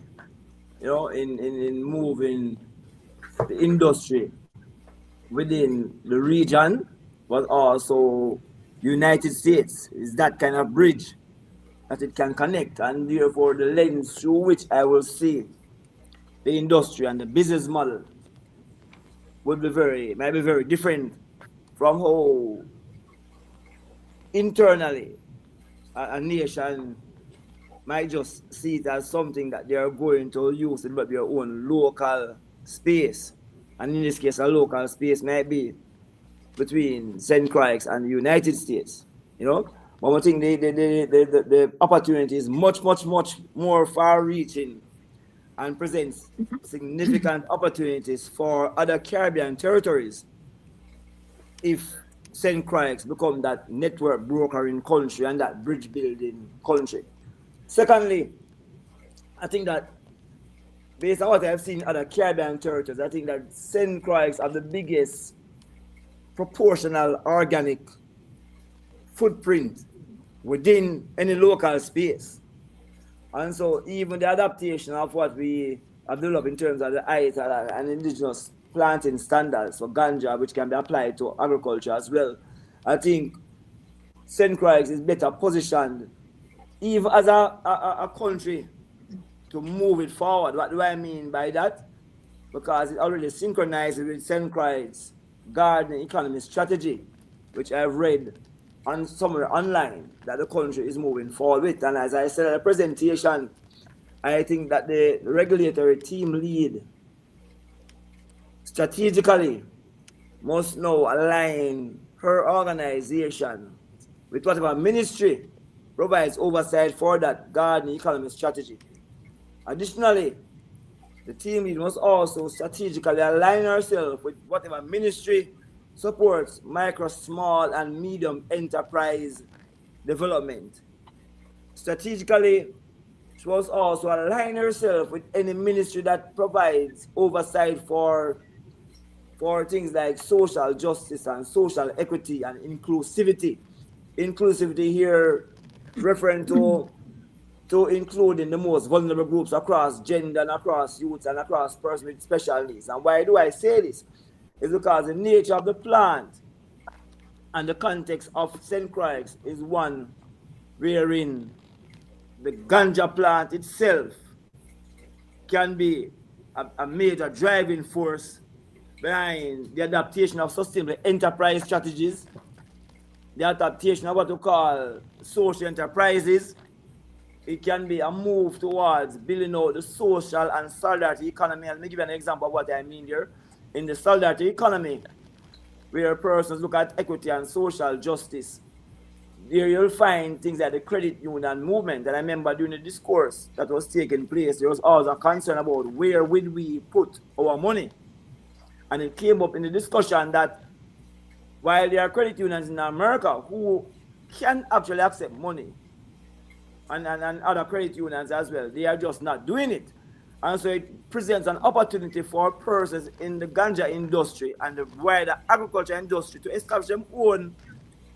in moving the industry within the region, but also United States. Is that kind of bridge that it can connect, and therefore the lens through which I will see the industry and the business model might be very different from how internally a nation might just see it as something that they are going to use in their own local space. And in this case, a local space might be between St. Croix and the United States, But I think the opportunity is much, much, much more far-reaching and presents significant opportunities for other Caribbean territories if St. Croix become that network brokering country and that bridge building country. Secondly, I think that based on what I've seen in other Caribbean territories, I think that St. Croix are the biggest proportional organic footprint within any local space. And so even the adaptation of what we have developed in terms of the ITAL and indigenous planting standards for ganja, which can be applied to agriculture as well, I think St. Croix is better positioned, even as a country, to move it forward. What do I mean by that? Because it already synchronizes with St. Croix garden economy strategy, which I've read on somewhere online that the country is moving forward with. And as I said at the presentation, I think that the regulatory team lead strategically must now align her organization with whatever ministry provides oversight for that garden economy strategy. Additionally, the team lead must also strategically align herself with whatever ministry supports micro, small, and medium enterprise development. Strategically, she must also align herself with any ministry that provides oversight for things like social justice and social equity and inclusivity. Inclusivity here referring to including the most vulnerable groups across gender and across youth and across persons with special needs. And why do I say this? It's because the nature of the plant and the context of St. Croix is one wherein the ganja plant itself can be a major driving force behind the adaptation of sustainable enterprise strategies, the adaptation of what we call social enterprises. It can be a move towards building out the social and solidarity economy. And let me give you an example of what I mean here. In the solidarity economy, where persons look at equity and social justice, there you'll find things like the credit union movement. And I remember during the discourse that was taking place, there was always a concern about where would we put our money. And it came up in the discussion that while there are credit unions in America who can actually accept money, and other credit unions as well, they are just not doing it. And so it presents an opportunity for persons in the ganja industry and the wider agriculture industry to establish their own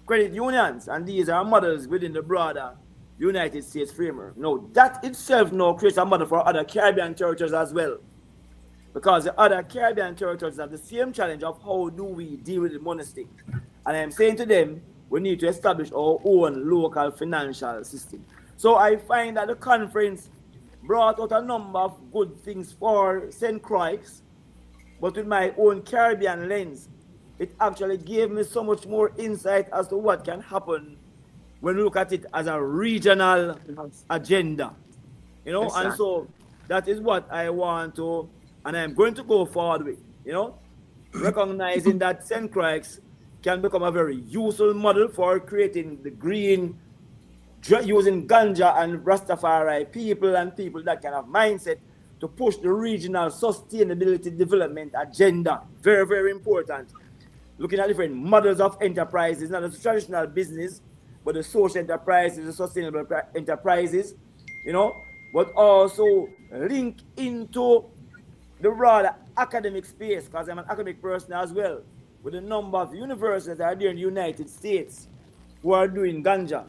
credit unions. And these are models within the broader United States framework. Now, that itself now creates a model for other Caribbean territories as well. Because the other Caribbean territories have the same challenge of how do we deal with the money stick. And I'm saying to them, we need to establish our own local financial system. So I find that the conference brought out a number of good things for St. Croix, but with my own Caribbean lens, it actually gave me so much more insight as to what can happen when we look at it as a regional agenda. You know, Yes, and sir. so that is what I want to, and I'm going to go forward with, you know, recognizing that St. Croix can become a very useful model for creating the green, using ganja and Rastafari people and people that kind of mindset to push the regional sustainability development agenda. Very, very important. Looking at different models of enterprises, not the traditional business, but the social enterprises, the sustainable enterprises, you know, but also link into the broader academic space, because I'm an academic person as well, with a number of universities that are there in the United States who are doing ganja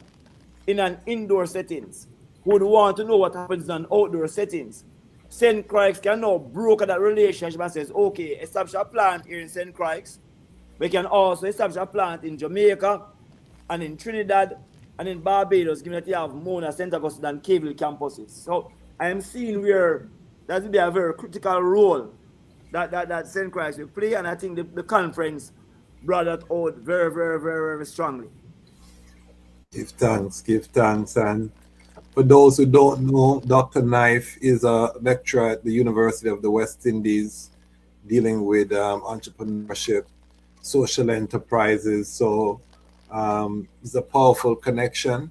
in an indoor settings, who would want to know what happens in outdoor settings. St. Croix can now broker that relationship and says, okay, establish a plant here in St. Croix. We can also establish a plant in Jamaica and in Trinidad and in Barbados, given that you have Mona, St. Augustine, and Cable campuses. So I am seeing where that will be a very critical role that St. Croix will play, and I think the conference brought that out very, very, very, very strongly. Give thanks. And for those who don't know, Dr. Knife is a lecturer at the University of the West Indies dealing with entrepreneurship, social enterprises. So it's a powerful connection.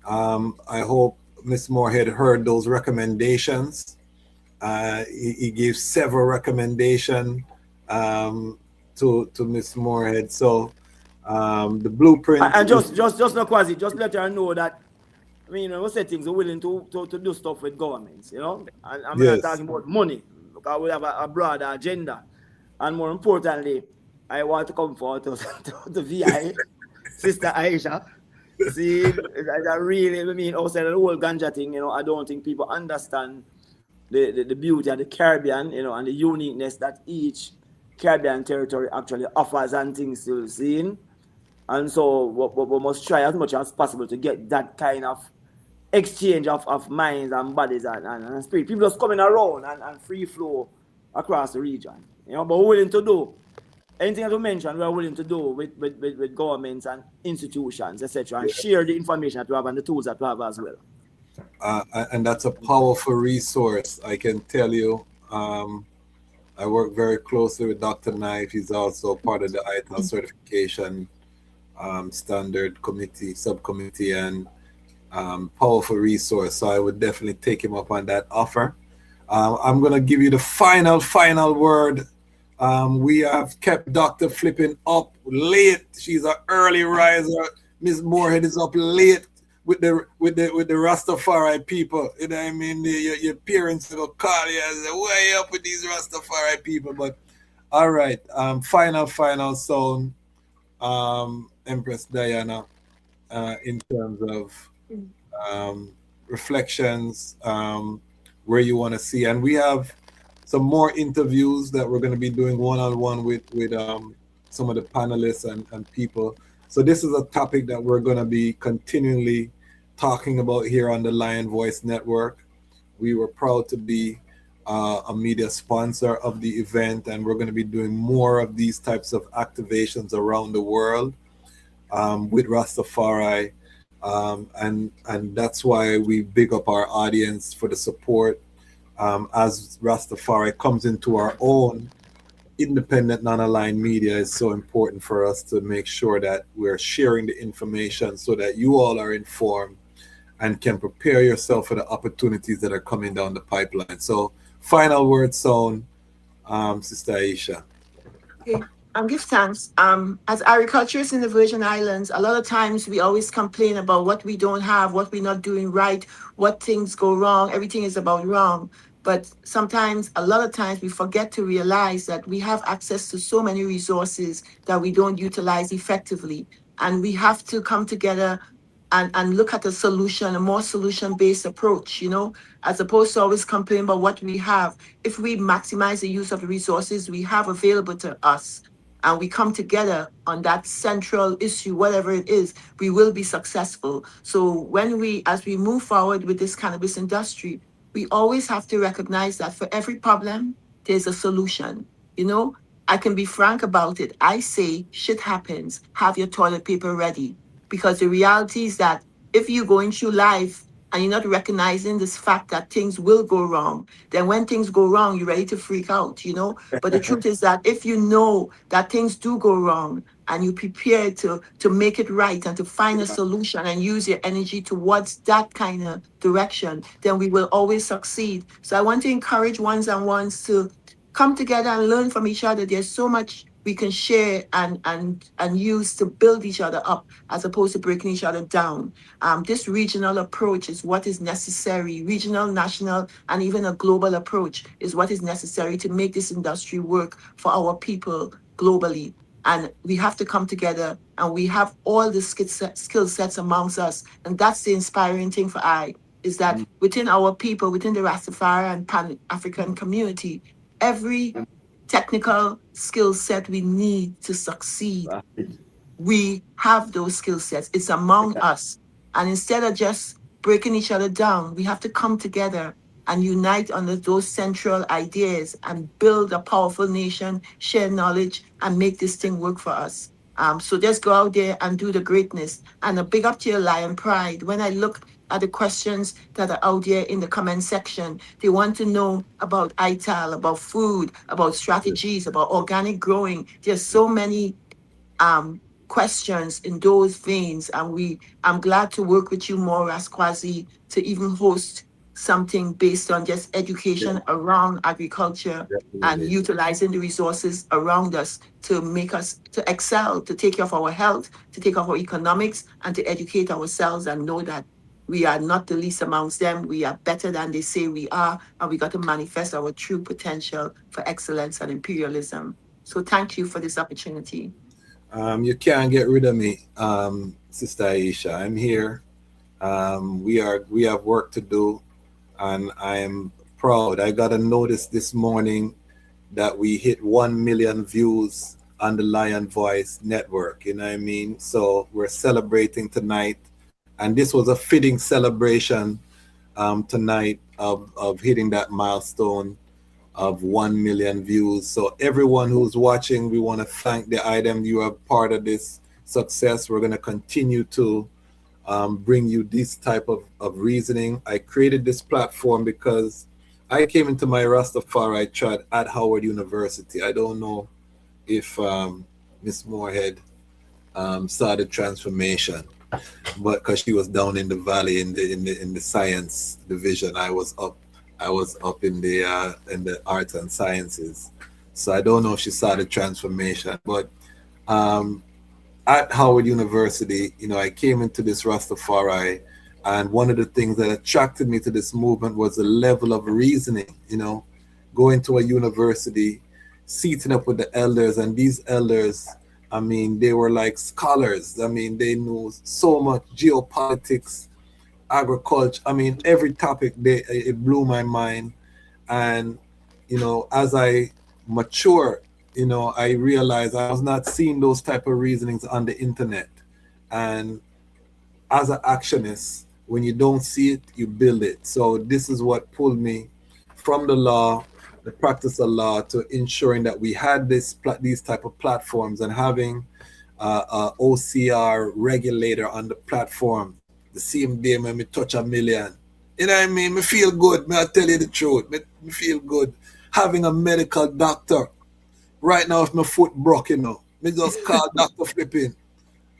I hope Ms. Moorhead heard those recommendations. He gave several recommendations to Ms. Moorhead. So the blueprint. And just no quasi, just let her know that, I mean, you know, settings are willing to do stuff with governments, you know. And I'm not talking about money, because we have a broader agenda. And more importantly, I want to come forward to VI, Sister Aisha. See, I really, I mean, outside of the whole ganja thing, you know, I don't think people understand the beauty of the Caribbean, you know, and the uniqueness that each Caribbean territory actually offers and things to see. And so we must try as much as possible to get that kind of exchange of minds and bodies and spirit. People just coming around and free flow across the region. You know, but we're willing to do anything that we mentioned, we're willing to do with governments and institutions, etc., and share the information that we have and the tools that we have as well. And that's a powerful resource, I can tell you. I work very closely with Dr. Knife. He's also part of the ITAL certification standard committee, subcommittee, and powerful resource. So I would definitely take him up on that offer. I'm going to give you the final word. We have kept Dr. Flipping up late. She's an early riser. Ms. Moorhead is up late with the Rastafari people. You know what I mean? Your parents will call you and say, "Why you up with these Rastafari people?" But all right, final sound, Empress Diana, in terms of reflections, where you want to see, and we have some more interviews that we're going to be doing one-on-one with some of the panelists and people. So this is a topic that we're going to be continually talking about here on the Lion Voice Network. We were proud to be a media sponsor of the event, and we're going to be doing more of these types of activations around the world with Rastafari. And that's why we big up our audience for the support. As Rastafari comes into our own independent, non-aligned media, is so important for us to make sure that we're sharing the information so that you all are informed and can prepare yourself for the opportunities that are coming down the pipeline. So final word sound, Sister Aisha. Okay. Give thanks. As agriculturists in the Virgin Islands, a lot of times we always complain about what we don't have, what we're not doing right, what things go wrong. Everything is about wrong. But sometimes, a lot of times, we forget to realize that we have access to so many resources that we don't utilize effectively. And we have to come together and look at a solution, a more solution-based approach, you know, as opposed to always complaining about what we have. If we maximize the use of the resources we have available to us, and we come together on that central issue, whatever it is, we will be successful. So as we move forward with this cannabis industry, we always have to recognize that for every problem, there's a solution. You know, I can be frank about it. I say shit happens, have your toilet paper ready. Because the reality is that if you're going through life and you're not recognizing this fact that things will go wrong, then when things go wrong, you're ready to freak out, you know? But the truth is that if you know that things do go wrong and you prepare to make it right and to find a solution and use your energy towards that kind of direction, then we will always succeed. So I want to encourage ones and ones to come together and learn from each other. There's so much we can share and use to build each other up as opposed to breaking each other down. This regional approach is what is necessary. Regional, national, and even a global approach is what is necessary to make this industry work for our people globally. And we have to come together, and we have all the skill sets amongst us. And that's the inspiring thing for is that within our people, within the Rastafari and Pan-African community, every technical skill set we need to succeed, we have those skill sets. It's among us. And instead of just breaking each other down, we have to come together and unite under those central ideas and build a powerful nation, share knowledge, and make this thing work for us. So just go out there and do the greatness. And a big up to your Lion Pride. When I look at the questions that are out there in the comment section, they want to know about ITAL, about food, about strategies, about organic growing. There's so many questions in those veins, and I'm glad to work with you more, Rasquazi, to even host something based on just education around agriculture and utilizing the resources around us to make us to excel, to take care of our health, to take care of our economics, and to educate ourselves and know that we are not the least amongst them. We are better than they say we are, and we got to manifest our true potential for excellence and imperialism. So thank you for this opportunity. You can't get rid of me, Sister Aisha. I'm here. We have work to do, and I am proud. I got a notice this morning that we hit 1 million views on the Lion Voice network. You know what I mean? So we're celebrating tonight, and this was a fitting celebration tonight of hitting that milestone of 1 million views. So everyone who's watching, we want to thank the item. You are part of this success. We're going to continue to bring you this type of reasoning. I created this platform because I came into my Rastafari tribe at Howard University. I don't know if Miss Moorhead saw the transformation, but because she was down in the valley in the science division, I was up in the arts and sciences. So I don't know if she saw the transformation, but at Howard University, you know, I came into this Rastafari, and one of the things that attracted me to this movement was the level of reasoning, you know, going to a university, seating up with the elders, and these elders, I mean, they were like scholars. I mean, they knew so much geopolitics, agriculture. I mean, every topic, it blew my mind. And, you know, as I mature, you know, I realized I was not seeing those type of reasonings on the internet. And as an actionist, when you don't see it, you build it. So this is what pulled me from the law, the practice of law, to ensuring that we had these type of platforms, and having a OCR regulator on the platform. The same day when me touch 1 million, you know what I mean? Me feel good. Me I tell you the truth. Me feel good. Having a medical doctor. Right now, if my foot broke, you know, me just call Dr. Flipping,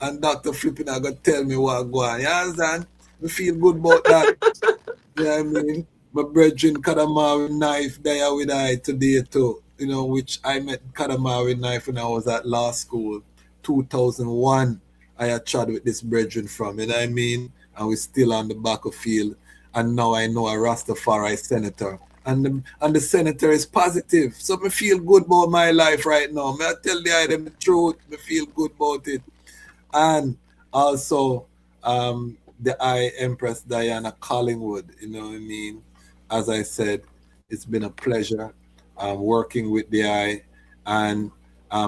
and Dr. Flipping are gonna tell me what go on. You understand? Me feel good about that. You know what I mean? My brethren Kadamawi knife there with I today too. You know, which I met Kadamawi knife when I was at law school, 2001. I had chatted with this brethren from, you know what I mean? And we're still on the battlefield. And now I know a Rastafari senator. And the senator is positive. So me feel good about my life right now. Me I tell the truth. Me feel good about it. And also the Empress Diana Collingwood, you know what I mean? As I said, it's been a pleasure working with the and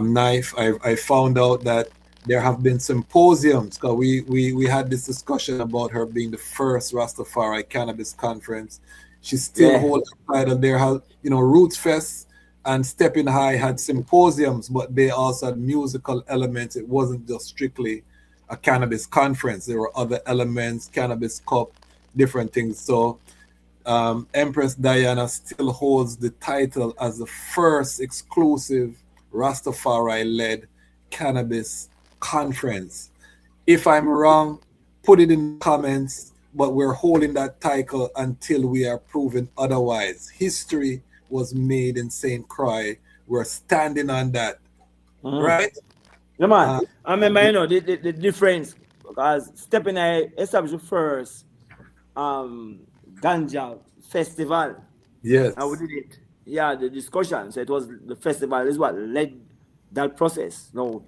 Knife, I found out that there have been symposiums, because we had this discussion about her being the first Rastafari Cannabis Conference. She still holds the title. There have, Roots Fest and Stepping High had symposiums, but they also had musical elements. It wasn't just strictly a cannabis conference. There were other elements, Cannabis Cup, different things. So Empress Diana still holds the title as the first exclusive Rastafari-led cannabis conference. If I'm wrong, put it in the comments, but we're holding that title until we are proven otherwise. History was made in St. Croix. We're standing on that, right? Yeah, man. I remember, the difference, because Stepping I established the first ganja festival. Yes. And we did it. Yeah, the discussion. So it was the festival is what led that process. No,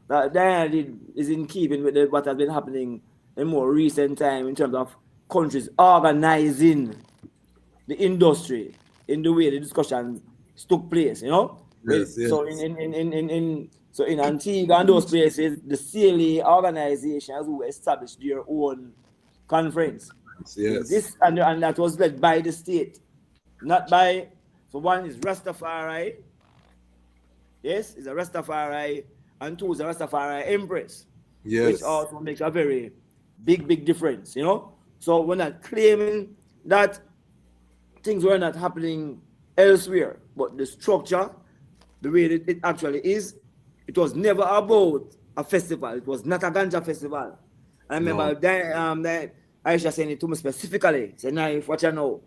that is in keeping with what has been happening in more recent time in terms of countries organizing the industry in the way the discussion took place. Yes, yes. So in Antigua and those places, the CLA organizations who established their own conference. Yes. And that was led by the state, not by. So one is Rastafari. Yes, it's a Rastafari, and two is a Rastafari Empress. Yes. Which also makes a very big difference. So we're not claiming that things were not happening elsewhere, but the structure, the way it actually is, it was never about a festival. It was not a ganja festival. I remember that Aisha saying it to me specifically. Say, now, if what you know,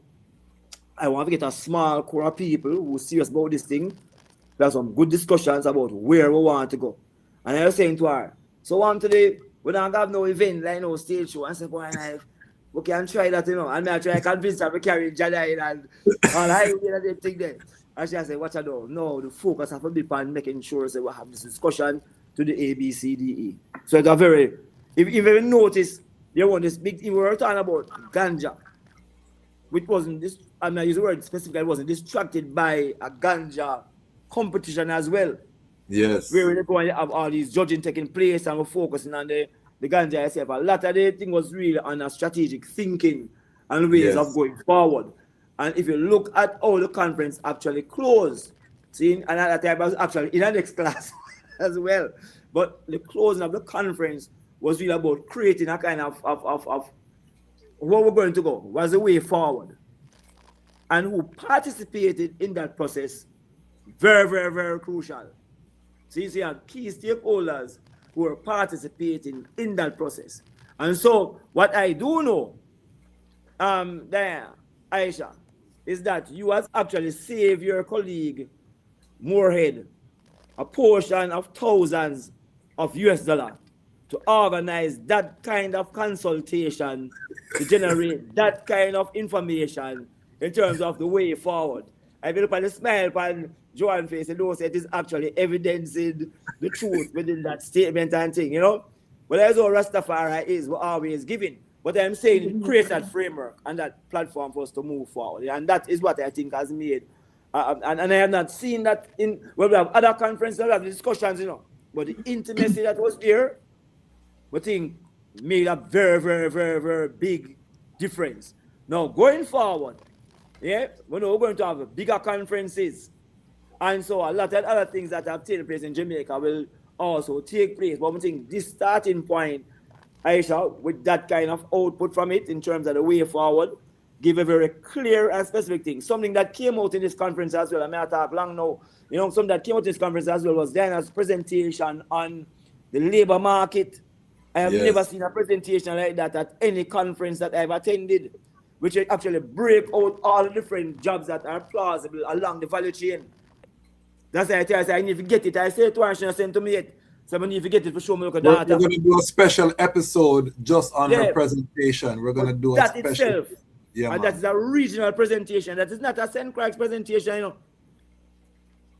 I want to get a small core of people who are serious about this thing. There are some good discussions about where we want to go. And I was saying to her, so on today, we don't have no event, like no stage show. I said, boy, we can try that, And I try to convince her to carry Jada and all that thing there. And she said, what you know? No, the focus has to be on making sure that we have this discussion to the ABCDE. So it's a very, if you even notice, there was this big thing we were talking about ganja, which wasn't this, I'm not using the word specifically, it wasn't distracted by a ganja competition as well. Yes. Where we go and have all these judging taking place and we're focusing on the ganja itself. A lot of the thing was really on a strategic thinking and ways of going forward. And if you look at how the conference actually closed, see, and at that time I was actually in the next class as well. But the closing of the conference was really about creating a kind of where we're going to go, was the way forward. And who participated in that process, very crucial. So you see, key stakeholders who are participating in that process. And so what I do know, there, Aisha, is that you has actually saved your colleague Moorhead a portion of thousands of US dollars to organize that kind of consultation, to generate that kind of information in terms of the way forward. I look at the smile on Joanne's face and knows it is actually evidencing the truth within that statement and thing, But as all Rastafari is, we're always giving. But I'm saying it creates that framework and that platform for us to move forward. And that is what I think has made. And I have not seen that we have other conferences, we have discussions, But the intimacy that was there, I think made a very big difference. Now, going forward, we know we're going to have bigger conferences. And so a lot of other things that have taken place in Jamaica will also take place. But I think this starting point, Aisha, with that kind of output from it in terms of the way forward, give a very clear and specific thing. Something that came out in this conference as well, I may not talk long now, something that came out in this conference as well was Diana's presentation on the labor market. I have never seen a presentation like that at any conference that I've attended, which actually break out all the different jobs that are plausible along the value chain. That's why I say I need to get it. I say to her, she sent to me it. So I need to get it for show me look at that. We're going to do a special episode just on her presentation. We're going to do that special itself. Yeah, and that is a regional presentation. That is not a St. Croix presentation,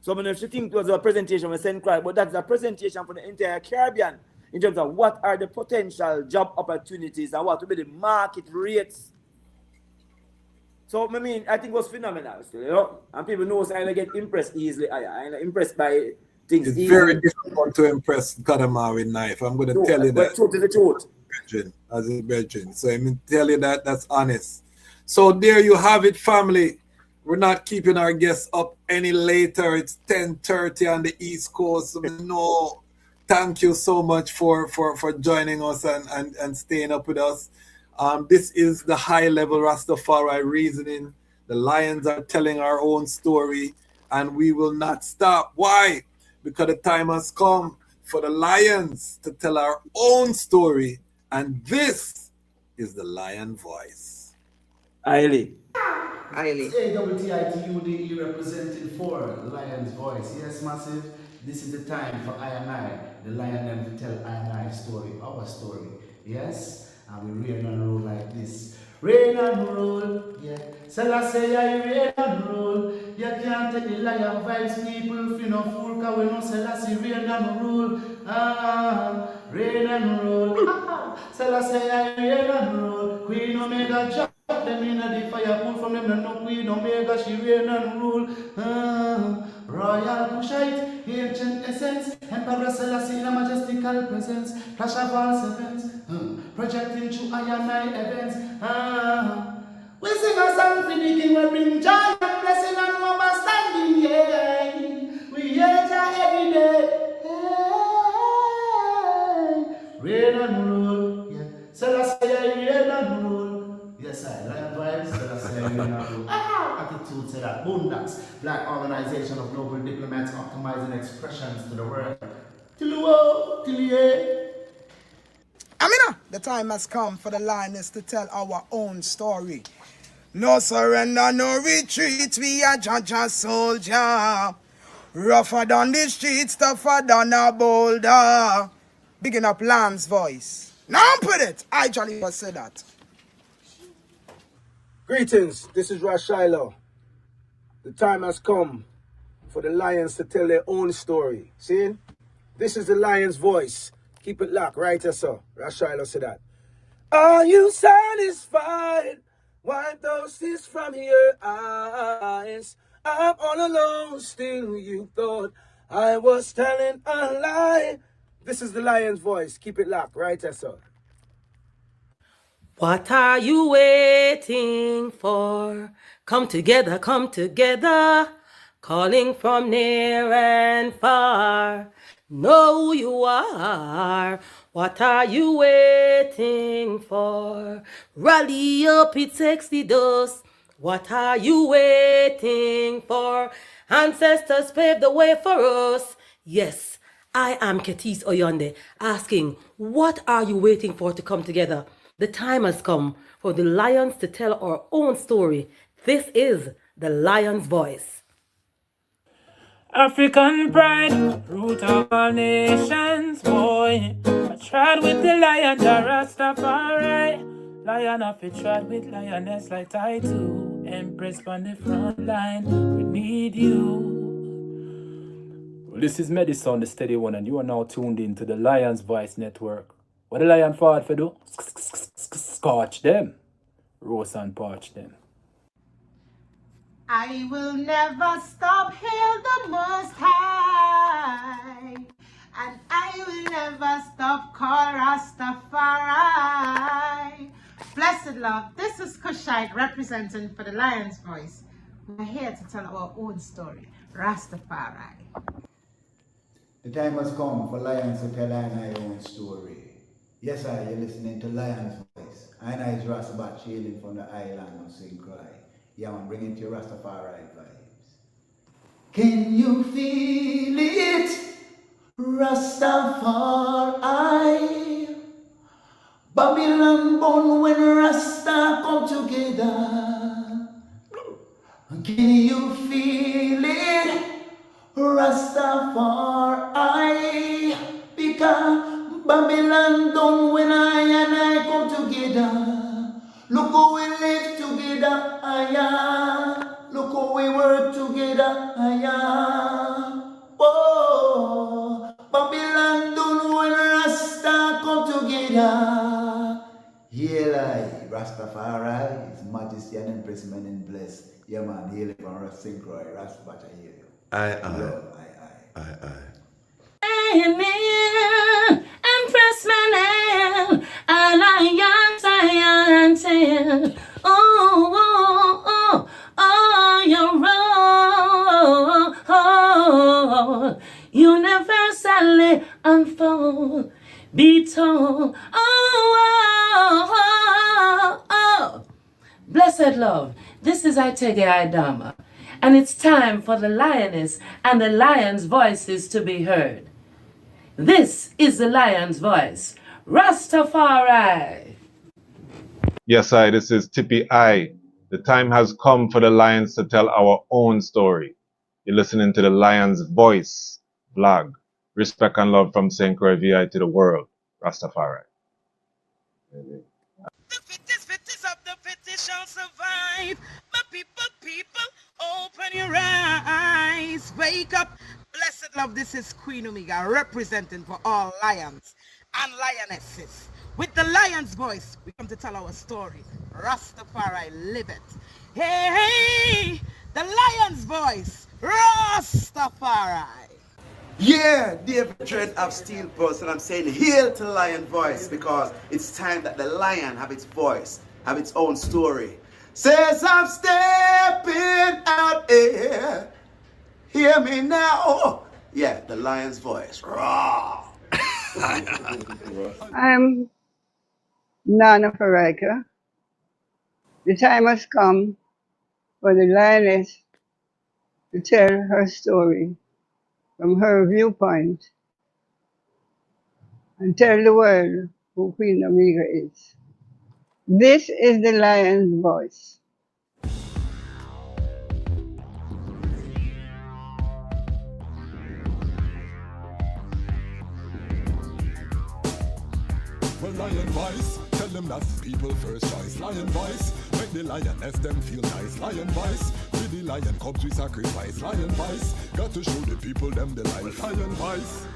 So I mean, if you think it was a presentation with St. Croix, but that's a presentation for the entire Caribbean in terms of what are the potential job opportunities and what will be the market rates. So I think it was phenomenal, and people know I get impressed easily. I'm impressed by things It's easy. very difficult to impress Kadama with knife. I'm going to tell you that. Truth is the truth. As a virgin. So I'm going to tell you that that's honest. So there you have it, family. We're not keeping our guests up any later. It's 10:30 on the East Coast. So no, thank you so much for joining us and staying up with us. This is the high level Rastafari reasoning. The Lions are telling our own story, and we will not stop. Why? Because the time has come for the Lions to tell our own story, and this is the Lion Voice. Ailey. AWTITUDE representing for Lion's Voice. Yes, massive. This is the time for I and I, the Lion, them to tell I and I story, our story. Yes, and we rain and roll like this. Rain and roll, yeah. Selassie, I rain and roll. You can't take the Lion vibes, people. If you no fool, cause we no Selassie rain and roll. Rain and roll. Selassie, I rain and roll. Queen Omega Jack. Them in the fire, pull from them, no Queen Omega, she reign and rule. Royal Kushite, ancient essence, Emperor Selassie in a majestical presence, flash of all sevens, projecting through I and I events. We sing a song for the king, we bring joy and blessing and overstanding, yeah. We hear Jah every day. Rain and rule, yeah. Selassie, rain and rule. Yes, I Lion Vibes, Selassie, rain and rule. Attitude say that. Boondocks, Black Organization of Global Diplomats optimizing expressions to the world. Till the world, till the end. Amina, the time has come for the Lioness to tell our own story. No surrender, no retreat, we are Jaja soldier. Rougher than the streets, tougher than a boulder. Bigging up Lion's Voice. Now put it, I jolly was say that. Greetings, this is Rashilo. The time has come for the Lions to tell their own story. See? This is the Lion's Voice. Keep it locked, right, sir? Rashilo said that. Are you satisfied? Wipe those tears from your eyes. I'm all alone, still you thought I was telling a lie. This is the Lion's Voice. Keep it locked, right, sir? What are you waiting for? Come together, calling from near and far. Know who you are. What are you waiting for? Rally up, it takes the dust. What are you waiting for? Ancestors paved the way for us. Yes, I am Ketis Oyonde, asking, what are you waiting for to come together? The time has come for the Lions to tell our own story. This is the Lion's Voice. African pride, root of all nations, boy. I tried with the lion, the Rastafari. Lion of it tried with lioness like I do. Empress on the front line, we need you. Well, this is Medicine, the steady one, and you are now tuned in to the Lion's Voice Network. What the lion fought for do? Scorch them. Roast and parch them. I will never stop, hail the Most High, and I will never stop, call Rastafari. Blessed love, this is Kushite representing for the Lion's Voice. We're here to tell our own story, Rastafari. The time has come for Lions to tell I and I own story. Yes, you're listening to Lion's Voice. I is Rastafari chilling from the island of Croix. Yeah, I'm bringing to your Rastafari vibes. Can you feel it? Rastafari. Babylon born when Rasta come together. Can you feel it? Rastafari. Because Babylon done when I and I come together. Look how we live together, look how we work together, Oh, Babylon done when Rasta come together. Hail I, Rastafari, His Majesty and Empress men and blessed. Yeah man, hail from Croix, Rastafari, I hear you. Aye. Love, aye. Empress Manel, Alliance, your role, universally unfold, be told, Blessed love, this is Itege Idama, and it's time for the lioness and the lion's voices to be heard. This is the lion's voice, Rastafari. Yes, this is Tippy I. The time has come for the lions to tell our own story. You're listening to the Lion's Voice blog. Respect and love from St. Croix VI to the world. Rastafari. The fittest of the fittest shall survive. But people, open your eyes. Wake up. Blessed love, this is Queen Omega representing for all lions and lionesses. With the lion's voice, we come to tell our story. Rastafari, live it. Hey, the lion's voice, Rastafari. Yeah, David Dread of Steel Pulse, and I'm saying hail to the lion voice because it's time that the lion have its voice, have its own story. Says I'm stepping out here. Hear me now. Yeah, the lion's voice. Raw. I'm Nana Farika. The time has come for the lioness to tell her story from her viewpoint and tell the world who Queen Omega is. This is the lion's voice. Well, lion voice, tell them that's people first choice. Lion voice, make the lioness them feel nice. Lion voice, with the lion cubs we sacrifice. Lion voice, got to show the people them the life. Lion voice.